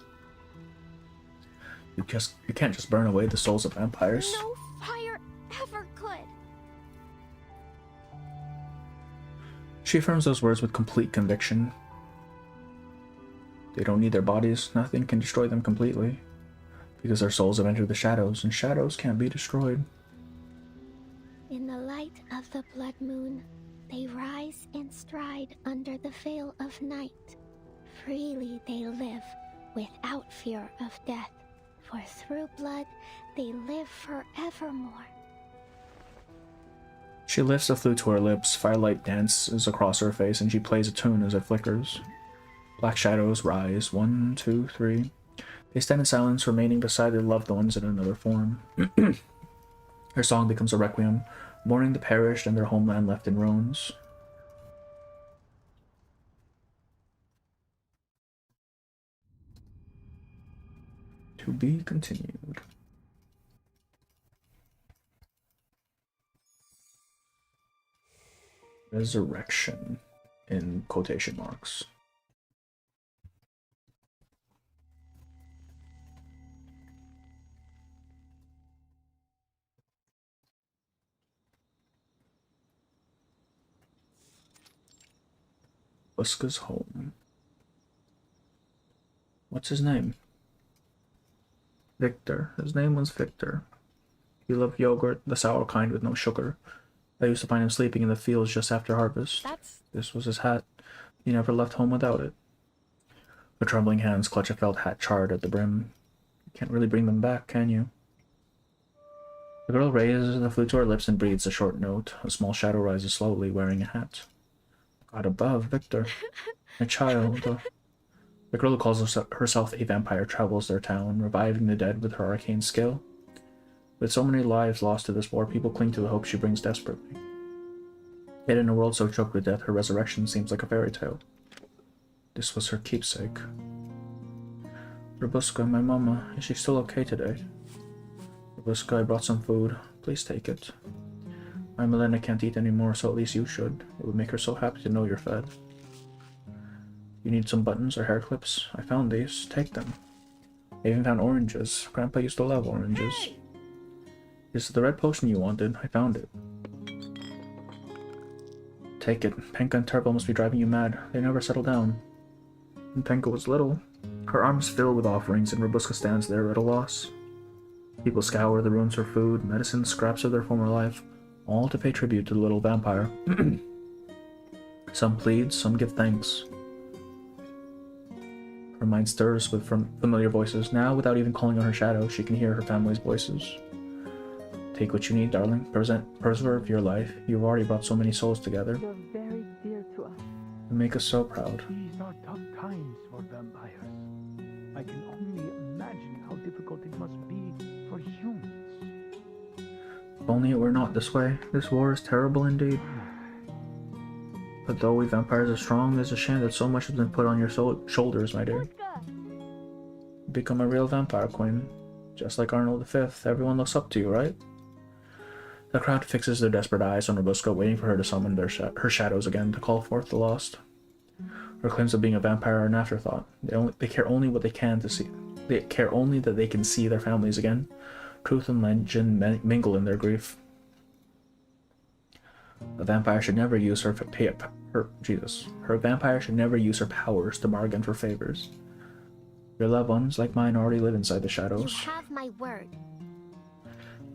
You can't just burn away the souls of vampires. No fire ever could. She affirms those words with complete conviction. They don't need their bodies. Nothing can destroy them completely. Because their souls have entered the shadows, and shadows can't be destroyed. In the light of the blood moon, they rise and stride under the veil of night. Freely they live, without fear of death. For through blood, they live forevermore. She lifts the flute to her lips, firelight dances across her face, and she plays a tune as it flickers. Black shadows rise, 1, 2, 3. They stand in silence, remaining beside their loved ones in another form. Her song becomes a requiem, mourning the perished and their homeland left in ruins. To be continued. Resurrection in quotation marks. Rubuska's home. What's his name? Victor. His name was Victor. He loved yogurt, the sour kind with no sugar. I used to find him sleeping in the fields just after harvest. This was his hat. He never left home without it. Her trembling hands clutch a felt hat charred at the brim. You can't really bring them back, can you? The girl raises the flute to her lips and breathes a short note. A small shadow rises slowly, wearing a hat. God above, Victor. A child. The girl who calls herself a vampire travels their town, reviving the dead with her arcane skill. With so many lives lost to this war, people cling to the hope she brings desperately. Yet in a world so choked with death, her resurrection seems like a fairy tale. This was her keepsake. Rubuska, my mama, is she still okay today? Rubuska, I brought some food. Please take it. My Milena can't eat anymore, so at least you should. It would make her so happy to know you're fed. You need some buttons or hair clips? I found these. Take them. I even found oranges. Grandpa used to love oranges. Hey! This is the red potion you wanted. I found it. Take it. Penka and Turbo must be driving you mad. They never settle down. When Penka was little, her arms filled with offerings, and Rubuska stands there at a loss. People scour the ruins for food, medicine, scraps of their former life, all to pay tribute to the little vampire. Some plead, some give thanks. Her mind stirs with familiar voices. Now, without even calling on her shadow, she can hear her family's voices. Take what you need, darling. Preserve your life. You've already brought so many souls together. You're very dear to us. You make us so proud. These are tough times for vampires. I can only imagine how difficult it must be for humans. If only it were not this way. This war is terrible indeed. But though we vampires are strong, there's a shame that so much has been put on your shoulders, my dear. Become a real vampire queen. Just like Arnold V, everyone looks up to you, right? The crowd fixes their desperate eyes on Rubuska, waiting for her to summon her shadows again to call forth the lost. Her claims of being a vampire are an afterthought. They care only what they can to see. They care only that they can see their families again. Truth and legend mingle in their grief. A vampire should never use her vampire should never use her powers to bargain for favors. Your loved ones, like mine, already live inside the shadows. You have my word.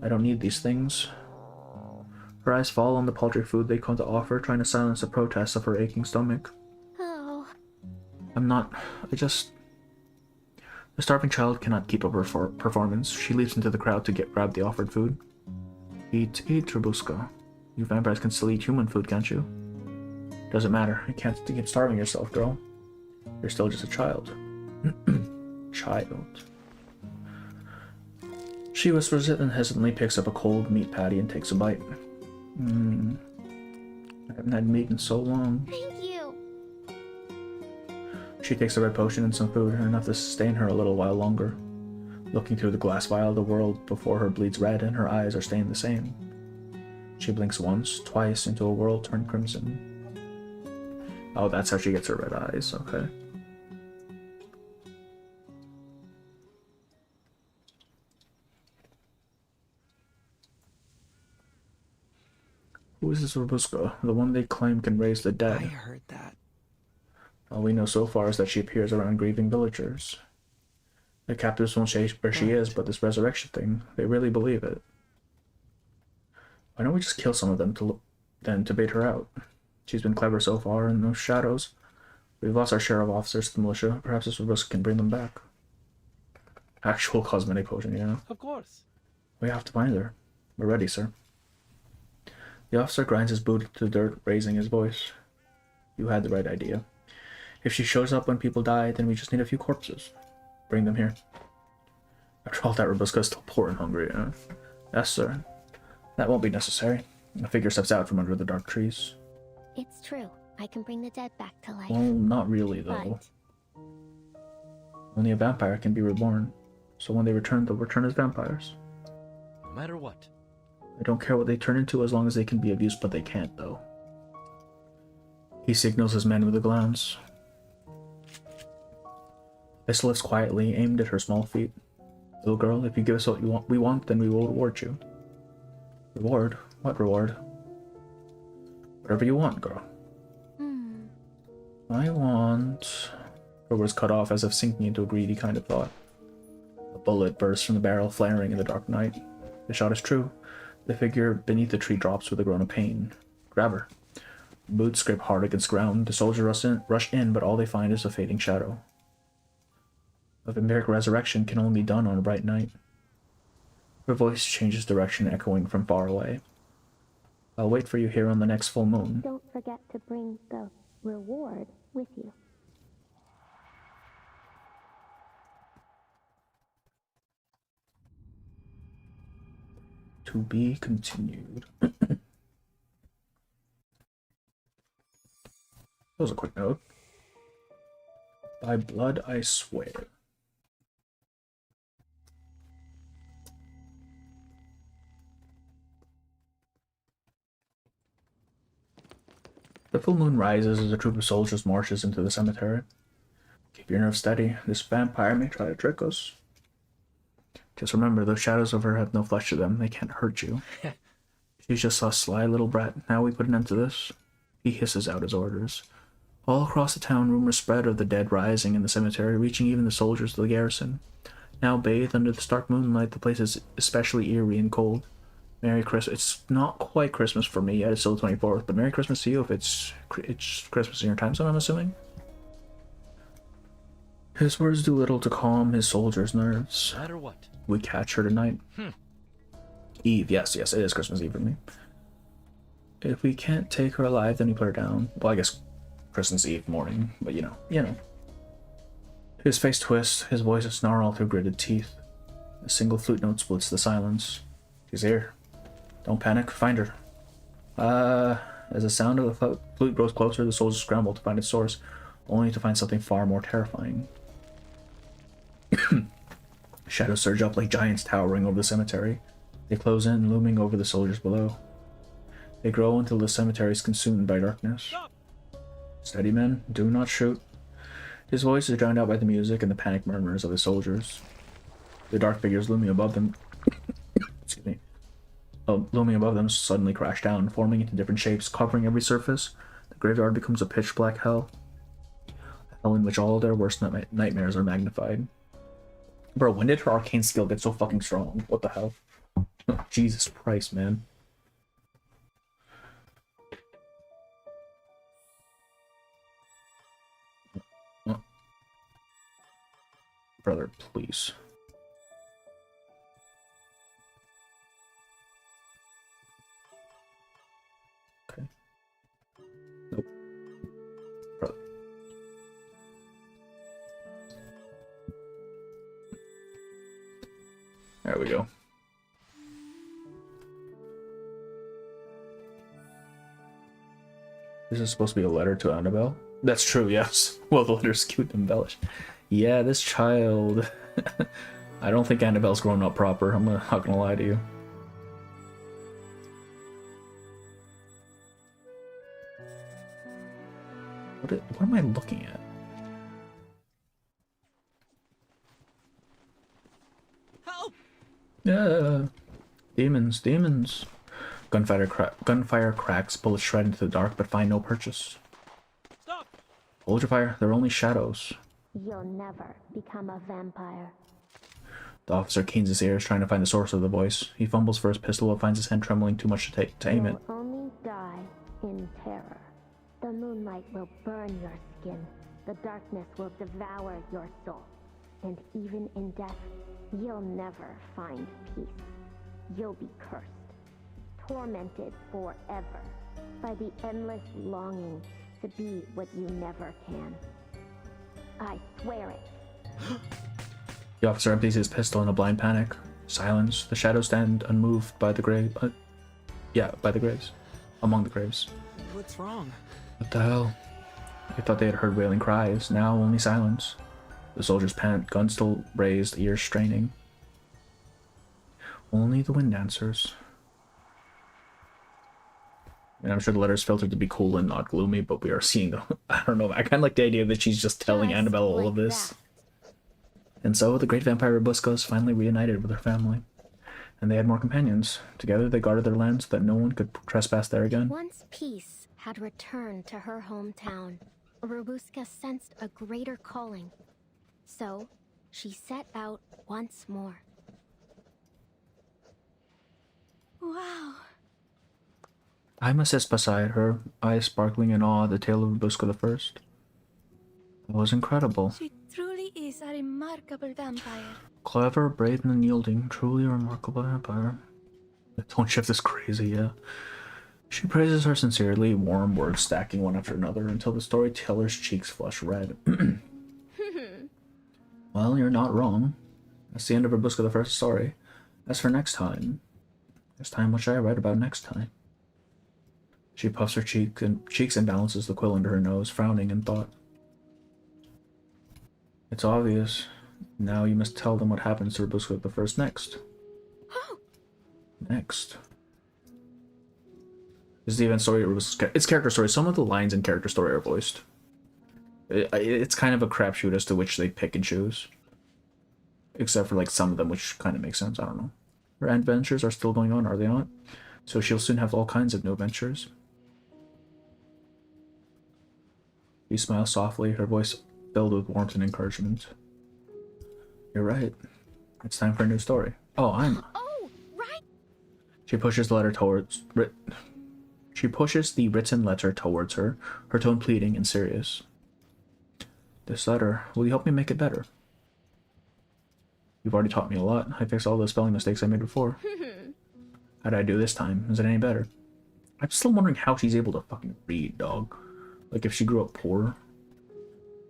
I don't need these things. Her eyes fall on the paltry food they come to offer, trying to silence the protests of her aching stomach. Oh. The starving child cannot keep up her performance. She leaps into the crowd to grab the offered food. Eat, Rubuska. You vampires can still eat human food, can't you? Doesn't matter. You can't keep starving yourself, girl. You're still just a child. Child. She whispers it and hesitantly picks up a cold meat patty and takes a bite. I haven't had meat in so long. Thank you. She takes a red potion and some food, enough to sustain her a little while longer. Looking through the glass vial, the world before her bleeds red and her eyes are stained the same. She blinks once, twice, into a world turned crimson. Oh, that's how she gets her red eyes, okay. Who is this Rubuska? The one they claim can raise the dead. I heard that. All we know so far is that she appears around grieving villagers. The captives won't say where she is, but this resurrection thing, they really believe it. Why don't we just kill some of them to bait her out? She's been clever so far, and no shadows. We've lost our share of officers to the militia. Perhaps this Rubuska can bring them back. Actual cosmetic potion, yeah. Of course. We have to find her. We're ready, sir. The officer grinds his boot to the dirt, raising his voice. You had the right idea. If she shows up when people die, then we just need a few corpses. Bring them here. After all that, Rubuska is still poor and hungry, huh? Yes, sir. That won't be necessary. A figure steps out from under the dark trees. It's true. I can bring the dead back to life. Well, not really, though. But Only a vampire can be reborn. So when they return, they'll return as vampires. No matter what. I don't care what they turn into as long as they can be of use, but they can't, though. He signals his men with a glance. Pistol lifts quietly, aimed at her small feet. Little girl, if you give us what we want, then we will reward you. Reward? What reward? Whatever you want, girl. I want... Her words cut off as if sinking into a greedy kind of thought. A bullet bursts from the barrel, flaring in the dark night. The shot is true. The figure beneath the tree drops with a groan of pain. Grab her. Boots scrape hard against ground. The soldiers rush in, but all they find is a fading shadow. A vampiric resurrection can only be done on a bright night. Her voice changes direction, echoing from far away. I'll wait for you here on the next full moon. Don't forget to bring the reward with you. To be continued. That was a quick note. By blood, I swear. The full moon rises as a troop of soldiers marches into the cemetery. Keep your nerves steady. This vampire may try to trick us. Just remember, those shadows of her have no flesh to them. They can't hurt you. She's just a sly little brat. Now we put an end to this. He hisses out his orders. All across the town, rumors spread of the dead rising in the cemetery, reaching even the soldiers of the garrison. Now bathed under the stark moonlight, the place is especially eerie and cold. Merry Christmas. It's not quite Christmas for me yet. It's still the 24th, but Merry Christmas to you if it's Christmas in your time zone, I'm assuming. His words do little to calm his soldiers' nerves. No matter what. We catch her tonight. Eve. Yes, it is Christmas Eve for me. If we can't take her alive, then we put her down. Well, I guess Christmas Eve morning, but you know. His face twists, his voice a snarl through gritted teeth. A single flute note splits the silence. She's here. Don't panic, find her. As the sound of the flute grows closer, the soldiers scramble to find its source, only to find something far more terrifying. Shadows surge up like giants towering over the cemetery. They close in, looming over the soldiers below. They grow until the cemetery is consumed by darkness. Stop. Steady, men. Do not shoot. His voice is drowned out by the music and the panicked murmurs of the soldiers. The dark figures looming above them excuse me. Looming above them suddenly crash down, forming into different shapes, covering every surface. The graveyard becomes a pitch-black hell. A hell in which all their worst nightmares are magnified. Bro, when did her arcane skill get so fucking strong? What the hell? Oh, Jesus Christ, man. Oh. Brother, please. Okay. Nope. Brother. There we go. This is supposed to be a letter to Annabelle? That's true, yes. Well, the letter's cute and embellished. Yeah, this child... I don't think Annabelle's grown up proper. I'm not gonna lie to you. What am I looking at? Help! Yeah, demons. Gunfire cracks, bullets shred into the dark, but find no purchase. Stop! Hold your fire. They're only shadows. You'll never become a vampire. The officer keens his ears, trying to find the source of the voice. He fumbles for his pistol, but finds his hand trembling too much to aim it. You'll only die in terror. The moonlight will burn your skin. The darkness will devour your soul. And even in death, you'll never find peace. You'll be cursed, tormented forever by the endless longing to be what you never can. I swear it. The officer empties his pistol in a blind panic. Silence. The shadows stand unmoved by the grave. By the graves. Among the graves. What's wrong? What the hell? I thought they had heard wailing cries. Now only silence. The soldiers pant, guns still raised, ears straining. Only the wind answers. And I'm sure the letter's filtered to be cool and not gloomy, but we are seeing, I don't know, I kind of like the idea that she's just telling Annabelle all of this. And so, the great vampire Rubuska is finally reunited with her family. And they had more companions. Together, they guarded their land so that no one could trespass there again. Once peace had returned to her hometown, Rubuska sensed a greater calling. So, she set out once more. Wow. Ima sits beside her, eyes sparkling in awe at the tale of Rubuska the First. It was incredible. She truly is a remarkable vampire. Clever, brave, and unyielding. Truly a remarkable vampire. The tone shift is crazy, yeah. She praises her sincerely, warm words stacking one after another until the storyteller's cheeks flush red. Well, you're not wrong. That's the end of Rubuska the First story. As for next time what shall I write about next time? She puffs her cheeks and balances the quill under her nose, frowning in thought. It's obvious. Now you must tell them what happens to Rubuska the First next. Next. This is the event story. It's character story. Some of the lines in character story are voiced. It's kind of a crapshoot as to which they pick and choose. Except for like some of them, which kind of makes sense. I don't know. Her adventures are still going on, are they not? So she'll soon have all kinds of new adventures. She smiles softly, her voice filled with warmth and encouragement. You're right. It's time for a new story. Oh, I'm. Oh, right. She pushes the letter towards. She pushes the written letter towards her, her tone pleading and serious. This letter, will you help me make it better? You've already taught me a lot. I fixed all the spelling mistakes I made before. How did I do this time? Is it any better? I'm still wondering how she's able to fucking read, dog. Like if she grew up poor.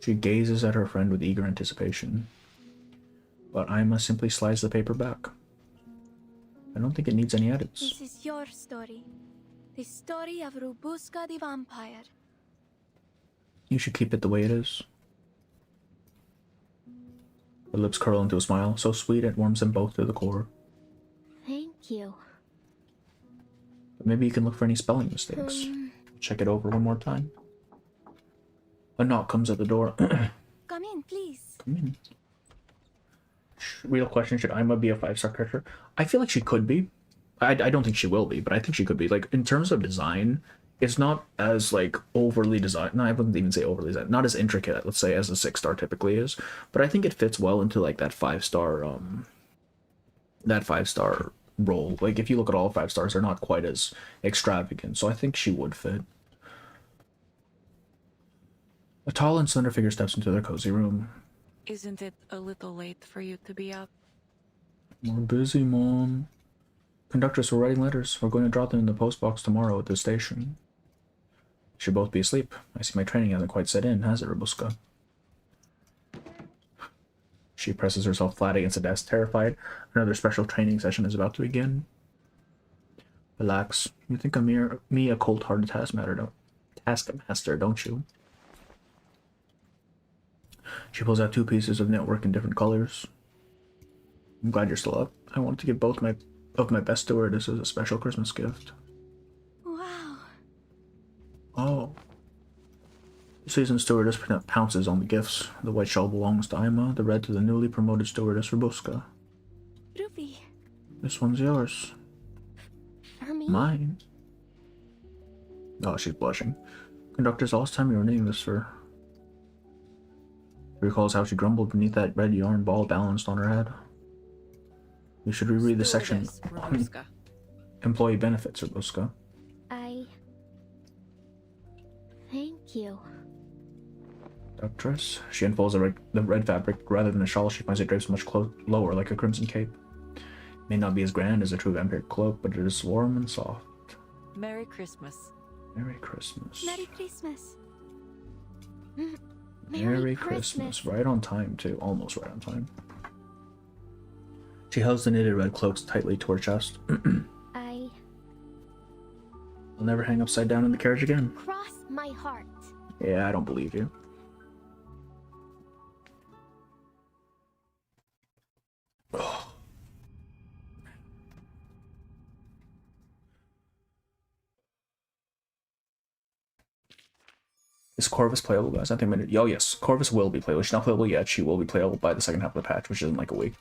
She gazes at her friend with eager anticipation. But Ima simply slides the paper back. I don't think it needs any edits. This is your story. The story of Rubuska the vampire. You should keep it the way it is. Her lips curl into a smile, so sweet it warms them both to the core. Thank you. But maybe you can look for any spelling mistakes. Check it over one more time. A knock comes at the door. Come in, please. Come in. Real question, should Ima be a 5-star character? I feel like she could be. I don't think she will be, but I think she could be. Like, in terms of design, it's not as, like, overly designed. No, I wouldn't even say overly designed. Not as intricate, let's say, as a 6-star typically is. But I think it fits well into, like, that 5-star, that 5-star role. Like, if you look at all 5 stars, they're not quite as extravagant. So I think she would fit. A tall and slender figure steps into their cozy room. Isn't it a little late for you to be up? We're busy, Mom. Conductress, we're writing letters. We're going to drop them in the post box tomorrow at the station. Should both be asleep. I see my training hasn't quite set in, has it, Rubuska? She presses herself flat against the desk, terrified. Another special training session is about to begin. Relax. You think I'm me a cold-hearted taskmaster, don't you? She pulls out 2 pieces of network in different colors. I'm glad you're still up. I want to give both of my best stewardess as a special Christmas gift. Wow. Oh. The seasoned stewardess pounces on the gifts. The white shawl belongs to Ima, the red to the newly promoted stewardess Rubuska. Ruby. This one's yours. For me? Mine. Oh, she's blushing. Conductress, all this time you were needing this for... She recalls how she grumbled beneath that red yarn ball balanced on her head. You should reread the section on employee benefits, Rubuska. Thank you. Doctress. She unfolds the red fabric. Rather than a shawl, she finds it drapes much lower, like a crimson cape. It may not be as grand as a true vampire cloak, but it is warm and soft. Merry Christmas. Merry Christmas. Merry Christmas. Merry Christmas. Right on time, too. Almost right on time. She hugs the knitted red cloaks tightly to her chest. I'll never hang upside down in the carriage again. Cross my heart. Yeah, I don't believe you. Is Corvus playable, guys? I think oh yes, Corvus will be playable. She's not playable yet. She will be playable by the second half of the patch, which is in like a week.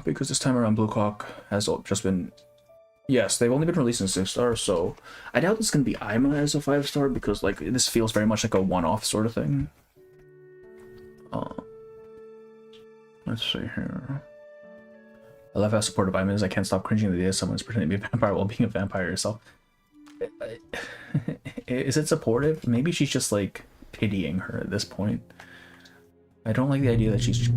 Because this time around Blue Hawk has just been... Yes, they've only been released in 6-star, so I doubt it's going to be Ima as a 5-star, because like this feels very much like a one-off sort of thing. Let's see here. I love how supportive Ima is. I can't stop cringing the idea someone's pretending to be a vampire while being a vampire yourself. Is it supportive? Maybe she's just like pitying her at this point. I don't like the idea that she's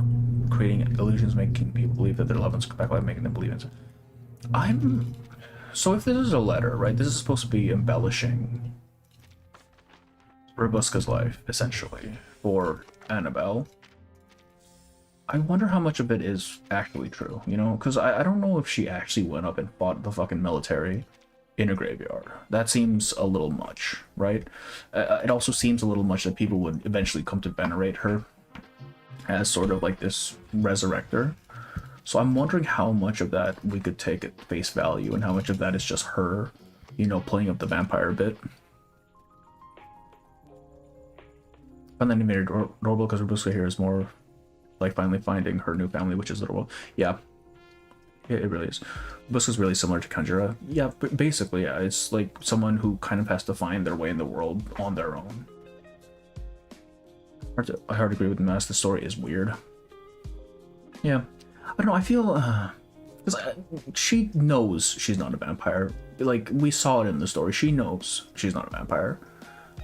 creating illusions, making people believe that their loved ones come back alive, making them believe it. So if this is a letter, right, this is supposed to be embellishing Rubuska's life, essentially, for Annabelle. I wonder how much of it is actually true, you know? Because I don't know if she actually went up and fought the fucking military in a graveyard. That seems a little much, right? It also seems a little much that people would eventually come to venerate her as sort of like this resurrector. So I'm wondering how much of that we could take at face value and how much of that is just her, you know, playing up the vampire bit. And then he made it adorable because Rubuska here is more like finally finding her new family, which is adorable. Yeah, it really is. Rubuska's really similar to Conjura. Yeah, but basically, yeah, it's like someone who kind of has to find their way in the world on their own. I hard to agree with the mask. The story is weird. Yeah, I don't know. I feel because she knows she's not a vampire. Like we saw it in the story. She knows she's not a vampire.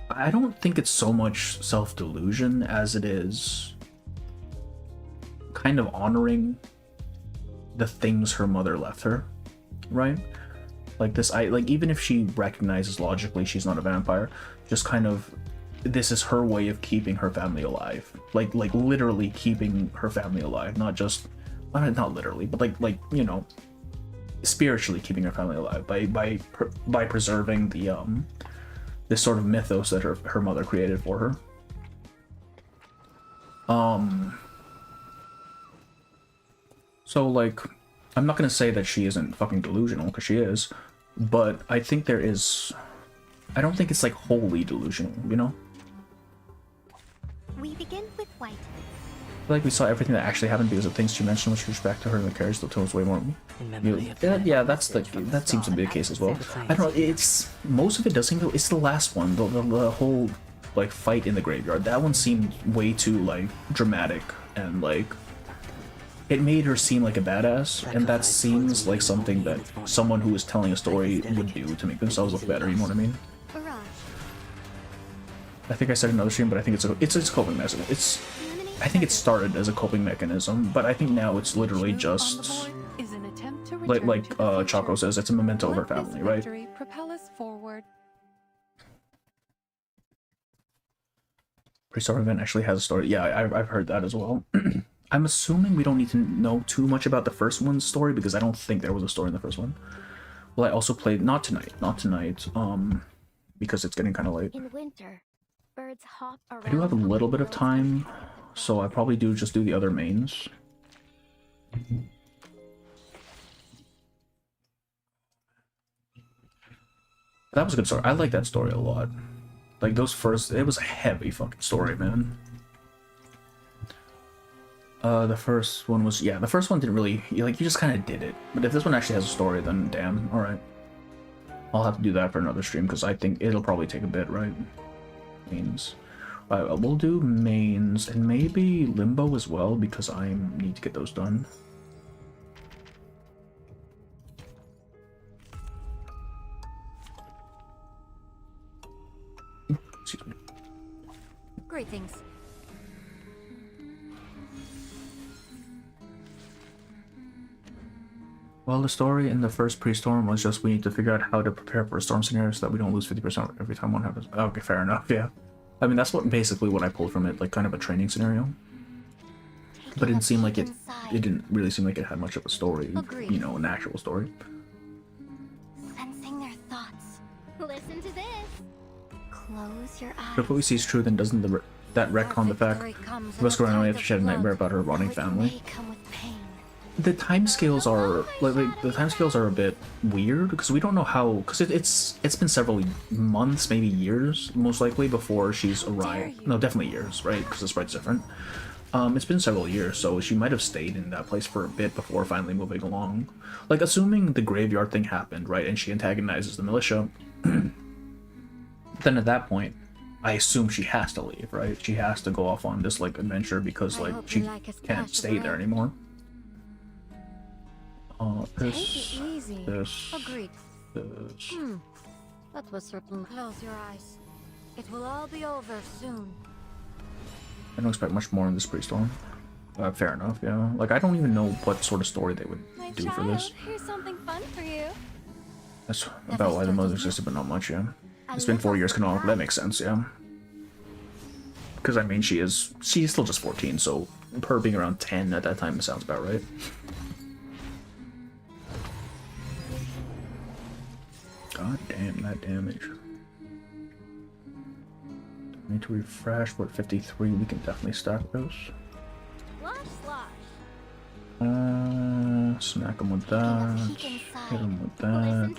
I don't think it's so much self-delusion as it is kind of honoring the things her mother left her, right? Like this, like even if she recognizes logically she's not a vampire, just kind of this is her way of keeping her family alive, like literally keeping her family alive, not just not literally, but like you know, spiritually keeping her family alive by preserving the this sort of mythos that her mother created for her. So like, I'm not gonna say that she isn't fucking delusional, because she is, but I think there is. I don't think it's like wholly delusional, you know. We begin with white. I feel like we saw everything that actually happened because of things she mentioned, which respect to her in the carriage. Still tells us way more. Yeah, that seems to be the case as well. I don't know. It's most of it does seem to. It's the last one, the whole like fight in the graveyard. That one seemed way too like dramatic and like it made her seem like a badass, and that seems like something that someone who is telling a story would do to make themselves look better. You know what I mean? I think I said another stream, but I think it's a coping mechanism. I think it started as a coping mechanism, but I think now it's literally just like Choco says, it's a memento of her family, right? Propel us forward. Pre-story event actually has a story. Yeah, I've heard that as well. I'm assuming we don't need to know too much about the first one's story because I don't think there was a story in the first one. Well, I also played not tonight, because it's getting kind of late. In winter, birds hop around. I do have a little bit of time, so I probably do just do the other mains. That was a good story. I like that story a lot. Like those first, it was a heavy fucking story, man. The first one was, yeah, the first one didn't really, like, you just kind of did it. But if this one actually has a story, then damn, alright. I'll have to do that for another stream, because I think it'll probably take a bit, right? Mains. Alright, we'll do mains, and maybe Limbo as well, because I need to get those done. Excuse me. Great things. Well, the story in the first pre-storm was just we need to figure out how to prepare for a storm scenario so that we don't lose 50% every time one happens. Okay, fair enough, yeah. I mean, that's basically what I pulled from it, like kind of a training scenario. But it didn't seem like it didn't really seem like it had much of a story, you know, an actual story. Sensing their thoughts. Listen to this. Close your eyes. But if what we see is true, then doesn't that retcon the fact Rubuska ran away after she had a nightmare about her rotting family? Come with pain. the timescales are like the timescales are a bit weird because we don't know how, because it's been several months, maybe years, most likely, before she's arrived. No, definitely years, right? Because the sprite's different. It's been several years, so she might have stayed in that place for a bit before finally moving along. Like, assuming the graveyard thing happened, right, and she antagonizes the militia, then at that point, I assume she has to leave, right? She has to go off on this, like, adventure because, like, she can't stay there anymore. This. Agreed. This. That was certain. Close your eyes. It will all be over soon. I don't expect much more in this pre-storm. Fair enough, yeah. Like, I don't even know what sort of story they would do for this. Here's something fun for you. That's about why the mother existed, but not much, yeah. It's been 4 years canonical, that makes sense, yeah. Because, I mean, she's still just 14, so her being around 10 at that time sounds about right. God damn, that damage. Need to refresh. We're at 53. We can definitely stack those. Smack him with that. Hit him with that.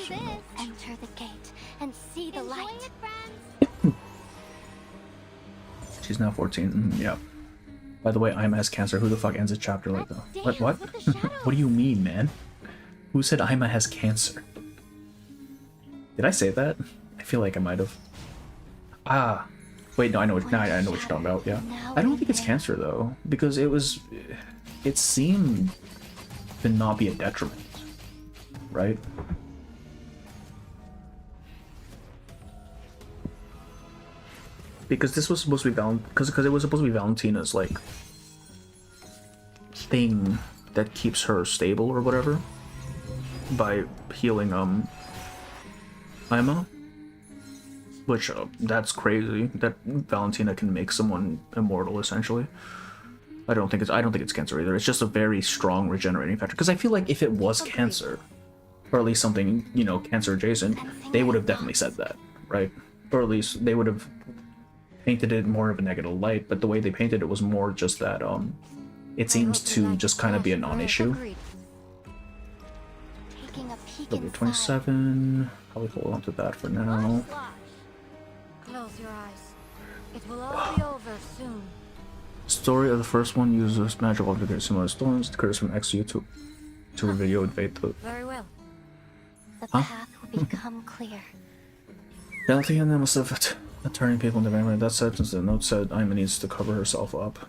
Enter the gate and see the light. She's now 14. Yeah. By the way, Ima has cancer. Who the fuck ends a chapter like that? What? What do you mean, man? Who said Ima has cancer? Did I say that? I feel like I might have. Ah. Wait, no, I know what you're talking about, yeah. I don't think it's cancer, though, because it seemed to not be a detriment, right? Because this was supposed to be because it was supposed to be Valentina's, like, thing that keeps her stable or whatever, by healing, Ima. Which, that's crazy, that Valentina can make someone immortal, essentially. I don't think it's cancer either. It's just a very strong regenerating factor. Because I feel like if it was cancer, or at least something, you know, cancer adjacent, they would have definitely said that, right? Or at least they would have painted it more of a negative light, but the way they painted it was more just that, it seems to just kind of be a non-issue. Level 27, probably hold on to that for now. Close your eyes. It will all be over soon. Story of the first one uses magical objects similar to storms. It occurs from XU to reveal invade the. Very well. The path will become clear. Valentina must have turning people into memory. That said, since the note said Ima needs to cover herself up.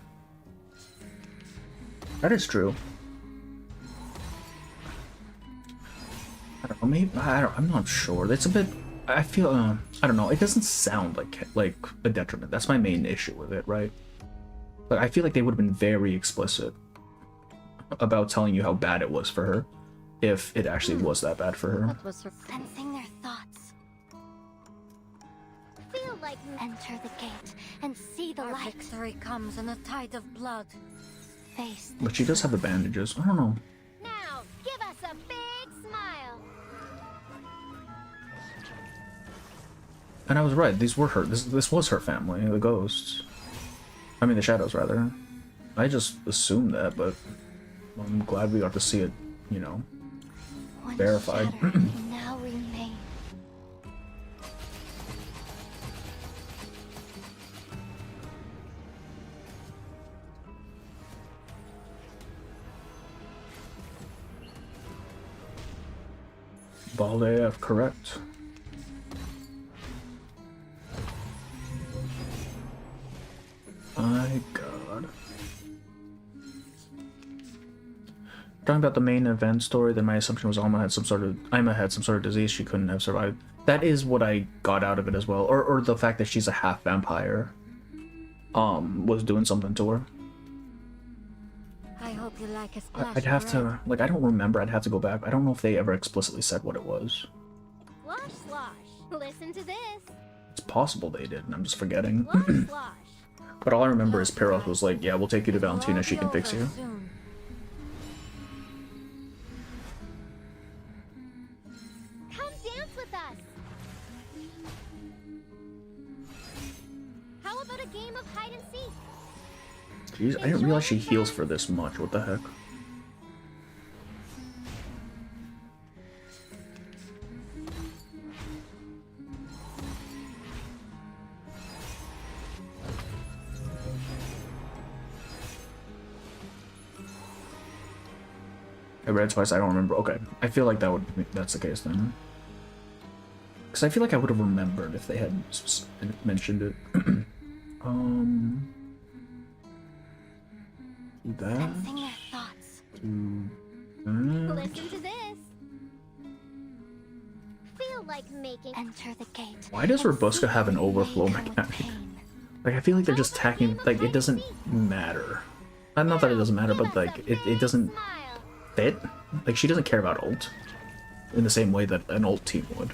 That is true. I don't know. Maybe I'm not sure. It's a bit. I feel. I don't know. It doesn't sound like a detriment. That's my main issue with it, right? But I feel like they would have been very explicit about telling you how bad it was for her, if it actually was that bad for her. That was her Sensing their thoughts. Feel like you enter the gate and see the light. Victory comes in a tide of blood. Face. But she does have the bandages. I don't know. Now, give us a big smile. And I was right. These were her. This was her family, the ghosts. I mean, the shadows, rather. I just assumed that, but I'm glad we got to see it, you know, verified. Now remain. Bald AF, correct. My god. Talking about the main event story, then my assumption was Ima had some sort of disease she couldn't have survived. That is what I got out of it as well. Or the fact that she's a half vampire was doing something to her. I hope you like a splash. I'd have to, like, I don't remember, I'd have to go back. I don't know if they ever explicitly said what it was. Slosh, slosh. Listen to this. It's possible they did, and I'm just forgetting. Slosh, slosh. But all I remember is Peros was like, yeah, we'll take you to Valentina, she can fix you. Come dance with us. How about a game of hide and seek? Jeez, I didn't realize she heals for this much, what the heck? I read it twice, I don't remember. Okay, I feel like that's the case then. Because I feel like I would have remembered if they had mentioned it. That. Sensing their thoughts. Listen to this. Feel like making. Enter the gate. Why does Rubuska have an overflow mechanic? Like, I feel like they're just tacking, like, it doesn't matter. Not that it doesn't matter, but, like, it doesn't fit. Like, she doesn't care about ult in the same way that an ult team would.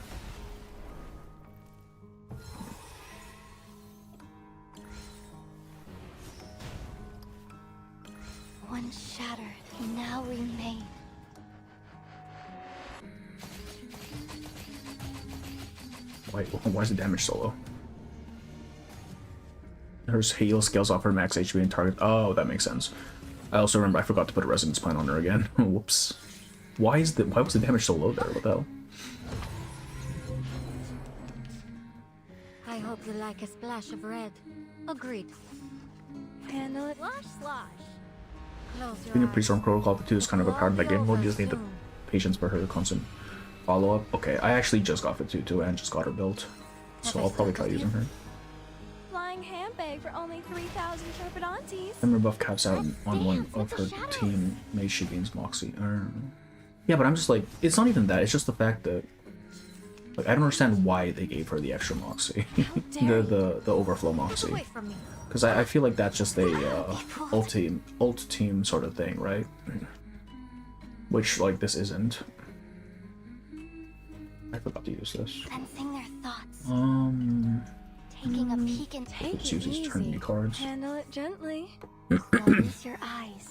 One shattered, now remain. Why is the damage so low? Her heal scales off her max HP and target. Oh, that makes sense. I also remember I forgot to put a resonance plant on her again. Whoops. Why was the damage so low there? What the hell? I hope you like a splash of red. Agreed. Handle it. Slosh, slosh. Close your Being a eyes. pre-storm protocol 2 is kind of a part of that game mode. You just need the Soon. patience for her constant follow-up. Okay, I actually just got Fit 2 and just got her built. So I'll probably try using her. Flying handbag for only 3,000 Turbidantes. And rebuff caps out on one of her team made she gains Moxie. I don't know. Yeah, but I'm just like, it's not even that, it's just the fact that, like, I don't understand why they gave her the extra Moxie. the overflow Moxie. Away from me. Because I feel like that's just a ult team sort of thing, right? Which, like, this isn't. I forgot to use this. Sensing their thoughts. Taking a peek and Let's use these eternity cards. Handle it gently. Close your eyes.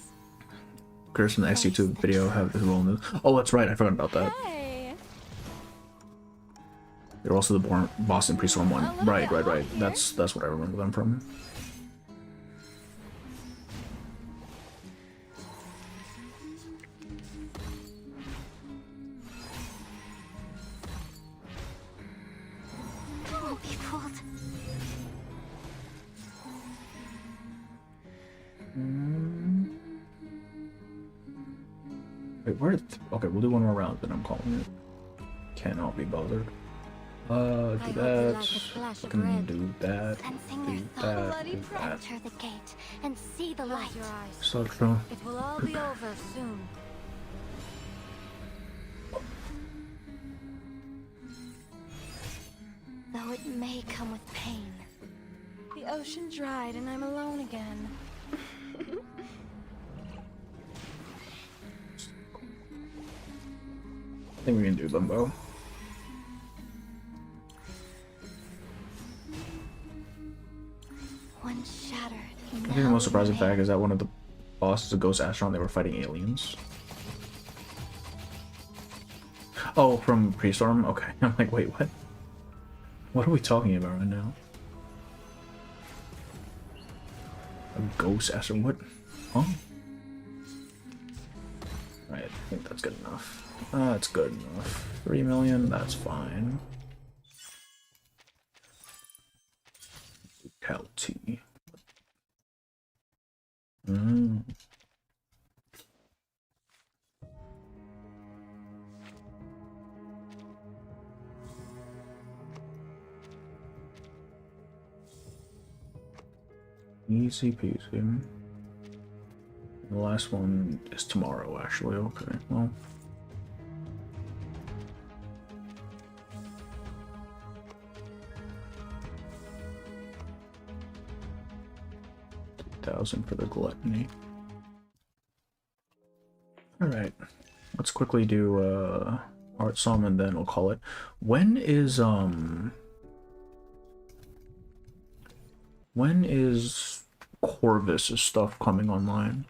Curse from the XU2 video have this role in this. Oh, that's right, I forgot about that. Hey. They're also the Boston Pre-Storm one. Right. That's what I remember them from. Won't be fooled. Wait, where? Okay, we'll do one more round, then I'm calling it. Cannot be bothered. Do that. Can do that. Sensing Do their that. thoughts. Do that. Enter the gate and see the light. Close your eyes. So true. It will all be over soon. Though it may come with pain. The ocean dried and I'm alone again. I think we can do Limbo. One shattered. I think the most surprising fact is that one of the bosses of Ghost Astronaut, they were fighting aliens. Oh, from Pre-Storm? Okay. I'm like, wait, what? What are we talking about right now? A Ghost Astronaut? What? Huh? Right, I think that's good enough. That's good enough. 3 million, that's fine. Brutality. Easy peasy. The last one is tomorrow, actually. Okay, well. $2,000 for the gluttony. Alright. Let's quickly do Art Psalm and then we'll call it. When is Corvus' stuff coming online?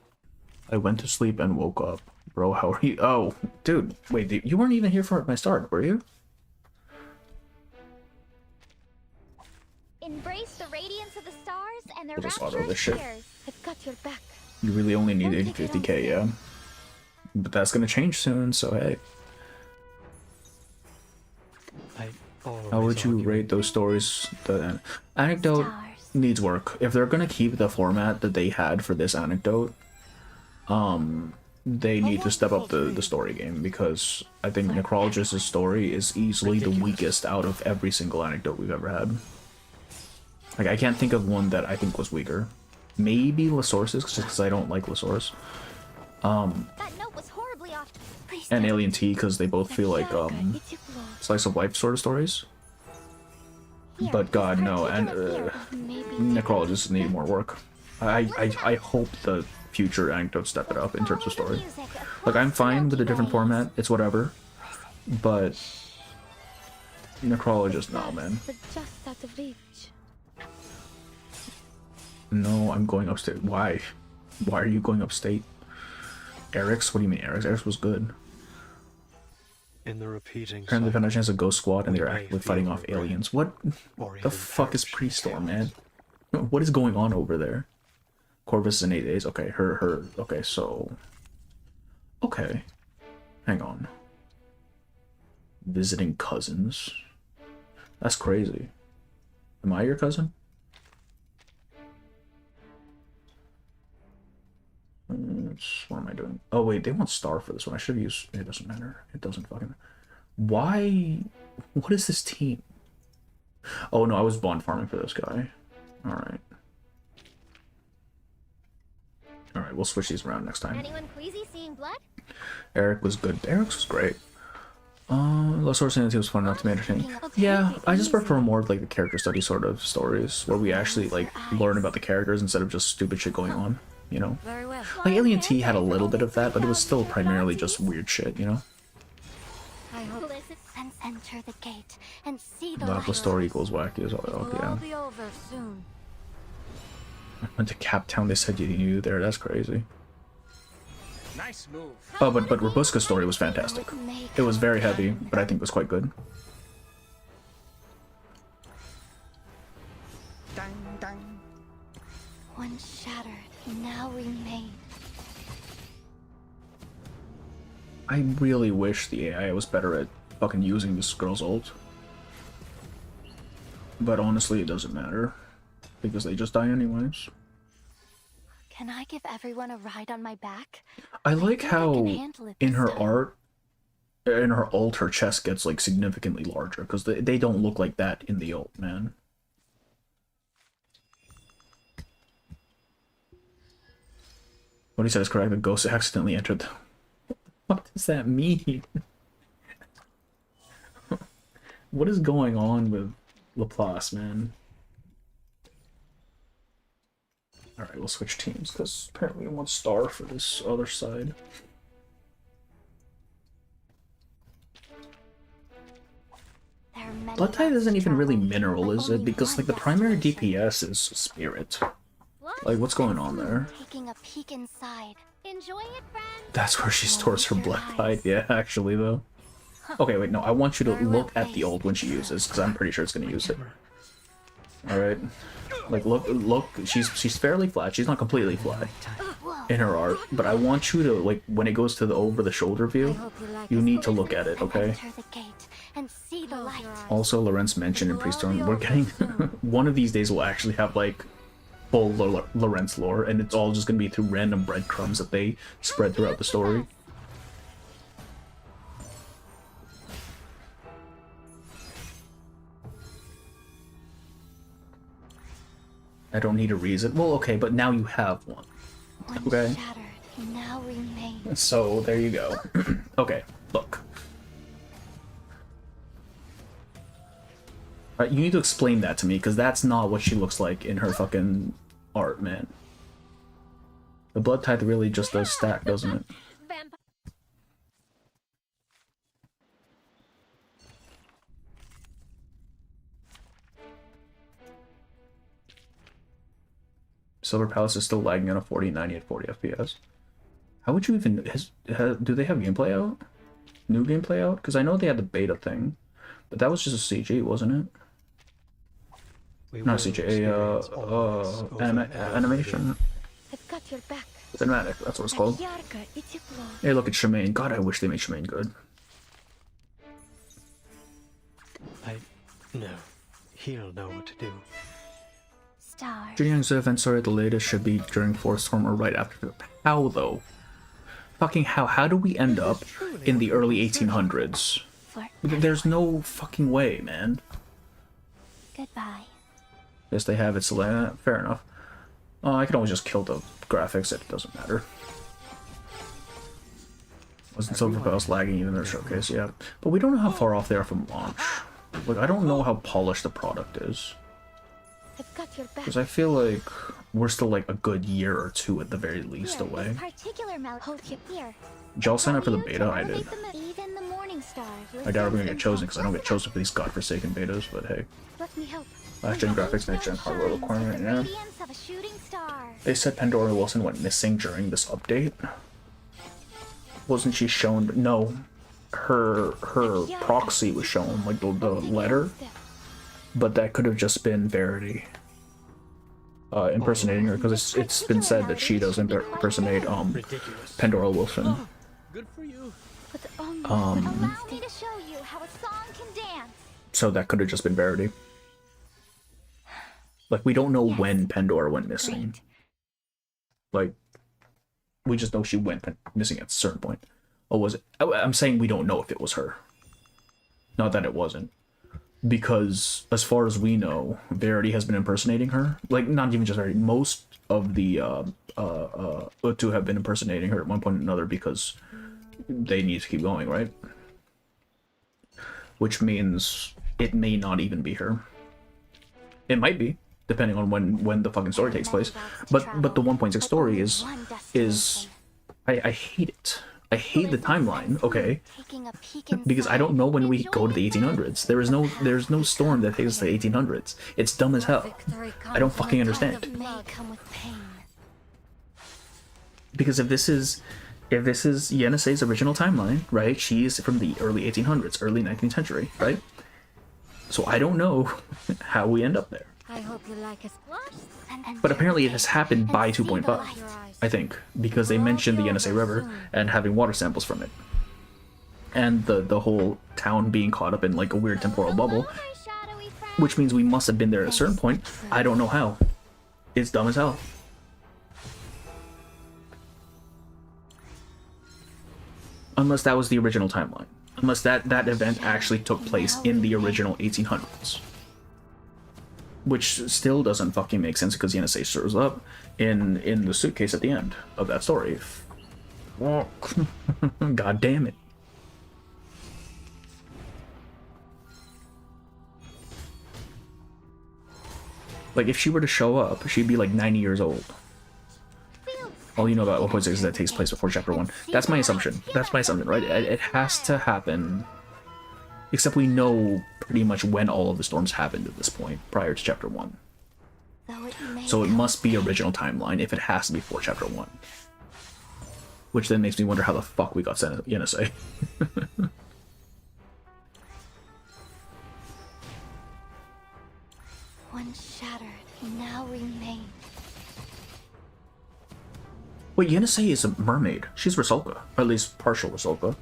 I went to sleep and woke up. Bro, how are you? Oh, dude, wait, you weren't even here for my start, were you? Embrace the radiance of the stars and their We'll just auto rapturous this shit. tears. I've got your back. You really only Don't needed take it on 50k, yeah? But that's gonna change soon, so hey. How would you rate those stories? The anecdote needs work. If they're gonna keep the format that they had for this anecdote, they need to step up the story game, because I think Necrologist's story is easily the weakest out of every single anecdote we've ever had. Like, I can't think of one that I think was weaker. Maybe Lasource's, just because I don't like Lasource. And Alien T, because they both feel like slice of life sort of stories. But God, no, and Necrologists need more work. I hope the future anecdotes step it up in terms of story. Like, I'm fine with a different format, it's whatever. But Necrologist, no, man. No, I'm going upstate. Why? Why are you going upstate? Eric's? What do you mean Eric's? Eric's was good. In the repeating Apparently they've had a chance to Ghost Squad and they're actively fighting off aliens. What the fuck is Pre-Storm, man? What is going on over there? Corvus in 8 days. Okay, her. Okay, so. Okay. Hang on. Visiting cousins. That's crazy. Am I your cousin? What am I doing? Oh wait, they want Star for this one. I should have used. It doesn't matter. It doesn't fucking. Why? What is this team? Oh no, I was bond farming for this guy. All right. All right, we'll switch these around next time. Anyone queasy seeing blood? Eric was good. Eric's was great. Less Source Sanity was fun enough to be entertaining. Yeah, I just prefer more of like the character study sort of stories where we actually like learn about the characters instead of just stupid shit going on. You know, like Alien T had a little bit of that, but it was still primarily just weird shit, you know? Enter the gate and see The story equals wacky as well, yeah. I went to Cap Town, they said you knew there, that's crazy. Nice move. Oh, but Rubuska's story was fantastic. It was very heavy, but I think it was quite good. Once shattered, now remade. I really wish the AI was better at fucking using this girl's ult. But honestly, it doesn't matter. Because they just die anyways. Can I give everyone a ride on my back? I like how in her art, in her ult, her chest gets like significantly larger. Because they don't look like that in the ult, man. What he said is correct. The ghost accidentally entered the... What does that mean? What is going on with Laplace, man? Alright, we'll switch teams, because apparently we want Star for this other side. Blood Tithe isn't even really mineral, is it? Because like the primary DPS is Spirit. Like, what's going on there? Taking a peek inside. Enjoy it, friend. That's where she stores her blood tide. Yeah, actually, though. Okay, wait, no, I want you to look at the ult when she uses, because I'm pretty sure it's going to use it. Alright. Like, look, she's fairly flat. She's not completely flat in her art, but I want you to, like, when it goes to the over-the-shoulder view, you need to look at it, okay? Also, Lorenz mentioned in Pre-Storm, we're getting... one of these days we'll actually have, like, full Lorenz lore, and it's all just gonna be through random breadcrumbs that they spread throughout the story. I don't need a reason. Well, okay, but now you have one. Okay? So, there you go. Okay, look. Alright, you need to explain that to me, because that's not what she looks like in her fucking art, man. The blood tithe really just does stack, doesn't it? Silver Palace is still lagging on a 4090 at 40 FPS. How would you even... do they have gameplay out? New gameplay out? Because I know they had the beta thing. But that was just a CG, wasn't it? Not CG, animation. I've got your back. Cinematic, that's what it's called. Hey, look at Shemaine. God, I wish they made Shemaine good. No. He'll know what to do. Star. Jinyang's event story at the latest should be during Force Storm or right after. How, though? fucking how? How do we end up in the early 1800s? There's no fucking way, man. Goodbye. Yes, they have it, so fair enough. I can always just kill the graphics, it doesn't matter. Wasn't Silver Palace lagging even in their showcase? Yeah. But we don't know how far off they are from launch. Like, I don't know how polished the product is. Because I feel like we're still like a good year or two at the very least away. Did y'all sign up for the beta? I did. I doubt we're gonna get chosen because I don't get chosen for these godforsaken betas, but hey. Last gen graphics, next gen hardware requirement, yeah. They said Pandora Wilson went missing during this update. Wasn't she shown? No. Her proxy was shown, like the letter. But that could have just been Verity impersonating her, because it's been said that she does impersonate Pandora Wilson. Good for you. So that could have just been Verity. Like, we don't know when Pandora went missing. Like, we just know she went missing at a certain point. Or was it? I'm saying we don't know if it was her. Not that it wasn't. Because, as far as we know, Verity has been impersonating her. Like, not even just Verity. Most of the Utu have been impersonating her at one point or another because they need to keep going, right? Which means it may not even be her. It might be, depending on when the fucking story takes place. But the 1.6 story is I hate it. I hate the timeline, okay? Because I don't know when we go to the 1800s. There's no storm that takes us to the 1800s. It's dumb as hell. I don't fucking understand. Because if this is Yennese's original timeline, right? She's from the early 1800s, early 19th century, right? So I don't know how we end up there. But apparently it has happened by 2.5, I think, because they mentioned the Yenisei River and having water samples from it. And the whole town being caught up in like a weird temporal bubble, which means we must have been there at a certain point. I don't know how. It's dumb as hell. Unless that was the original timeline. Unless that event actually took place in the original 1800s. Which still doesn't fucking make sense because Yenisei shows up in the suitcase at the end of that story. God damn it. Like, if she were to show up, she'd be like 90 years old. All you know about 1.6 is that it takes place before chapter 1. That's my assumption. That's my assumption, right? It has to happen. Except we know pretty much when all of the storms happened at this point, prior to chapter 1. So it must be original timeline if it has to be before chapter 1. Which then makes me wonder how the fuck we got sent Yenisei. One shattered, now remains. Wait, Yenisei is a mermaid. She's Rusalka, or at least partial Rusalka.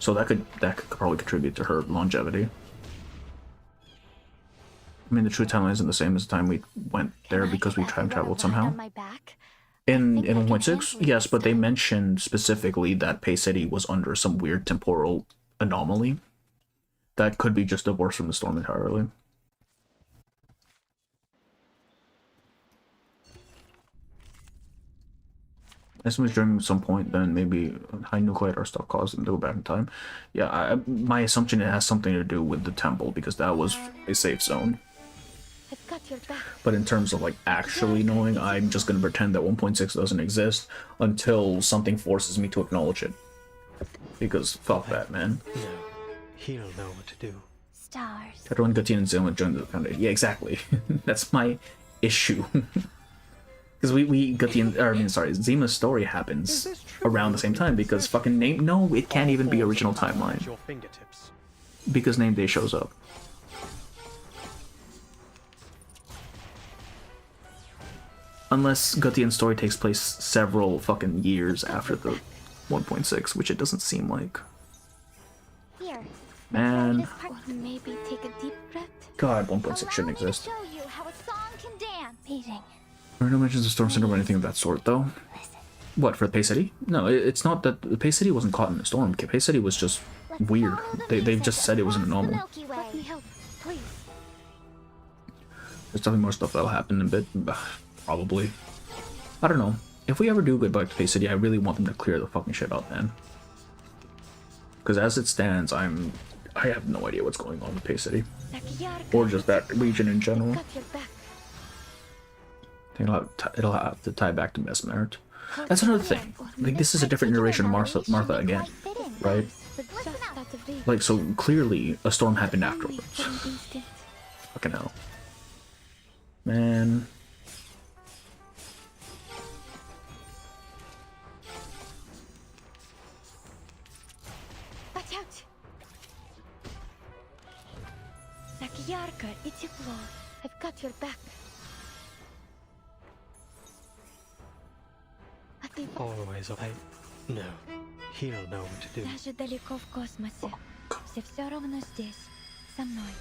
So that could probably contribute to her longevity. I mean, the true timeline isn't the same as the time we went there because we time traveled somehow. In 1.6, yes, but they mentioned specifically that Pay City was under some weird temporal anomaly. That could be just divorced from the storm entirely. As soon as during some point, then maybe high nuclide stuff caused them to go back in time. Yeah, my assumption it has something to do with the temple because that was a safe zone. But in terms of like actually knowing, I'm just gonna pretend that 1.6 doesn't exist until something forces me to acknowledge it. Because fuck that, man. No, he'll know what to do. Stars. Everyone, Gutien and Zima joined the foundation. Yeah, exactly. That's my issue. Because Zima's story happens around the same time because fucking no, it can't even be original timeline. Because Name Day shows up. Unless Gutien's story takes place several fucking years after the 1.6, which it doesn't seem like. Man. Maybe take a deep breath. God, 1.6 shouldn't exist. Beating. There are no mentions of Storm Syndrome or anything of that sort, though. What, for the Pay City? No, it's not that the Pay City wasn't caught in a storm. Pay City was just weird. They've just said it was an anomaly. Let me help, please. There's definitely more stuff that'll happen in a bit. Probably. I don't know. If we ever do go back to Pay City, I really want them to clear the fucking shit out, man. Because as it stands, I have no idea what's going on with Pay City. Or just that region in general. I think it'll have to tie back to Mesmerit. That's another thing. Like, this is a different iteration of Martha again, right? Like, so clearly a storm happened afterwards. Fucking hell. Man. Watch out! Так ярко и тепло. I've got your back. Always I... No. He'll know what to do. Даже далеко в космосе. Все равно здесь, со мной.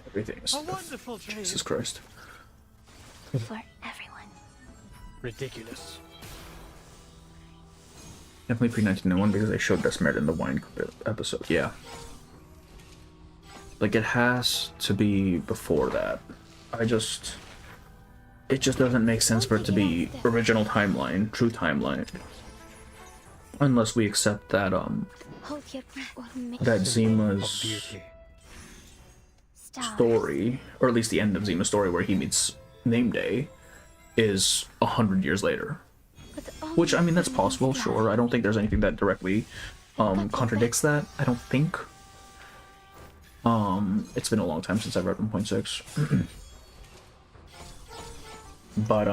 Everything is... Jesus Christ. For everyone. Ridiculous. Definitely pre-1991 because they showed Mesmerit in the wine episode. Yeah. Like, it has to be before that. It just doesn't make sense for it to be original timeline, true timeline. Unless we accept that, that Zima's story, or at least the end of Zima's story where he meets Name Day, is 100 years later. Which, I mean, that's possible, sure. I don't think there's anything that directly, contradicts that. I don't think. It's been a long time since I've read 1.6. But,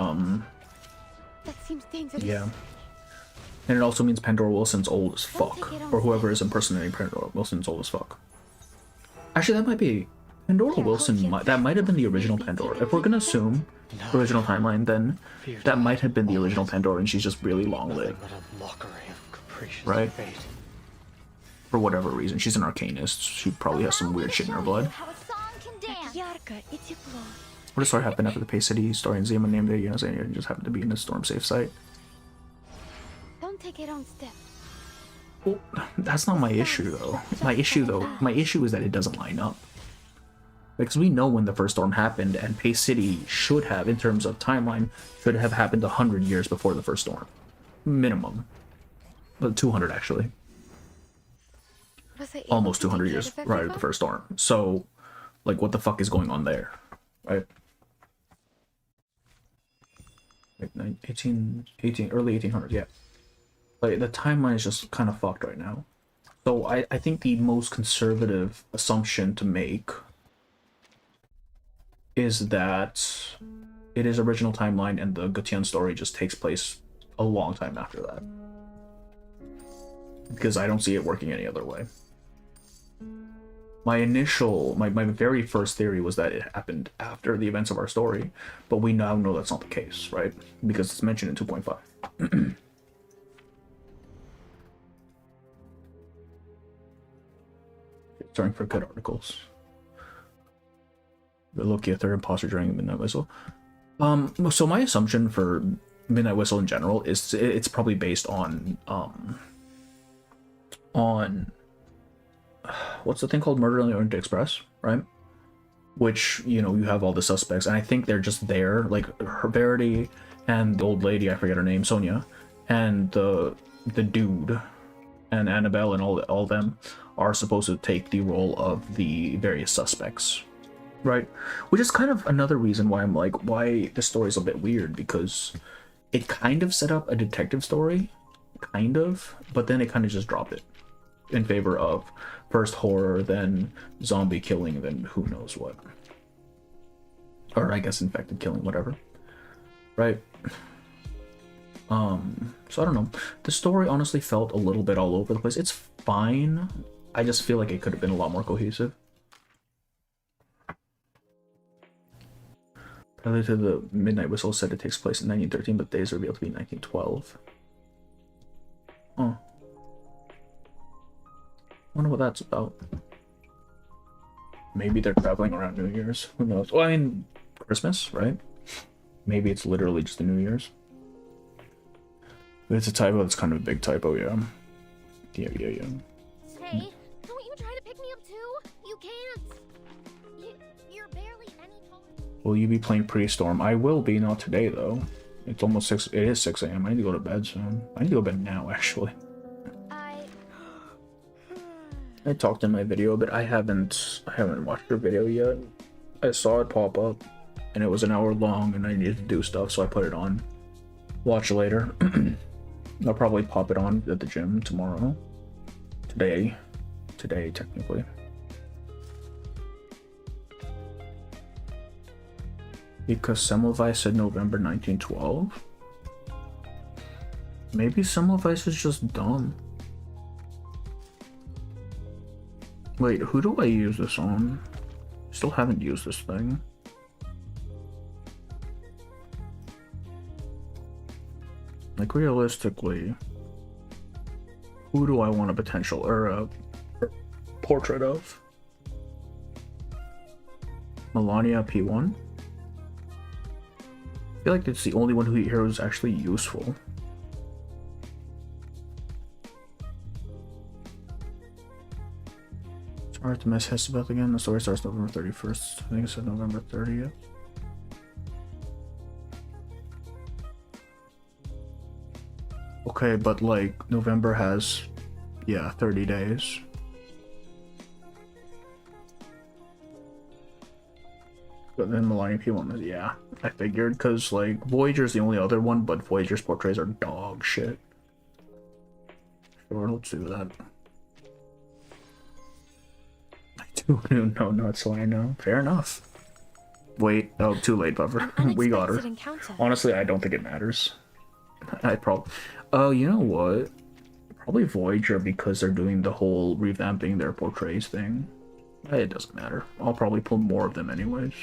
yeah. And it also means Pandora Wilson's old as fuck. Or whoever is impersonating Pandora Wilson's old as fuck. Actually, that might be... Pandora Wilson, that might have been the original Pandora. If we're gonna assume original timeline, then that might have been the original Pandora and she's just really long-lived. Right? For whatever reason. She's an arcanist. She probably has some weird shit in her blood. What a story happened after the Pay City story in Zima named it, you know, saying it just happened to be in a storm safe site. Don't take it on step. Well, that's not my issue though. My issue is that it doesn't line up. Because we know when the first storm happened, and Pay City should have, in terms of timeline, should have happened 100 years before the first storm. Minimum. But 200 actually. Almost 200 years prior to the first storm. So, like, what the fuck is going on there? Right? Like, 18, early 1800s, yeah. Like, the timeline is just kind of fucked right now. So, I think the most conservative assumption to make is that it is original timeline and the Gutian story just takes place a long time after that. Because I don't see it working any other way. My very first theory was that it happened after the events of our story, but we now know that's not the case, right? Because it's mentioned in 2.5. Starting for good articles. Look at their imposter during Midnight Whistle. So my assumption for Midnight Whistle in general is it's probably based on what's the thing called, Murder on the Orient Express, right? Which, you know, you have all the suspects, and I think they're just there, like her Verity and the old lady, I forget her name, Sonia, and the dude and Annabelle and all them are supposed to take the role of the various suspects, right? Which is kind of another reason why I'm like, why this story's a bit weird, because it kind of set up a detective story, kind of, but then it kind of just dropped it in favor of first horror, then zombie killing, then who knows what. Or I guess infected killing, whatever. Right? So I don't know. The story honestly felt a little bit all over the place. It's fine. I just feel like it could have been a lot more cohesive. Earlier to the Midnight Whistle said it takes place in 1913, but days are revealed to be 1912. Oh. Wonder what that's about. Maybe they're traveling around New Year's. Who knows? Well, I mean, Christmas, right? Maybe it's literally just the New Year's. If it's a typo, it's kind of a big typo, yeah. Yeah. Hey, don't you try to pick me up too? You can't. You're barely any taller. Will you be playing Pre-Storm? I will be, not today though. It's almost 6, it is 6 a.m. I need to go to bed soon. I need to go to bed now, actually. I talked in my video, but I haven't watched your video yet. I saw it pop up, and it was an hour long, and I needed to do stuff, so I put it on. Watch later. I'll probably pop it on at the gym tomorrow. Today, technically. Because Semmelweis said November 1912? Maybe Semmelweis is just dumb. Wait, who do I use this on? Still haven't used this thing. Like, realistically, who do I want a potential or a portrait of? Melania P1? I feel like it's the only one here who's actually useful. Artemis Hesabeth again. The story starts November 31st. I think it said November 30th. Okay, but like November has, yeah, 30 days. But then Millennium P1 is, yeah, I figured, because like Voyager's the only other one, but Voyager's portraits are dog shit. Sure, let's do that. No nuts, so I know. Fair enough. Wait, oh, too late, Buffer. We got her. Honestly, I don't think it matters. I probably. Oh, you know what? Probably Voyager, because they're doing the whole revamping their portraits thing. It doesn't matter. I'll probably pull more of them anyways.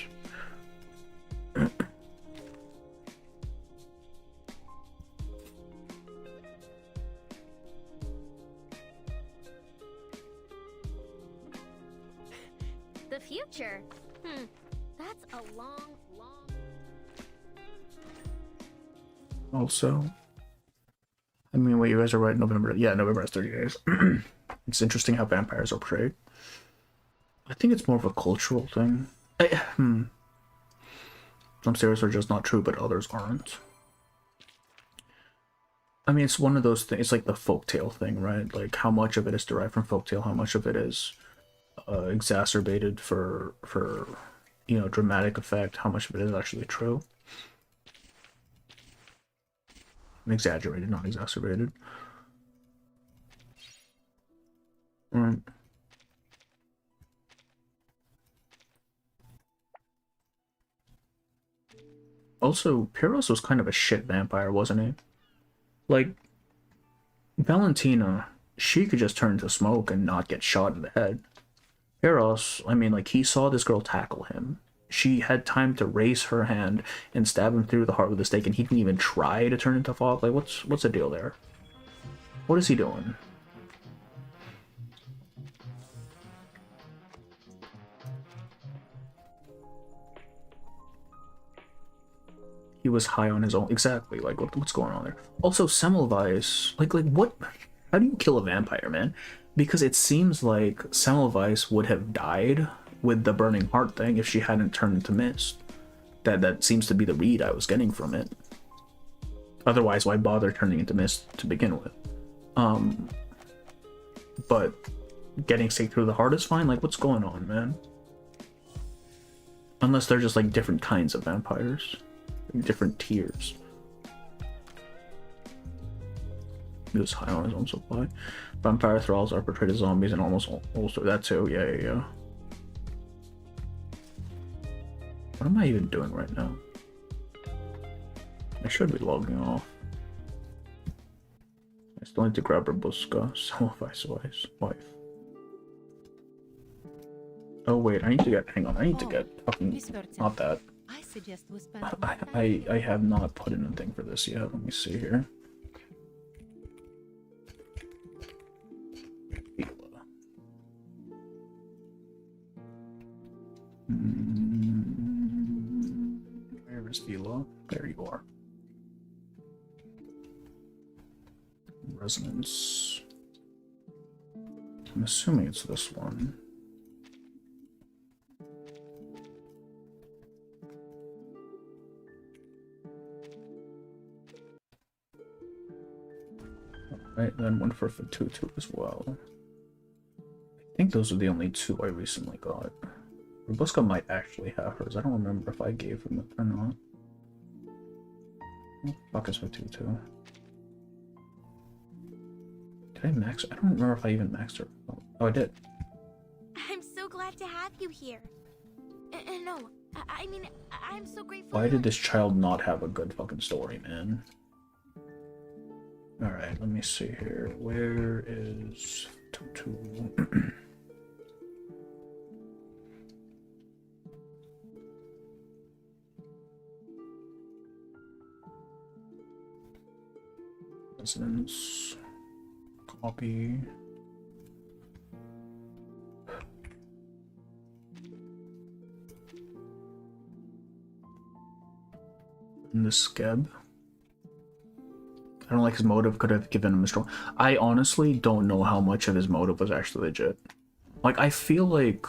The future? That's a long... Also, I mean, wait, you guys are right, November. Yeah, November has 30 days. It's interesting how vampires are portrayed. I think it's more of a cultural thing. Some stereotypes are just not true, but others aren't. I mean, it's one of those things. It's like the folktale thing, right? Like, how much of it is derived from folktale, how much of it is exacerbated for you know, dramatic effect, how much of it is actually true. Exaggerated, not exacerbated. Right. Also, Pyros was kind of a shit vampire, wasn't he? Like, Valentina, she could just turn into smoke and not get shot in the head. Pyros, I mean, like, he saw this girl tackle him. She had time to raise her hand and stab him through the heart with a stake, and he didn't even try to turn into fog. Like, what's the deal there? What is he doing? He was high on his own. Exactly. Like, what's going on there? Also, Semmelweis, like what? How do you kill a vampire, man? Because it seems like Semmelweis would have died with the burning heart thing if she hadn't turned into mist. That seems to be the read I was getting from it. Otherwise, why bother turning into mist to begin with? But getting stake through the heart is fine. Like, what's going on, man? Unless they're just like different kinds of vampires, different tiers. He was high on his own supply. Vampire thralls are portrayed as zombies and almost also that too. Yeah. What am I even doing right now? I should be logging off. I still need to grab Rubuska, Semmelweis' wife. Oh wait, I need to get. Hang on, I need to get fucking. Not that. I have not put in a thing for this yet. Let me see here. Where's Vila? There you are. Resonance. I'm assuming it's this one. Alright, then one for Fatutu as well. I think those are the only two I recently got. Rubuska might actually have hers. I don't remember if I gave him it or not. What the fuck is Fatutu? Did I max? I don't remember if I even maxed her. Oh, I did. I'm so glad to have you here. No, I mean, I'm so grateful. Why did this child not have a good fucking story, man? Alright, let me see here. Where is Tutu? Resonance. Copy. And the Skeb. I don't like his motive, could have given him a strong... I honestly don't know how much of his motive was actually legit. Like, I feel like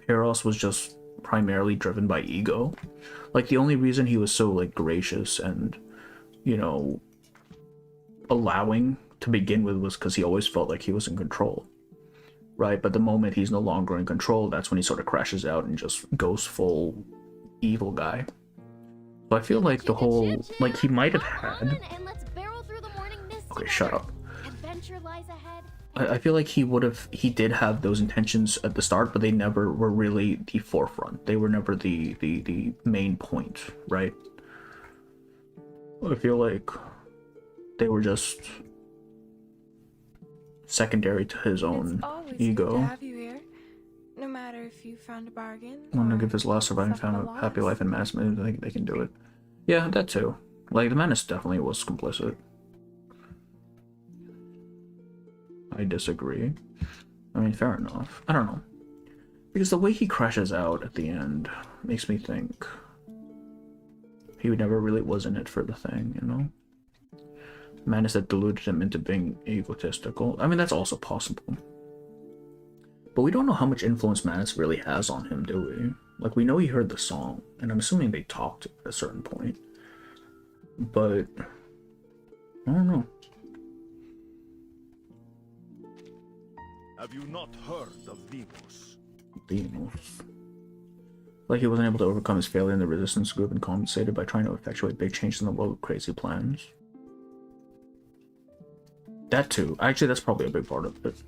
Peros was just primarily driven by ego. Like, the only reason he was so, like, gracious and, you know, allowing to begin with was because he always felt like he was in control. Right? But the moment he's no longer in control, that's when he sort of crashes out and just goes full evil guy. So I feel like the whole... Like, he might have had... Okay, shut up. I feel like he did have those intentions at the start, but they never were really the forefront. They were never the main point, right? I feel like they were just secondary to his own ego. Good to have you here. No matter if you found a bargain. Want to give his last surviving family a happy life and Manus, maybe they can do it. Yeah, that too. Like, the Manus definitely was complicit. I disagree. I mean, fair enough. I don't know. Because the way he crashes out at the end makes me think he never really was in it for the thing, you know? Manus that deluded him into being egotistical. I mean, that's also possible. But we don't know how much influence Manus really has on him, do we? Like, we know he heard the song, and I'm assuming they talked at a certain point. But I don't know. Have you not heard of Demos? Demos. Like he wasn't able to overcome his failure in the resistance group and compensated by trying to effectuate big changes in the world with crazy plans. That too. Actually, that's probably a big part of it.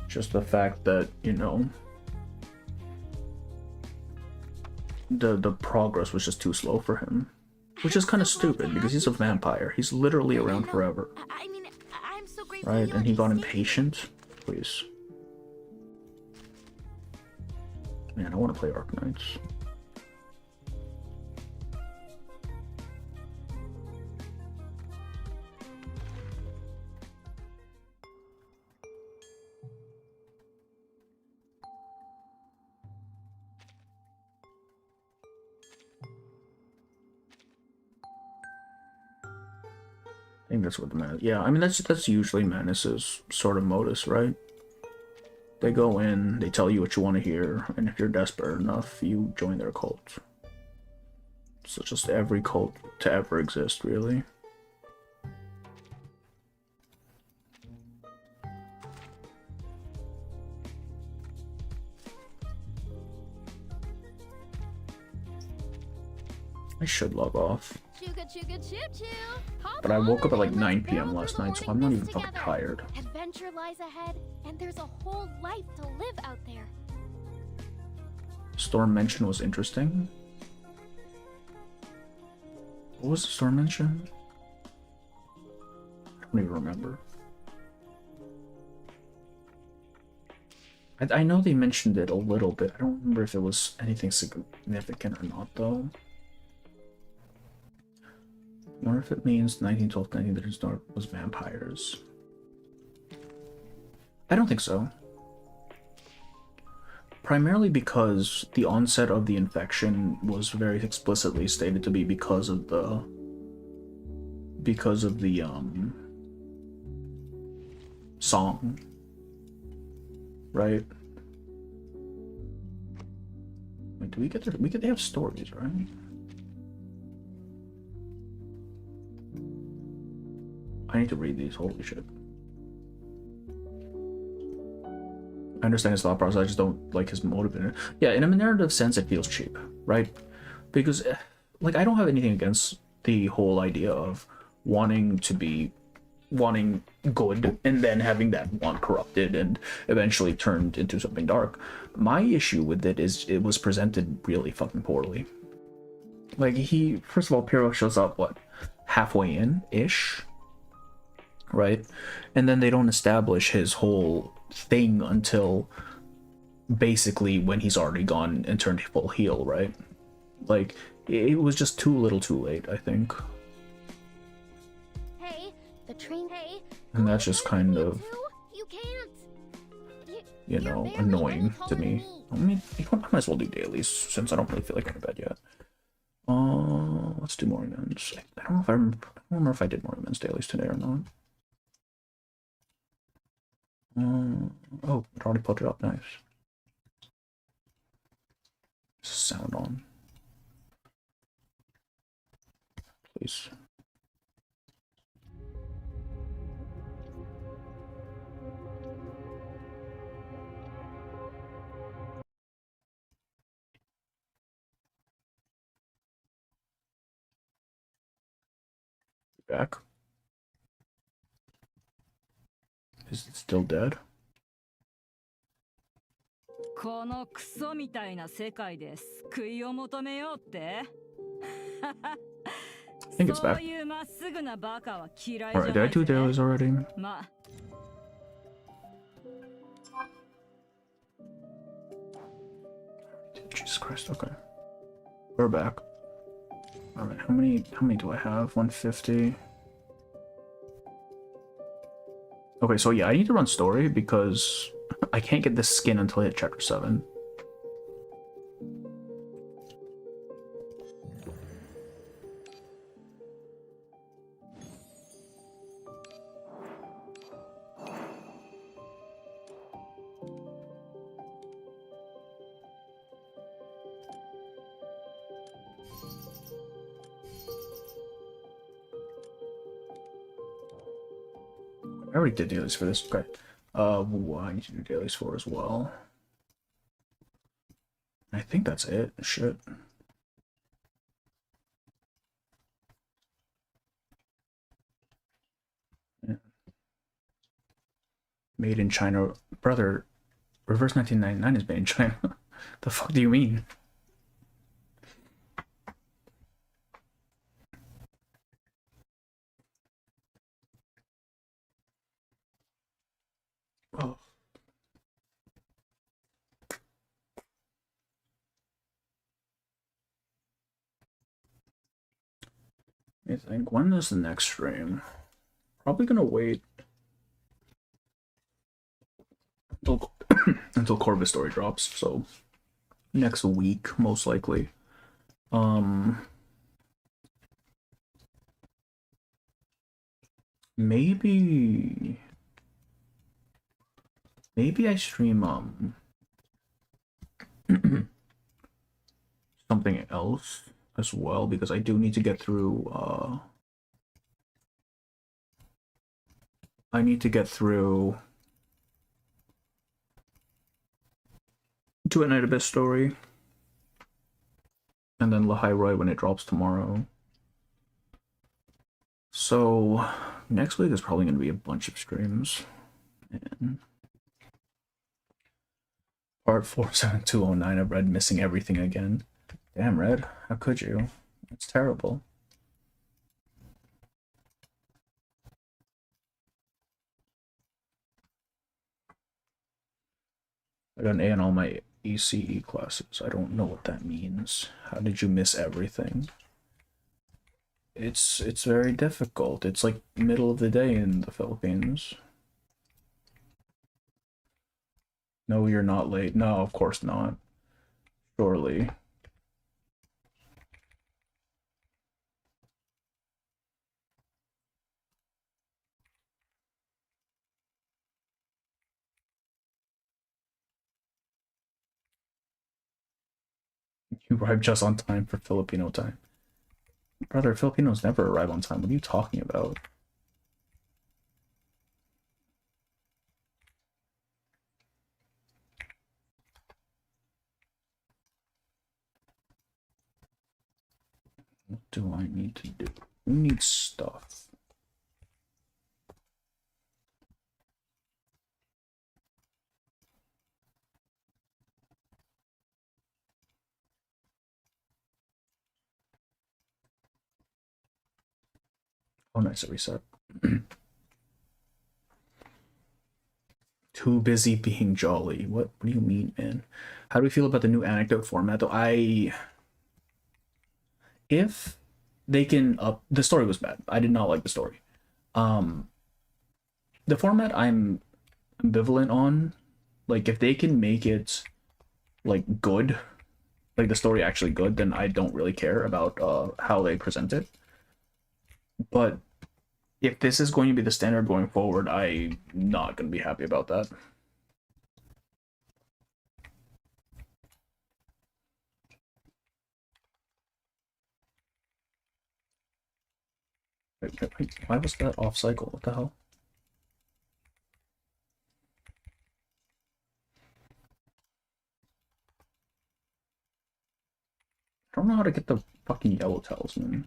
Just the fact that, you know, the progress was just too slow for him. Which is kind of stupid because he's a vampire. He's literally around forever. I mean, I'm so grateful. Right? And he got impatient. Please. Man, I want to play Arknights. I think that's what the Manus... Yeah, I mean, that's usually Manus's sort of modus, right? They go in, they tell you what you want to hear, and if you're desperate enough, you join their cult. So just every cult to ever exist, really. I should log off. But I woke up at like 9 PM last night, so I'm not even fucking tired. Adventure lies ahead, and there's a whole life to live out there. Storm mention was interesting. What was the storm mention? I don't even remember. I know they mentioned it a little bit. I don't remember if it was anything significant or not, though. I wonder if it means 1912 1913 was vampires. I don't think so. primarily because the onset of the infection was very explicitly stated to be because of the song, right? Wait, do we get there? They have stories, right? I need to read these. Holy shit. I understand his thought process, I just don't like his motive in it. Yeah, in a narrative sense, it feels cheap, right? Because, like, I don't have anything against the whole idea of wanting good and then having that want corrupted and eventually turned into something dark. My issue with it is it was presented really fucking poorly. Like, first of all, Pyro shows up, what, halfway in-ish? Right? And then they don't establish his whole thing until basically when he's already gone and turned full heel, right? Like, it was just too little too late, I think. Hey, the train. Hey, and that's just kind of, you know, annoying to me. I mean, I might as well do dailies since I don't really feel like going to bed yet. Let's do more events. I don't remember if I did more events dailies today or not. Oh, it already put it up. Nice. Sound on. Please. Back. Is it still dead? このクソみたいな世界で救いを求めようって I think it's back. そういうまっすぐなバカは嫌い Alright, じゃ did な I い do ぜ dailies already? まあ Jesus Christ, okay. We're back. Alright, how many do I have? 150. Okay, so yeah, I need to run story because I can't get this skin until I hit chapter 7. I already did dailies for this. Okay. I need to do dailies for as well. I think that's it. Shit. Yeah. Made in China. Brother, Reverse 1999 is made in China. The fuck do you mean? Oh. I think, when is the next stream? Probably gonna wait until, until Corvus story drops, so next week, most likely. Maybe I stream something else as well, because I do need to get through I need to get through To a Night Abyss story, and then Lahairoi when it drops tomorrow. So next week is probably going to be a bunch of streams. And part 47209 of Red missing everything again. Damn, Red, how could you? That's terrible. I got an A in all my ECE classes. I don't know what that means. How did you miss everything? It's very difficult. It's like middle of the day in the Philippines. No, you're not late. No, of course not. Surely. You arrived just on time for Filipino time. Brother, Filipinos never arrive on time. What are you talking about? What do I need to do? Who needs stuff? Oh, nice, a reset. Too busy being jolly. What do you mean, man? How do we feel about the new anecdote format, though? If they can up... The story was bad. I did not like the story. The format I'm ambivalent on. Like, if they can make it, like, good, like the story actually good, then I don't really care about how they present it. But if this is going to be the standard going forward, I'm not going to be happy about that. Wait, why was that off cycle? What the hell? I don't know how to get the fucking yellow talisman.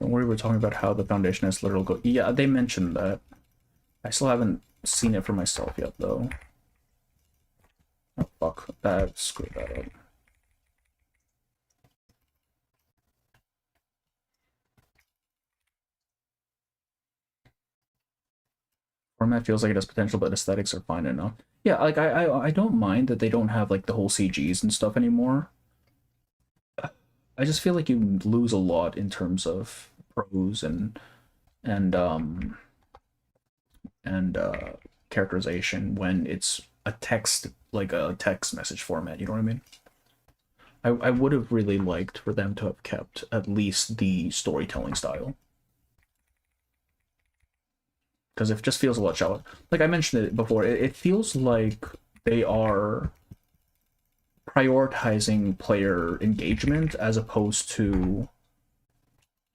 Don't worry, we're talking about how the Foundation has literal go. Yeah, they mentioned that. I still haven't seen it for myself yet, though. Oh, fuck. That screwed that up. Format feels like it has potential, but aesthetics are fine enough. Yeah, like, I don't mind that they don't have, like, the whole CGs and stuff anymore. I just feel like you lose a lot in terms of prose and characterization when it's a text, like a text message format, you know what I mean? I would have really liked for them to have kept at least the storytelling style. Because it just feels a lot shallow. Like I mentioned it before, it feels like they are prioritizing player engagement as opposed to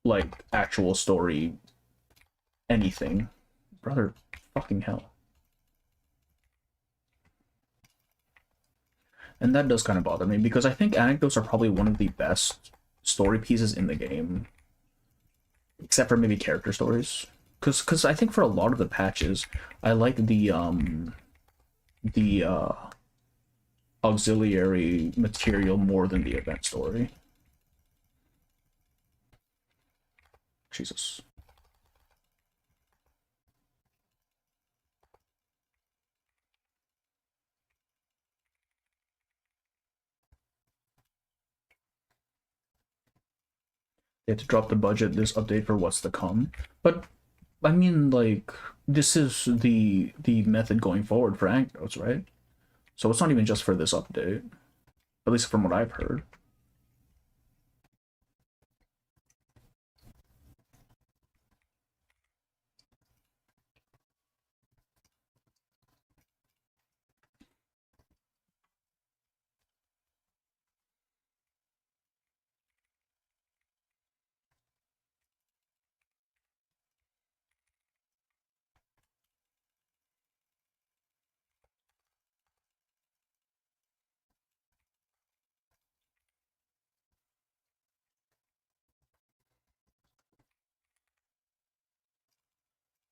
like actual story anything. Brother, fucking hell. And that does kind of bother me because I think anecdotes are probably one of the best story pieces in the game, except for maybe character stories. Because I think for a lot of the patches, I like the auxiliary material more than the event story. Jesus. They had to drop the budget this update for what's to come. But I mean, like, this is the method going forward for anecdotes, right? So it's not even just for this update, at least from what I've heard.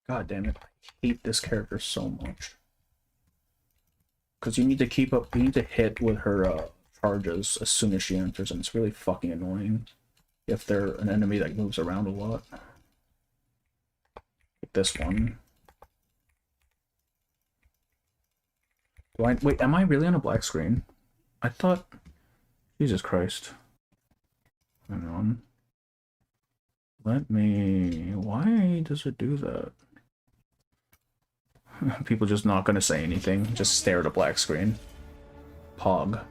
God damn it, I hate this character so much. Because you need to keep up, you need to hit with her charges as soon as she enters, and it's really fucking annoying if they're an enemy that moves around a lot. Like this one. Wait, am I really on a black screen? I thought... Jesus Christ. Hang on. Let me... Why does it do that? People just not gonna say anything. Just stare at a black screen. Pog.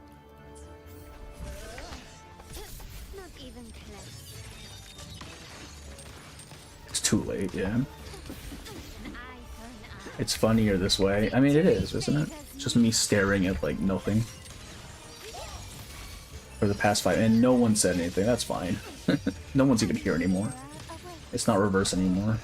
It's too late, yeah. It's funnier this way. I mean, it is, isn't it? It's just me staring at, like, nothing. For the past 5, and no one said anything, that's fine. No one's even here anymore. It's not reverse anymore.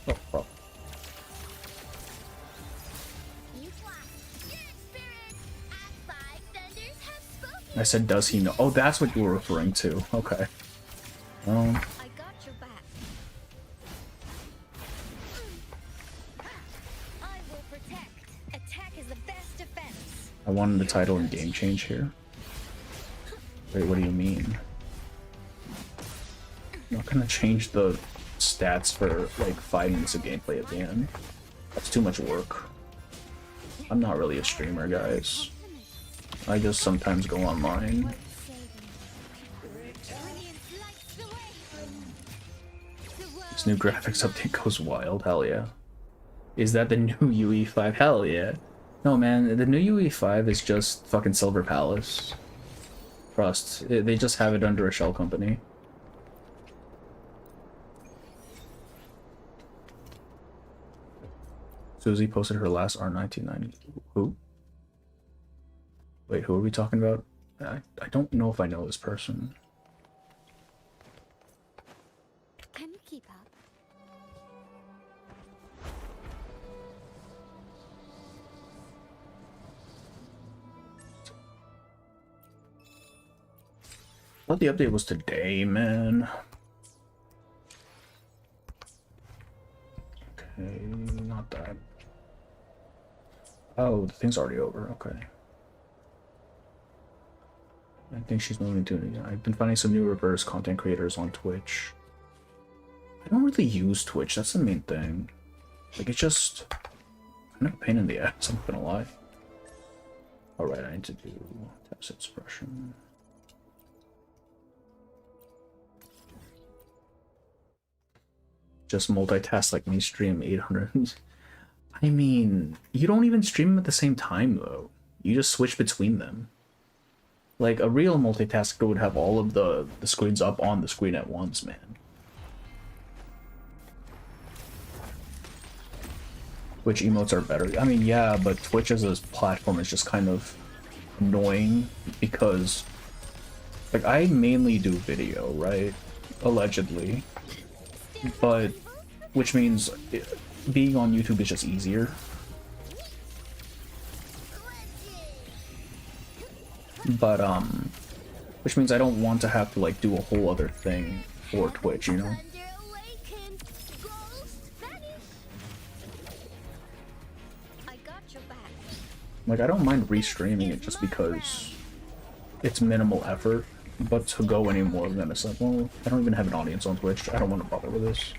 Oh, oh. I said, does he know? Oh, that's what you were referring to. Okay. I wanted the title and game change here. Wait, what do you mean? I'm not gonna change the stats for like 5 minutes of gameplay at the end. That's too much work. I'm not really a streamer, guys. I just sometimes go online. This new graphics update goes wild, hell yeah. Is that the new UE5? Hell yeah. No man, the new UE5 is just fucking Silver Palace. Trust. They just have it under a shell company. Susie posted her last R1990. Who? Wait, who are we talking about? I don't know if I know this person. Can you keep up? I thought the update was today, man. Okay, not that. Oh, the thing's already over. Okay. I think she's moving to... I've been finding some new reverse content creators on Twitch. I don't really use Twitch, that's the main thing. Like, it's just kind of a pain in the ass, I'm not gonna lie. Alright, I need to do tacit suppression. Just multitask like me, stream 800. I mean, you don't even stream them at the same time, though. You just switch between them. Like, a real multitasker would have all of the screens up on the screen at once, man. Twitch emotes are better. I mean, yeah, but Twitch as a platform is just kind of annoying because, like, I mainly do video, right? Allegedly. But, which means being on YouTube is just easier. But, which means I don't want to have to, like, do a whole other thing for Twitch, you know? Like, I don't mind restreaming it just because it's minimal effort, but to go any more than it's like, well, I don't even have an audience on Twitch, I don't want to bother with this.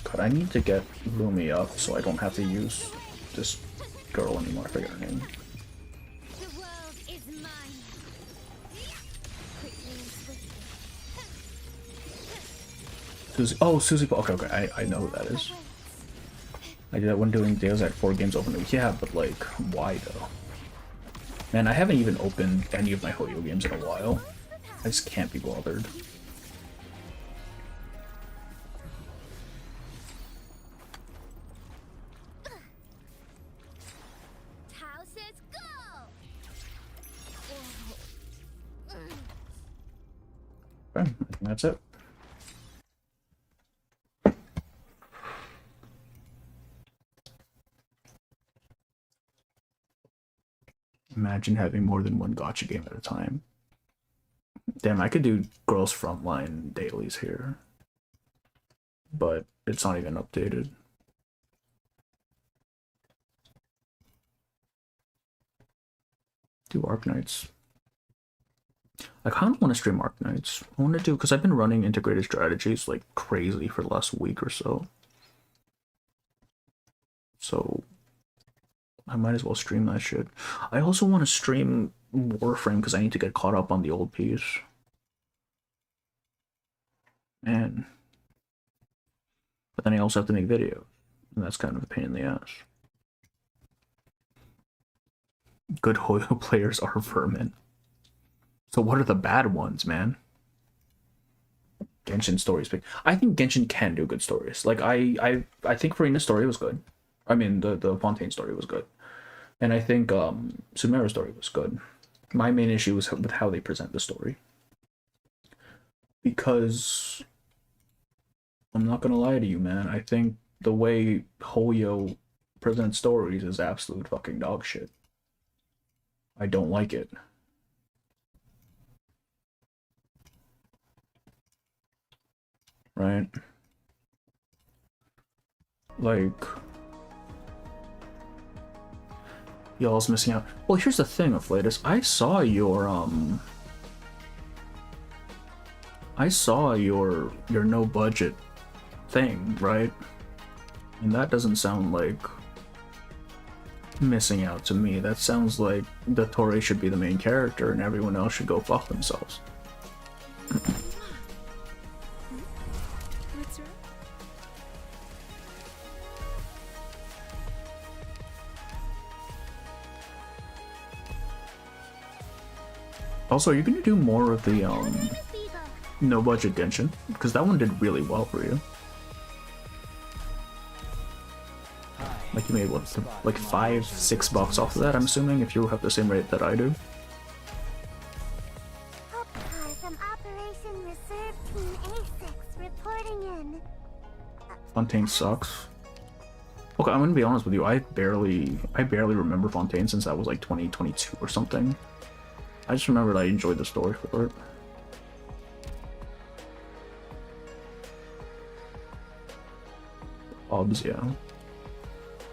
God, I need to get Lumi up so I don't have to use this girl anymore, I forget her name. Susie. Oh, Susie. Okay, okay. I know who that is. I did that when doing Deus at 4 games open. Yeah, but like, why though? Man, I haven't even opened any of my Hoyo games in a while. I just can't be bothered. Okay, I think that's it. Imagine having more than one gacha game at a time. Damn, I could do Girls Frontline dailies here. But it's not even updated. do Arknights. I kind of want to stream Arknights. I want to do, because I've been running integrated strategies like crazy for the last week or so. So I might as well stream that shit. I also want to stream Warframe because I need to get caught up on the old piece. Man. But then I also have to make videos, and that's kind of a pain in the ass. Good Hoyo players are vermin. So what are the bad ones, man? Genshin stories. I think Genshin can do good stories. Like I think Farina's story was good. I mean the Fontaine story was good. And I think Sumeru's story was good. My main issue was with how they present the story. Because I'm not gonna lie to you, man. I think the way Hoyo presents stories is absolute fucking dog shit. I don't like it. Right? Like, y'all's missing out. Well, here's the thing, Afflatus. I saw your no budget thing, right? And that doesn't sound like missing out to me. That sounds like the Torre should be the main character and everyone else should go fuck themselves. Also, are you gonna do more of the no budget Genshin? Because that one did really well for you. Like you made what, like $5-6 off of that, I'm assuming, if you have the same rate that I do. Fontaine sucks. Okay, I'm gonna be honest with you, I barely remember Fontaine since that was like 2022 or something. I just remembered I enjoyed the story for it. Obs, yeah.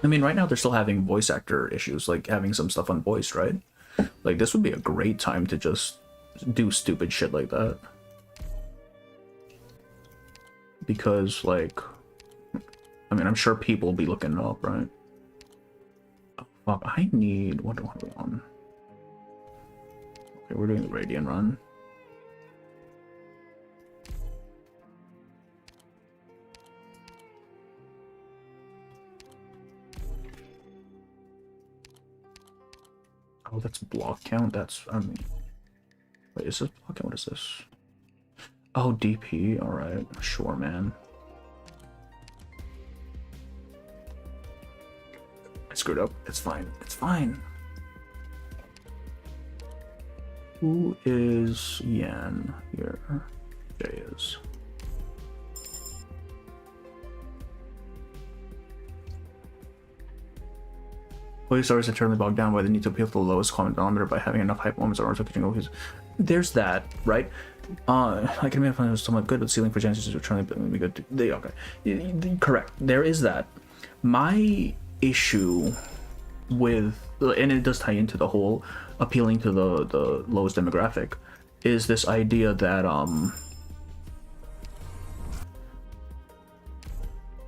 I mean, right now they're still having voice actor issues, like having some stuff unvoiced, right? Like, this would be a great time to just do stupid shit like that. Because, like, I mean, I'm sure people will be looking it up, right? Oh, fuck, I need... What are we on? Okay, we're doing the Radiant run. Oh, that's block count. That's, I mean, wait, is this block count? What is this? Oh, DP. All right, sure, man. I screwed up. It's fine. It's fine. Who is Yan here? Jay is. Police stars are eternally bogged down by the need to appeal to the lowest common denominator by having enough hype moments or touching over his. There's that, right? I can imagine it was somewhat good, but the ceiling for chances is eternally be good. Okay, correct. There is that. My issue with, and it does tie into the whole appealing to the lowest demographic, is this idea that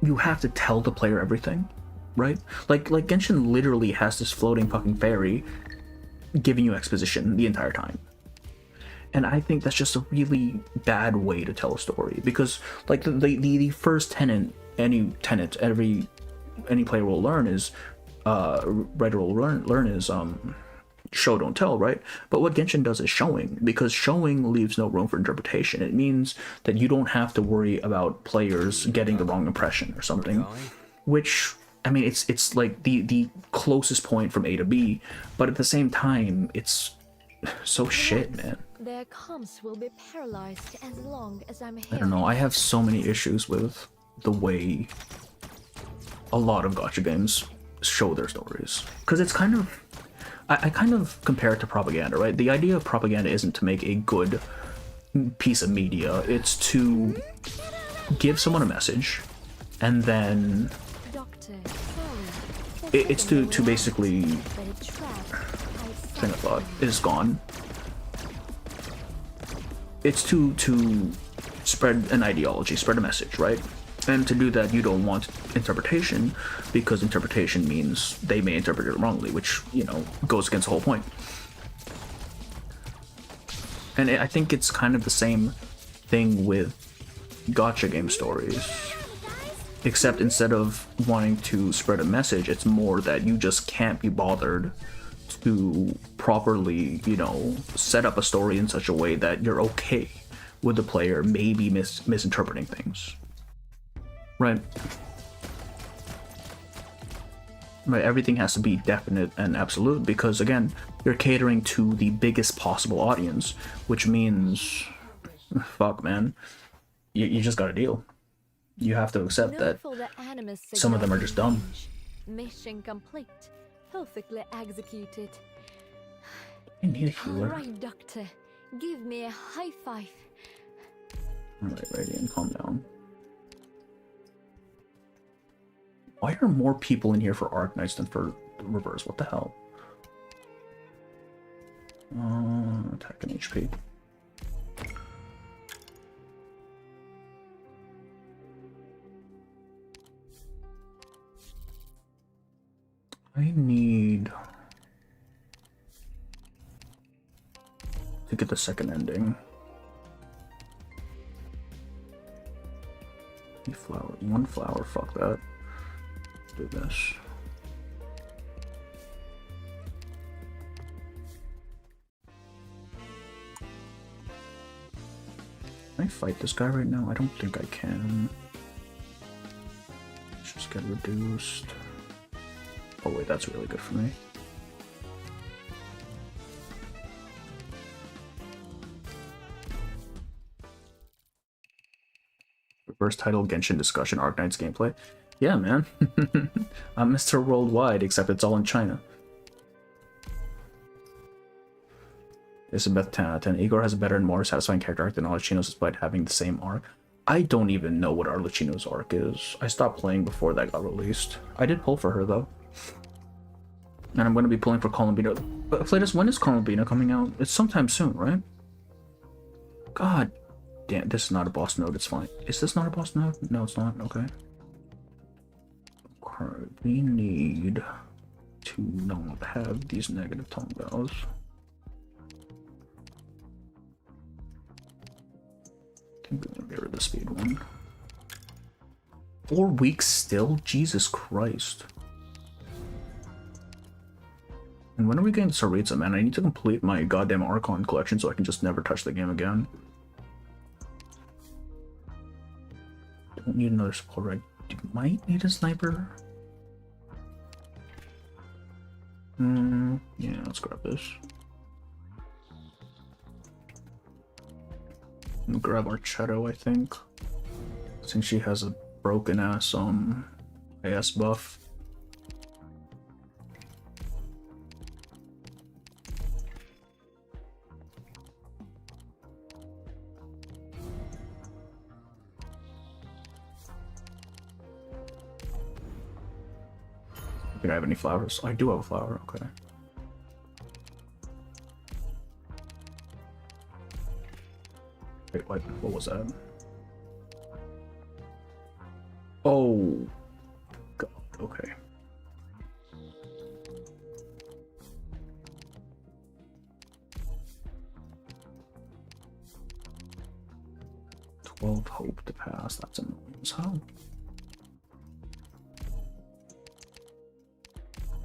you have to tell the player everything. Right? Like Genshin literally has this floating fucking fairy giving you exposition the entire time. And I think that's just a really bad way to tell a story, because like the first tenet any player will learn is writer will learn is show don't tell, right? But what Genshin does is showing, because showing leaves no room for interpretation. It means that you don't have to worry about players getting the wrong impression or something, which, I mean, it's like the closest point from A to B, but at the same time, it's so shit, man. Their comps will be paralyzed as long as I'm here. I don't know, I have so many issues with the way a lot of gacha games show their stories. Because it's kind of, I kind of compare it to propaganda, right? The idea of propaganda isn't to make a good piece of media, it's to give someone a message, and then it's to basically train of thought is gone. It's to spread an ideology, spread a message, right? And to do that, you don't want interpretation, because interpretation means they may interpret it wrongly, which, you know, goes against the whole point. And I think it's kind of the same thing with gacha game stories. Except instead of wanting to spread a message, it's more that you just can't be bothered to properly, you know, set up a story in such a way that you're okay with the player maybe misinterpreting things. Right. Right, everything has to be definite and absolute, because again, you're catering to the biggest possible audience, which means, fuck man, you just gotta deal. You have to accept that some of them are just dumb. Mission complete. Perfectly executed. I need a healer. Alright, Doctor. Give me a high five. Alright, Radiant, calm down. Why are more people in here for Arknights than for Reverse? What the hell? Attack and HP. I need to get the second ending. Flower, one flower, fuck that. Do this. Can I fight this guy right now? I don't think I can. Let's just get reduced. Oh wait, that's really good for me. Reverse title Genshin discussion, Arknights gameplay. Yeah, man. I'm Mr. Worldwide, except it's all in China. Isabeth 10 out of 10. Igor has a better and more satisfying character arc than Arlecchino's despite having the same arc. I don't even know what Arlecchino's arc is. I stopped playing before that got released. I did pull for her though. And I'm going to be pulling for Columbina. But Flatus, when is Columbina coming out? It's sometime soon, right? God damn, this is not a boss node, it's fine. Is this not a boss node? No, it's not. Okay. We need to not have these negative tone values. I think we're gonna get rid of the speed one. 4 weeks still? Jesus Christ. And when are we getting to Saritsa, man? I need to complete my goddamn Archon collection so I can just never touch the game again. Don't need another support, right? You might need a sniper. Yeah, let's grab this. And grab our Cheto, I think. Since she has a broken ass AS buff. Do I have any flowers? I do have a flower, okay. Wait, what was that? Oh, God, okay. "12 hope to pass," that's annoying as hell.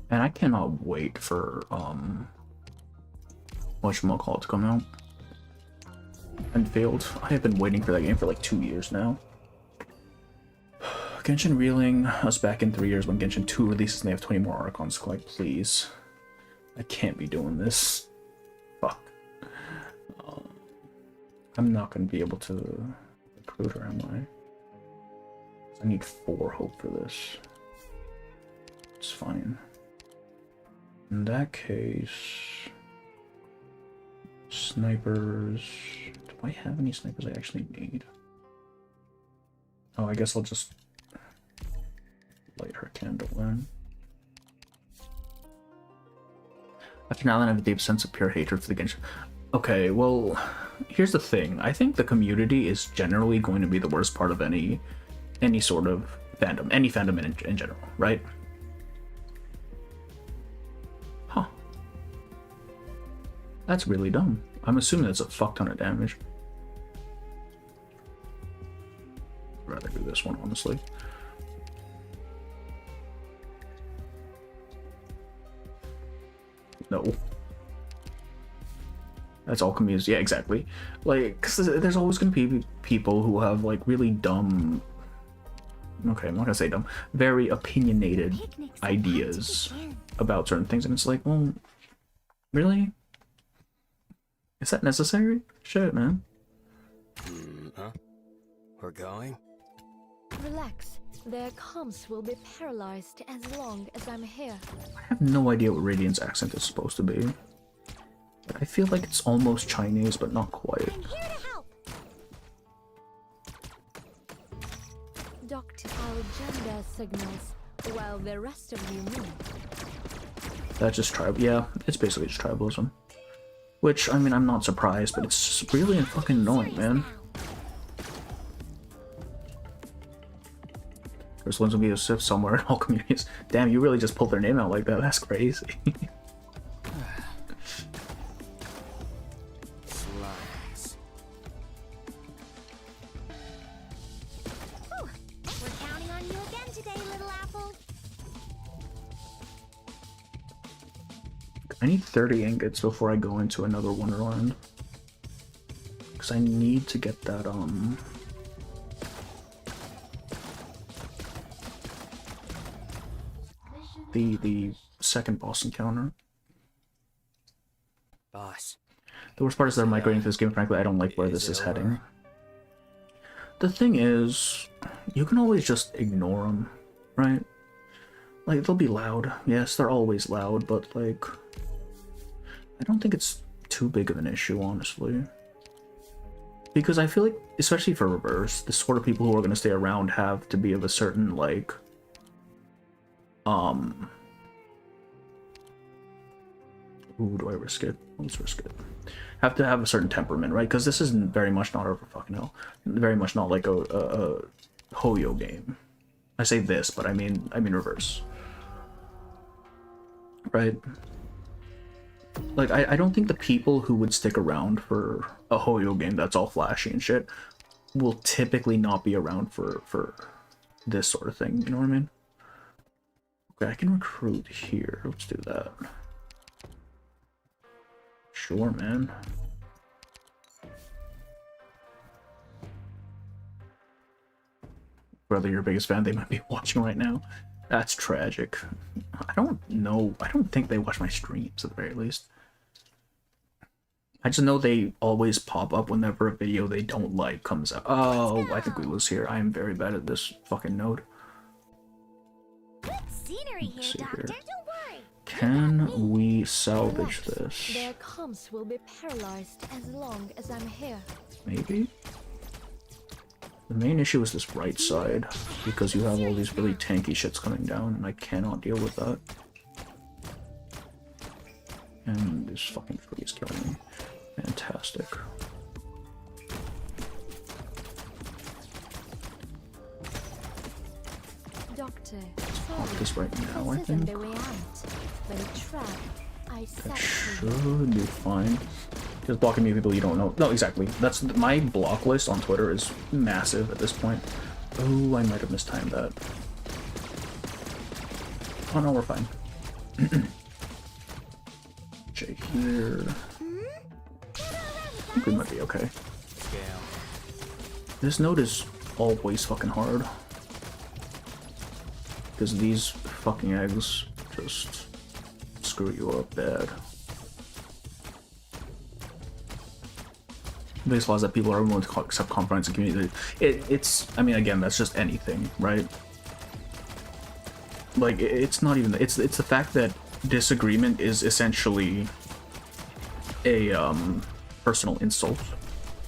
And I cannot wait for whatchamacallit to come out. Enfield. I have been waiting for that game for like 2 years now. Genshin reeling us back in 3 years when Genshin 2 releases and they have 20 more Archons. Like, please. I can't be doing this. Fuck. I'm not going to be able to recruit her, am I? I need 4 hope for this. It's fine. In that case, snipers. Do I have any snipers I actually need? Oh, I guess I'll just light her candle then. After now, I have a deep sense of pure hatred for the Genshin. Okay, well, here's the thing. I think the community is generally going to be the worst part of any sort of fandom, any fandom in general, right? Huh. That's really dumb. I'm assuming that's a fuck ton of damage. I'd rather do this one, honestly. No. That's all communities. Yeah, exactly. Like, cause there's always gonna be people who have like really dumb. Okay, I'm not gonna say dumb. Very opinionated ideas about certain things, and it's like, well, really? Is that necessary? Shit, man. Huh? We're going? Relax. Their comms will be paralyzed as long as I'm here. I have no idea what Radiant's accent is supposed to be. But I feel like it's almost Chinese, but not quite. I'm here to help. Doctor, our gender signals, while the rest of you move. That's just tribal. Yeah, it's basically just tribalism. Which, I mean, I'm not surprised, but it's really fucking annoying, man. There's one's gonna be a Sif somewhere in all communities. Damn, you really just pulled their name out like that. That's crazy. We're counting on you again today, little apple. I need 30 ingots before I go into another Wonderland. Because I need to get that, the second boss encounter. Boss. The worst part is they're migrating to this game. Frankly, I don't like where this is heading. The thing is, you can always just ignore them, right? Like, they'll be loud. Yes, they're always loud, but, like, I don't think it's too big of an issue, honestly. Because I feel like, especially for reverse, the sort of people who are going to stay around have to be of a certain, like, ooh, do I risk it? Let's risk it. Have to have a certain temperament, right? Because this isn't very much not over fucking hell. Very much not like a Hoyo game. I say this, but I mean reverse. Right? Like, I don't think the people who would stick around for a Hoyo game that's all flashy and shit will typically not be around for this sort of thing, you know what I mean? Okay, I can recruit here. Let's do that. Sure, man. Brother, your biggest fan, they might be watching right now. That's tragic. I don't know. I don't think they watch my streams, at the very least. I just know they always pop up whenever a video they don't like comes out. Oh, I think we lose here. I am very bad at this fucking node. Good scenery here, Doctor. Don't worry. Can we salvage this? Their comms will be paralyzed as long as I'm here. Maybe? The main issue is this right side, because you have all these really tanky shits coming down, and I cannot deal with that. And this fucking tree is killing me. Fantastic. Doctor, Pop this right now, I think. That should be fine. Just blocking me people you don't know. No, exactly. That's my block list on Twitter is massive at this point. Oh, I might have mistimed that. Oh no, we're fine. Jay here. I think we might be okay. This node is always fucking hard. Because these fucking eggs just screw you up bad. The biggest flaw is that people are willing to accept compromise in community. It's, I mean, again, that's just anything, right? Like, it's not even, it's the fact that disagreement is essentially a, personal insult.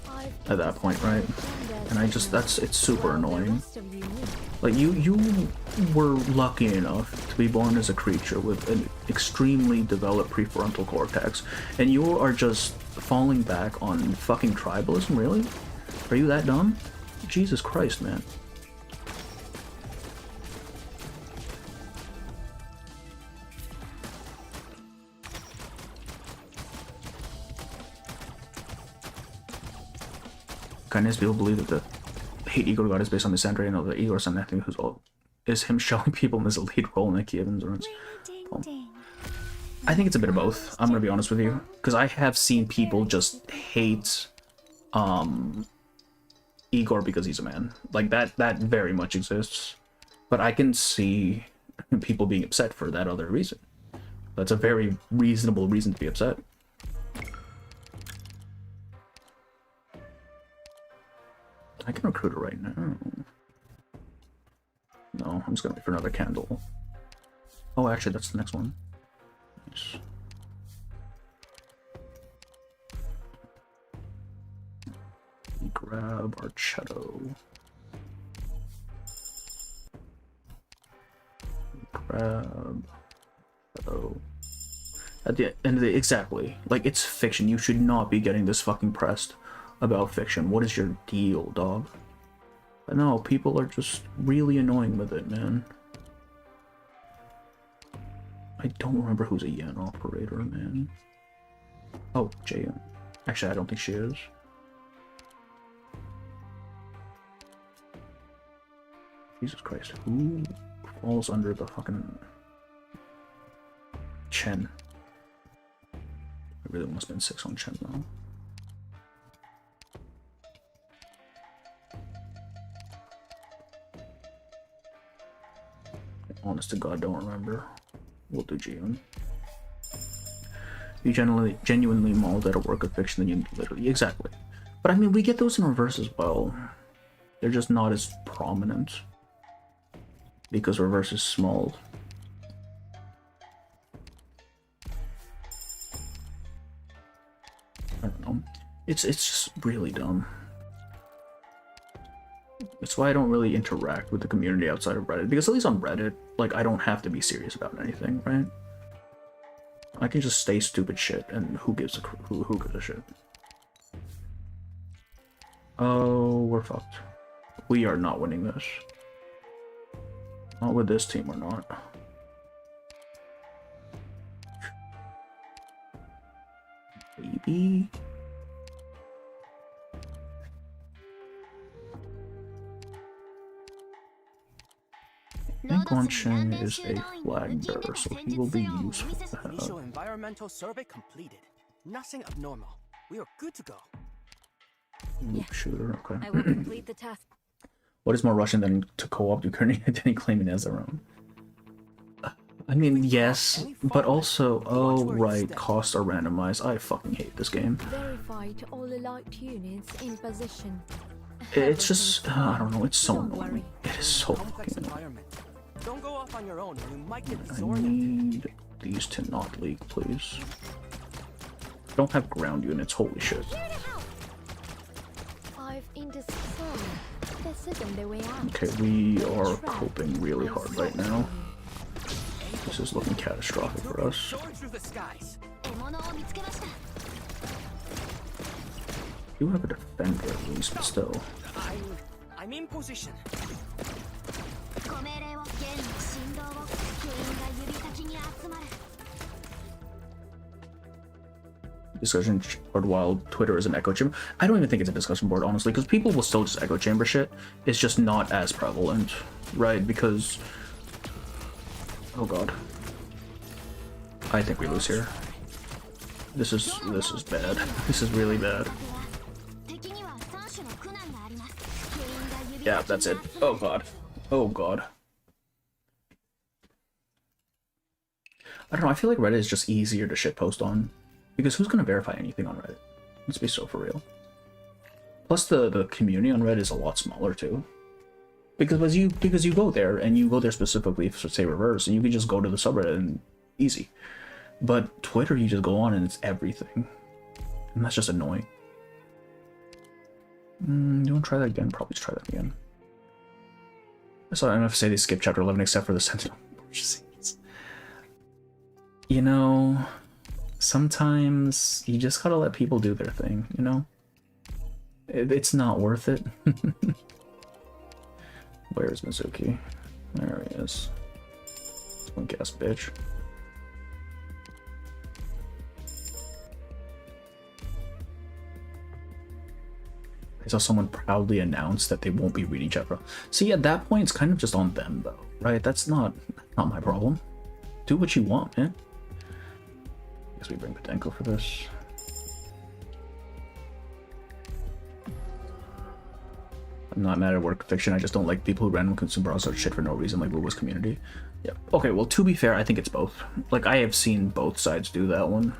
I've at that point, right? And it's super annoying. Like, you were lucky enough to be born as a creature with an extremely developed prefrontal cortex, and you are just falling back on fucking tribalism, really? Are you that dumb? Jesus Christ, man. Kindness, people believe that the hate Igor God is based on misandry, and the Igor son acting who's all is him showing people in his lead role in the Kiev endurance. I think it's a bit of both, I'm gonna be honest with you. Because I have seen people just hate Igor because he's a man. Like that very much exists. But I can see people being upset for that other reason. That's a very reasonable reason to be upset. I can recruit her right now. No, I'm just gonna wait for another candle. Oh, actually, that's the next one. Nice. Grab Archetto. Grab. Oh. At the end of the exactly. Like, it's fiction. You should not be getting this fucking pressed about fiction. What is your deal, dog? But no, people are just really annoying with it, man. I don't remember who's a yen operator, man. Oh, Jayan. Actually, I don't think she is. Jesus Christ, who falls under the fucking Chen? I really want to spend 6 on Chen now. Honest to God, don't remember. We'll do Jiun. You genuinely mauled at a work of fiction, then you literally... Exactly. But I mean, we get those in reverse as well. They're just not as prominent. Because reverse is small. I don't know. It's just really dumb. That's why I don't really interact with the community outside of Reddit. Because at least on Reddit, like, I don't have to be serious about anything, right? I can just say stupid shit, and who gives a shit? Oh, we're fucked. We are not winning this. Not with this team, we're not. Maybe. I think Guanshin is a flag bearer, so he will be useful to have. Initial environmental survey completed. Nothing abnormal. We are good to go. Shooter, okay. I will complete the task. What is more Russian than to co-opt Ukrainian identity claiming as their own? I mean, yes, but also, oh right, costs are randomized. I fucking hate this game. Verified all elite units in position. It's just, I don't know, it's so annoying. It is so fucking annoying. Don't go off on your own, or you might get I need these to not leak, please. Don't have ground units, holy shit. Okay, we are coping really hard right now. This is looking catastrophic for us. You have a defender at least, but still. I'm in position. Discussion board while Twitter is an echo chamber. I don't even think it's a discussion board, honestly, because people will still just echo chamber shit. It's just not as prevalent, right? Because, oh god, I think we lose here. This is bad. This is really bad. Yeah, that's it. Oh god. Oh god. I don't know. I feel like Reddit is just easier to shitpost on. Because who's gonna verify anything on Reddit? Let's be so for real. Plus the community on Reddit is a lot smaller too. Because you go there and you go there specifically for say reverse, and you can just go to the subreddit and easy. But Twitter, you just go on and it's everything. And that's just annoying. You want to try that again? Probably try that again. I saw enough to say they skipped chapter 11 except for the Sentinel scenes. You know, sometimes you just gotta let people do their thing, you know? It's not worth it. Where's Mizuki? There he is. Punk ass bitch. I saw someone proudly announce that they won't be reading chapter. See, at that point, it's kind of just on them, though, right? That's not my problem. Do what you want, man. I guess we bring Podenko for this. I'm not mad at work fiction. I just don't like people who randomly consume browser shit for no reason, like Rubu's community. Yeah. Okay. Well, to be fair, I think it's both. Like, I have seen both sides do that one.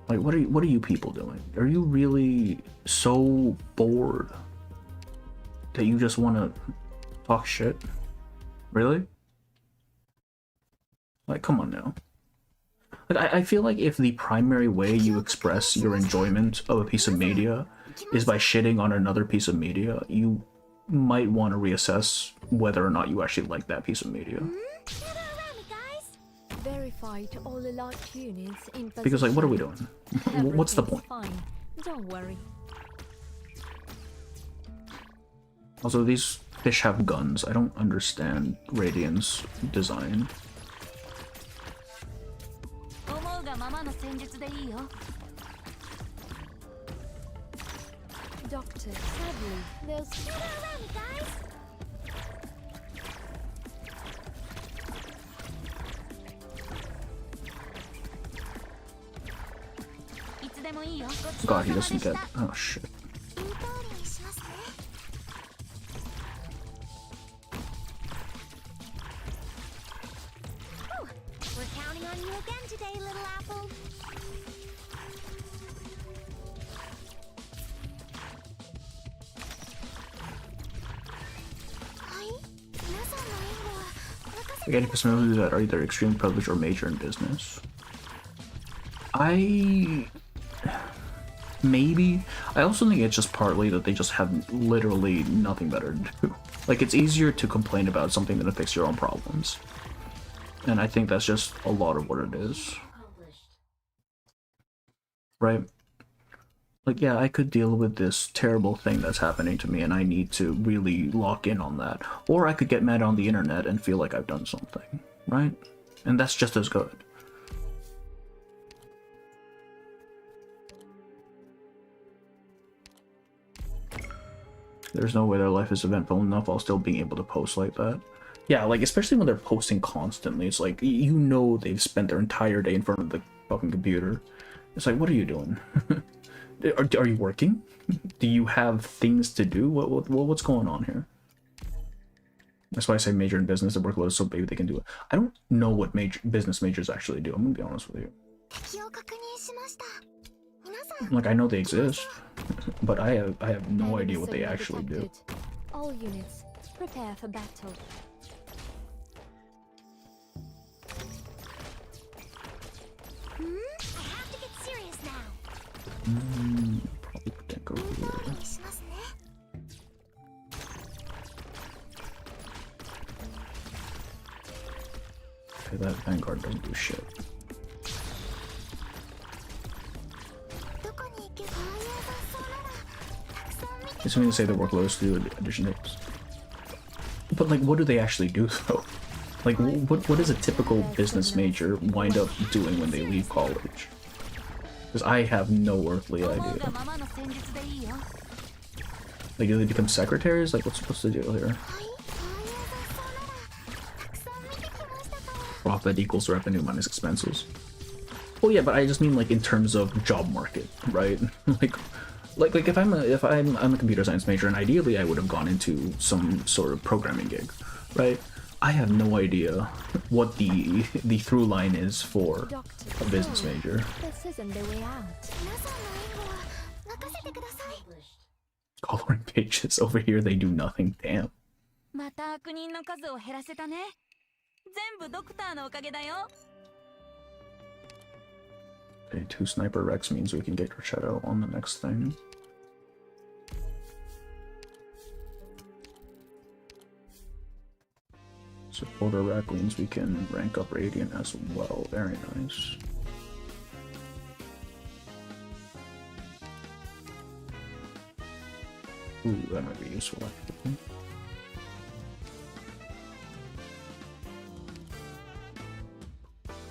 Like, what are you people doing? Are you really so bored that you just want to talk shit? Really? Like, come on now. Like, I feel like if the primary way you express your enjoyment of a piece of media is by shitting on another piece of media, you might want to reassess whether or not you actually like that piece of media. Because, like, what are we doing? What's the point? Don't worry. Also, these fish have guns. I don't understand Radiant's design. Doctor, sadly, there's... Get around me, guys! God, he doesn't get... Oh, shit. We're counting on you again today, little apple. Like 80% that are either extremely privileged or major in business. Maybe. I also think it's just partly that they just have literally nothing better to do. Like, it's easier to complain about something than to fix your own problems. And I think that's just a lot of what it is. Right? Like, yeah, I could deal with this terrible thing that's happening to me and I need to really lock in on that. Or I could get mad on the internet and feel like I've done something, right? And that's just as good. There's no way their life is eventful enough while still being able to post like that. Yeah, like, especially when they're posting constantly. It's like, you know they've spent their entire day in front of the fucking computer. It's like, what are you doing? Are you working? Do you have things to do? What's going on here? That's why I say major in business. The workload is so big they can do it. I don't know what business majors actually do. I'm gonna be honest with you. Like, I know they exist, but I have no idea what they actually do. All units, prepare for battle. I have to get serious now. Probably can't go here. Okay, that Vanguard doesn't do shit. It's something to say the workload is to do addition tips. But, like, what do they actually do, though? Like, what does a typical business major wind up doing when they leave college? Because I have no earthly idea. Like, do they become secretaries? Like, what's the deal here? Profit equals revenue minus expenses. Well, yeah, but I just mean, like, in terms of job market, right? Like if I'm a computer science major, and ideally I would have gone into some sort of programming gig, right? I have no idea what the through line is for a business major. This isn't the way out. Coloring pages over here, they do nothing. Damn. Okay, 2 sniper Rex means we can get Crescendo on the next thing. Supporter rack means we can rank up Radiant as well. Very nice. Ooh, that might be useful actually.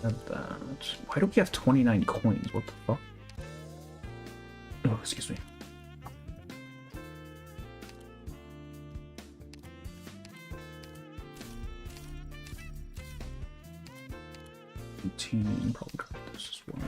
Have that. Why do we have 29 coins? What the fuck? Oh, excuse me. Probably got this as well.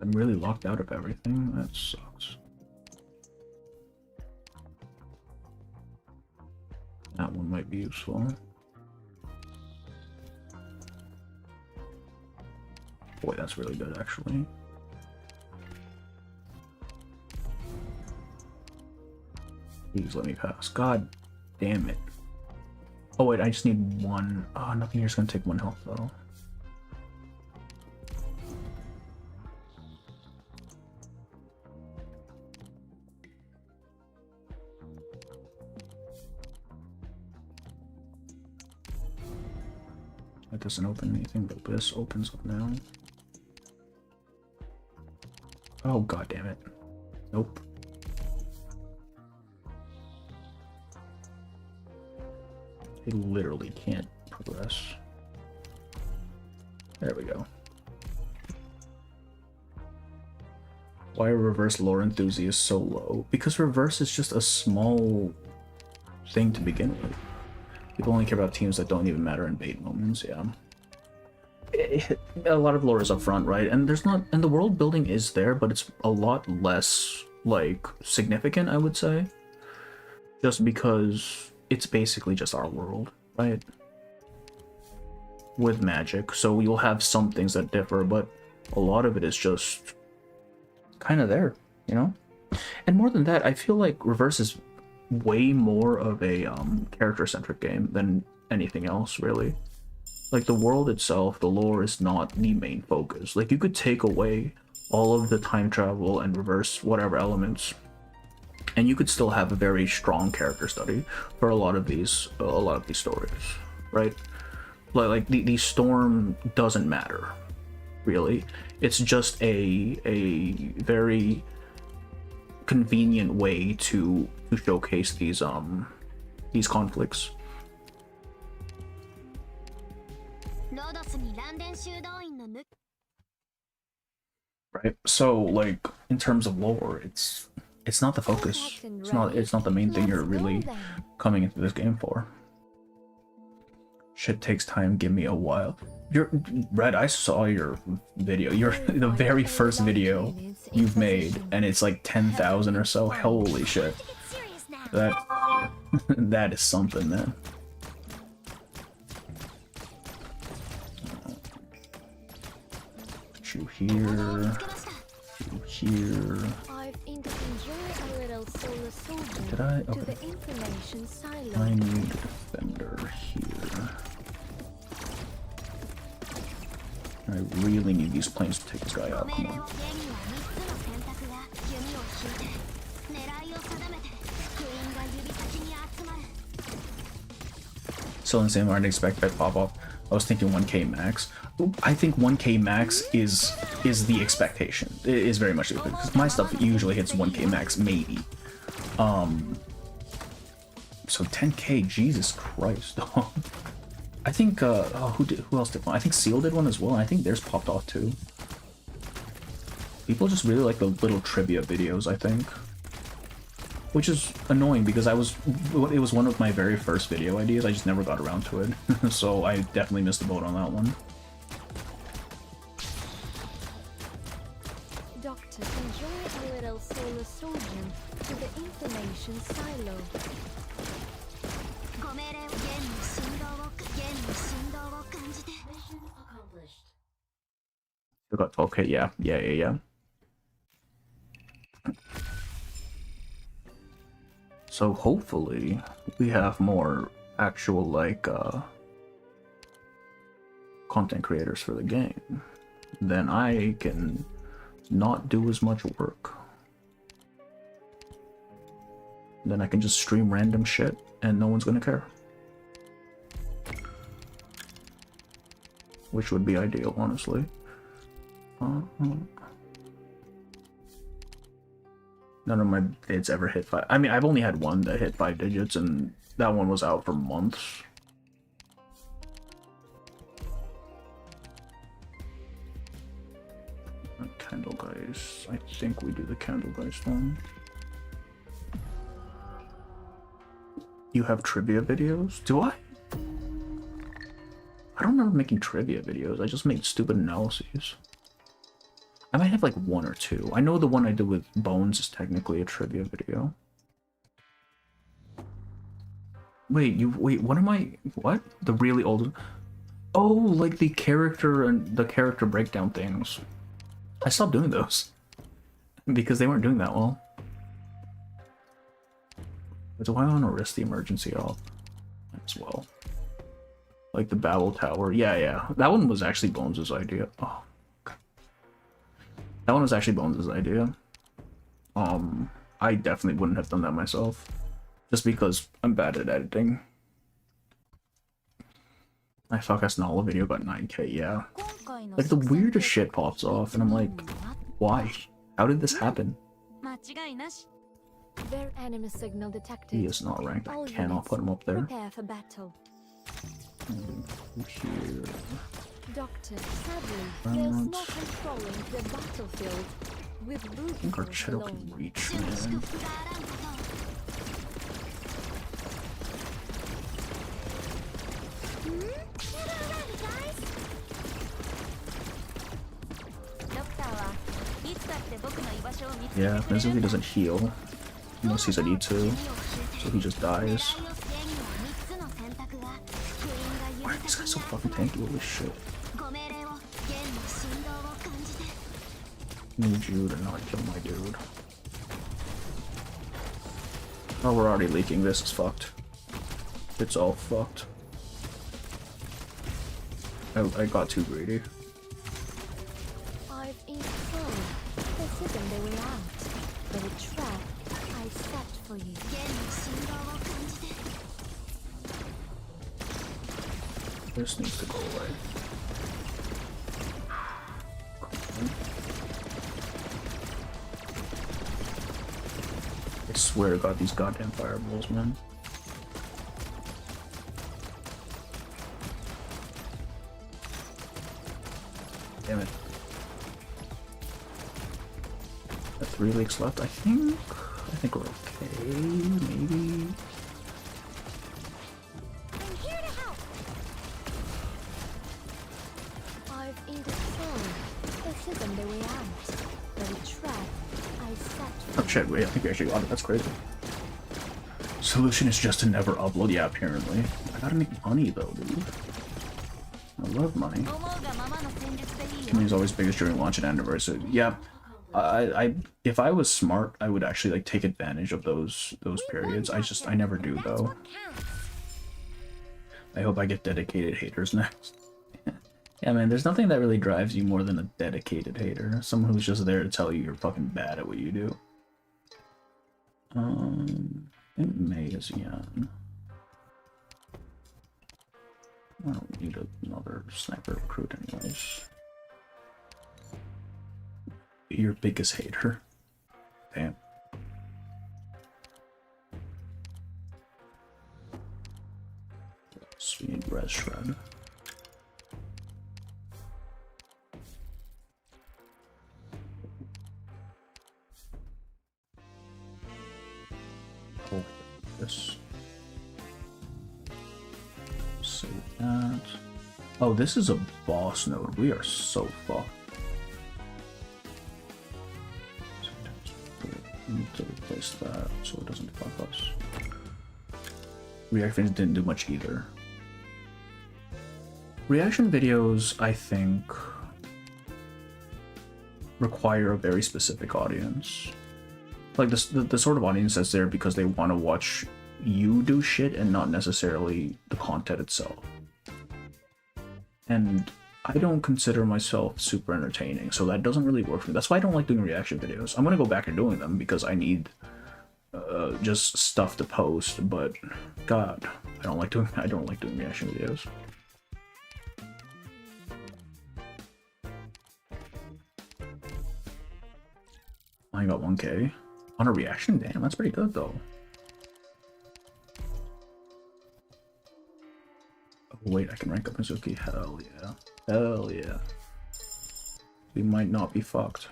I'm really locked out of everything. That sucks. That one might be useful. Boy, that's really good, actually. Please let me pass. God damn it. Oh wait, I just need one. Oh, nothing here's gonna take one health though. That doesn't open anything, but this opens up now. Oh, god damn it. Nope. I literally can't progress. There we go. Why are reverse lore enthusiasts so low? Because reverse is just a small thing to begin with. People only care about teams that don't even matter in bait moments, yeah. A lot of lore is up front, right? And there's not, and the world building is there, but it's a lot less, like, significant, I would say. Just because it's basically just our world, right? With magic, so we will have some things that differ, but a lot of it is just kind of there, you know? And more than that, I feel like Reverse is way more of a character-centric game than anything else, really. Like, the world itself, the lore is not the main focus. Like, you could take away all of the time travel and reverse whatever elements, and you could still have a very strong character study for a lot of these stories, right? Like the storm doesn't matter, really. It's just a very convenient way to showcase these conflicts. Right. So, like, in terms of lore, it's not the focus. It's not the main thing you're really coming into this game for. Shit takes time, give me a while. Red, I saw your video. The very first video you've made, and it's like 10,000 or so. Holy shit. That is something, man. Put you here. Put you here. Did I? Okay. I need defender here. I really need these planes to take this guy out. Come on. Still insane. I didn't expect that pop up. I was thinking 1k max. I think 1k max is the expectation. It is very much because my stuff usually hits 1k max, maybe. So 10k, Jesus Christ. I think who else did one? I think Seal did one as well. And I think theirs popped off too. People just really like the little trivia videos, I think. Which is annoying because it was one of my very first video ideas. I just never got around to it. So I definitely missed the boat on that one. Doctor, enjoy a little solar soldier to the information silo. Okay, yeah. So hopefully we have more actual like content creators for the game. Then I can not do as much work. Then I can just stream random shit and no one's gonna care. Which would be ideal, honestly. None of my vids ever hit 5. I mean, I've only had one that hit 5 digits, and that one was out for months. Candle guys. I think we do the candle guys one. You have trivia videos? Do I? I don't remember making trivia videos. I just made stupid analyses. I might have like 1 or 2. I know the one I did with Bones is technically a trivia video. Wait, what am I? What? The really old? Oh, like the character and the character breakdown things. I stopped doing those because they weren't doing that well. But do I want to risk the emergency off as well? Like the Babel Tower. Yeah. That one was actually Bones' idea. Oh. That one was actually Bones' idea. I definitely wouldn't have done that myself. Just because I'm bad at editing. My fuck-ass Nala video got 9k, yeah. Like, the weirdest shit pops off, and I'm like, why? How did this happen? Their enemy signal detected. He is not ranked. I cannot put him up there. Prepare for battle. Here. Doctor, sadly, there's no controlling the battlefield. With I think our shadow can reach, man. Yeah, Mizuki doesn't heal unless he's at E2, so he just dies. Why are these guys so fucking tanky? Holy shit. Need you to not kill my dude. Oh, we're already leaking. This is fucked. It's all fucked. I got too greedy. I've eaten this isn't the way out. But a trap I set for you. This needs to go away. I swear to God, these goddamn fireballs, man. Damn it. 3 leaks left, I think we're okay, maybe. I'm here to help. I've eaten this isn't the way out. But a trap I set. Oh shit, wait, I think we actually got it. That's crazy. Solution is just to never upload. Yeah, apparently. I gotta make money though, dude. I love money. Money's always biggest during launch and anniversary. Yeah. If I was smart, I would actually like take advantage of those periods. I never do though. I hope I get dedicated haters next. Yeah, man, there's nothing that really drives you more than a dedicated hater. Someone who's just there to tell you you're fucking bad at what you do. I think May is Yan. I don't need another sniper recruit anyways. Your biggest hater. Damn. So we need res shred. Oh, this. Save that. Oh, this is a boss node. We are so fucked. We need to replace that so it doesn't fuck us. Reactivation didn't do much either. Reaction videos, I think, require a very specific audience. Like the sort of audience that's there because they want to watch you do shit and not necessarily the content itself. And I don't consider myself super entertaining, so that doesn't really work for me. That's why I don't like doing reaction videos. I'm gonna go back and doing them because I need just stuff to post, but God, I don't like doing reaction videos. I got 1K on a reaction. Damn, that's pretty good though. Oh, wait, I can rank up Mizuki. Hell yeah. Hell yeah. We might not be fucked.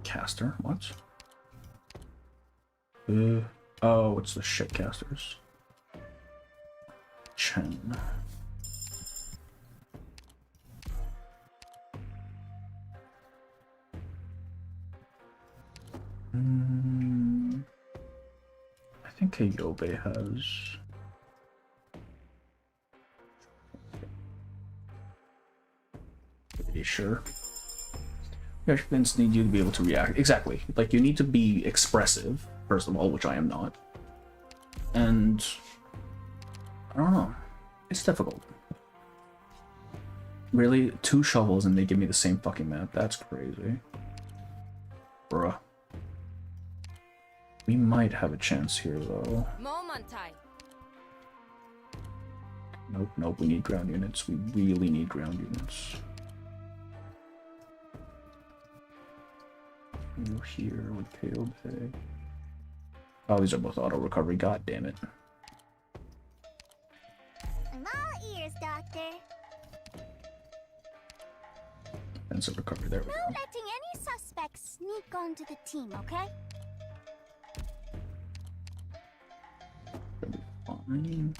Caster? What? Oh, it's the shit casters. Chen. I think Ayobe has. Pretty sure. Reactions need you to be able to react. Exactly. Like, you need to be expressive, first of all, which I am not. And I don't know. It's difficult. Really? 2 shovels and they give me the same fucking map? That's crazy. Bruh. We might have a chance here, though. Nope, nope, we need ground units. We really need ground units. You here with Kobe. Oh, these are both auto recovery. God damn it. I'm all ears, Doctor. Defensive recovery. There we No go. letting any suspects sneak onto the team, okay? Fine.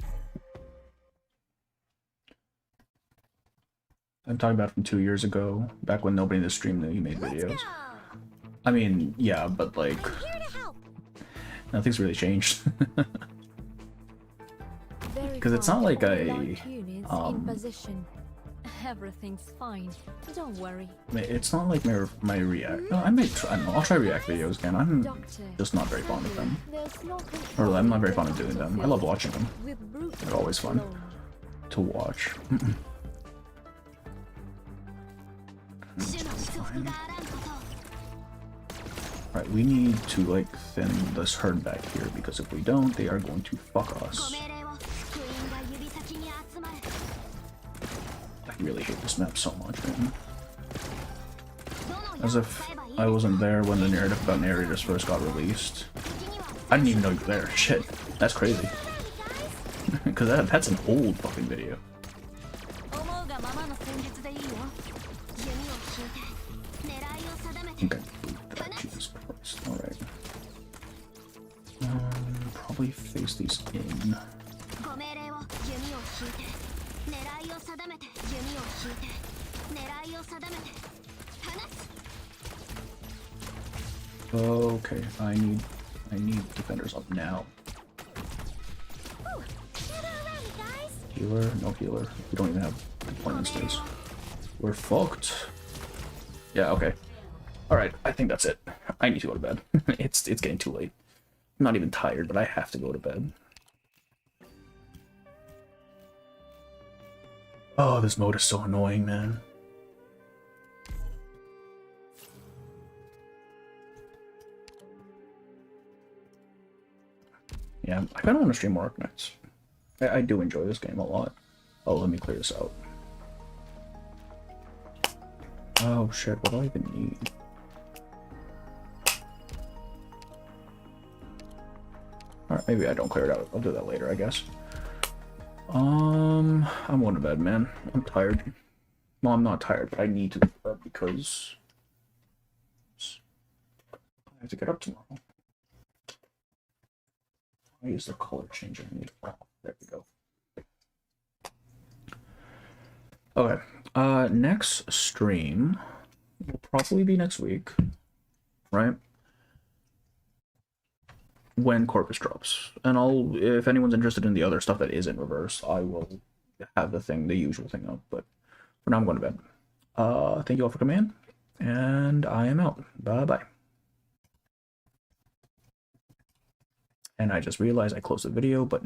I'm talking about from 2 years ago, back when nobody in the stream knew you made videos. I mean, yeah, but like, nothing's really changed. Because it's not like Everything's fine. Don't worry. it's not like my react. No, I don't know. I'll try react videos again. I'm just not very fond of them. Or I'm not very fond of doing them. I love watching them. They're always fun to watch. Alright, we need to like thin this herd back here because if we don't, they are going to fuck us. I really hate this map so much, man. As if I wasn't there when the narrative about narrators first got released. I didn't even know you were there. Shit, that's crazy. Because that's an old fucking video. Okay. Jesus Christ. Alright. Probably face these in. Okay, I need defenders up now. Healer? No healer. We don't even have deployment space. We're fucked. Yeah, okay. Alright, I think that's it. I need to go to bed. It's getting too late. I'm not even tired, but I have to go to bed. Oh, this mode is so annoying, man. Yeah, I kind of want to stream more Arknights. I do enjoy this game a lot. Oh, let me clear this out. Oh shit, what do I even need? Alright, maybe I don't clear it out. I'll do that later, I guess. I'm going to bed, man. I'm tired. Well, I'm not tired, but I need to go to bed because I have to get up tomorrow. I use the color changer. I need there we go. Okay. Next stream will probably be next week, right? When Corpus drops. And if anyone's interested in the other stuff that is in reverse, I will have the usual thing up. But for now, I'm going to bed. Thank you all for coming in, and I am out. Bye-bye. And I just realized I closed the video, but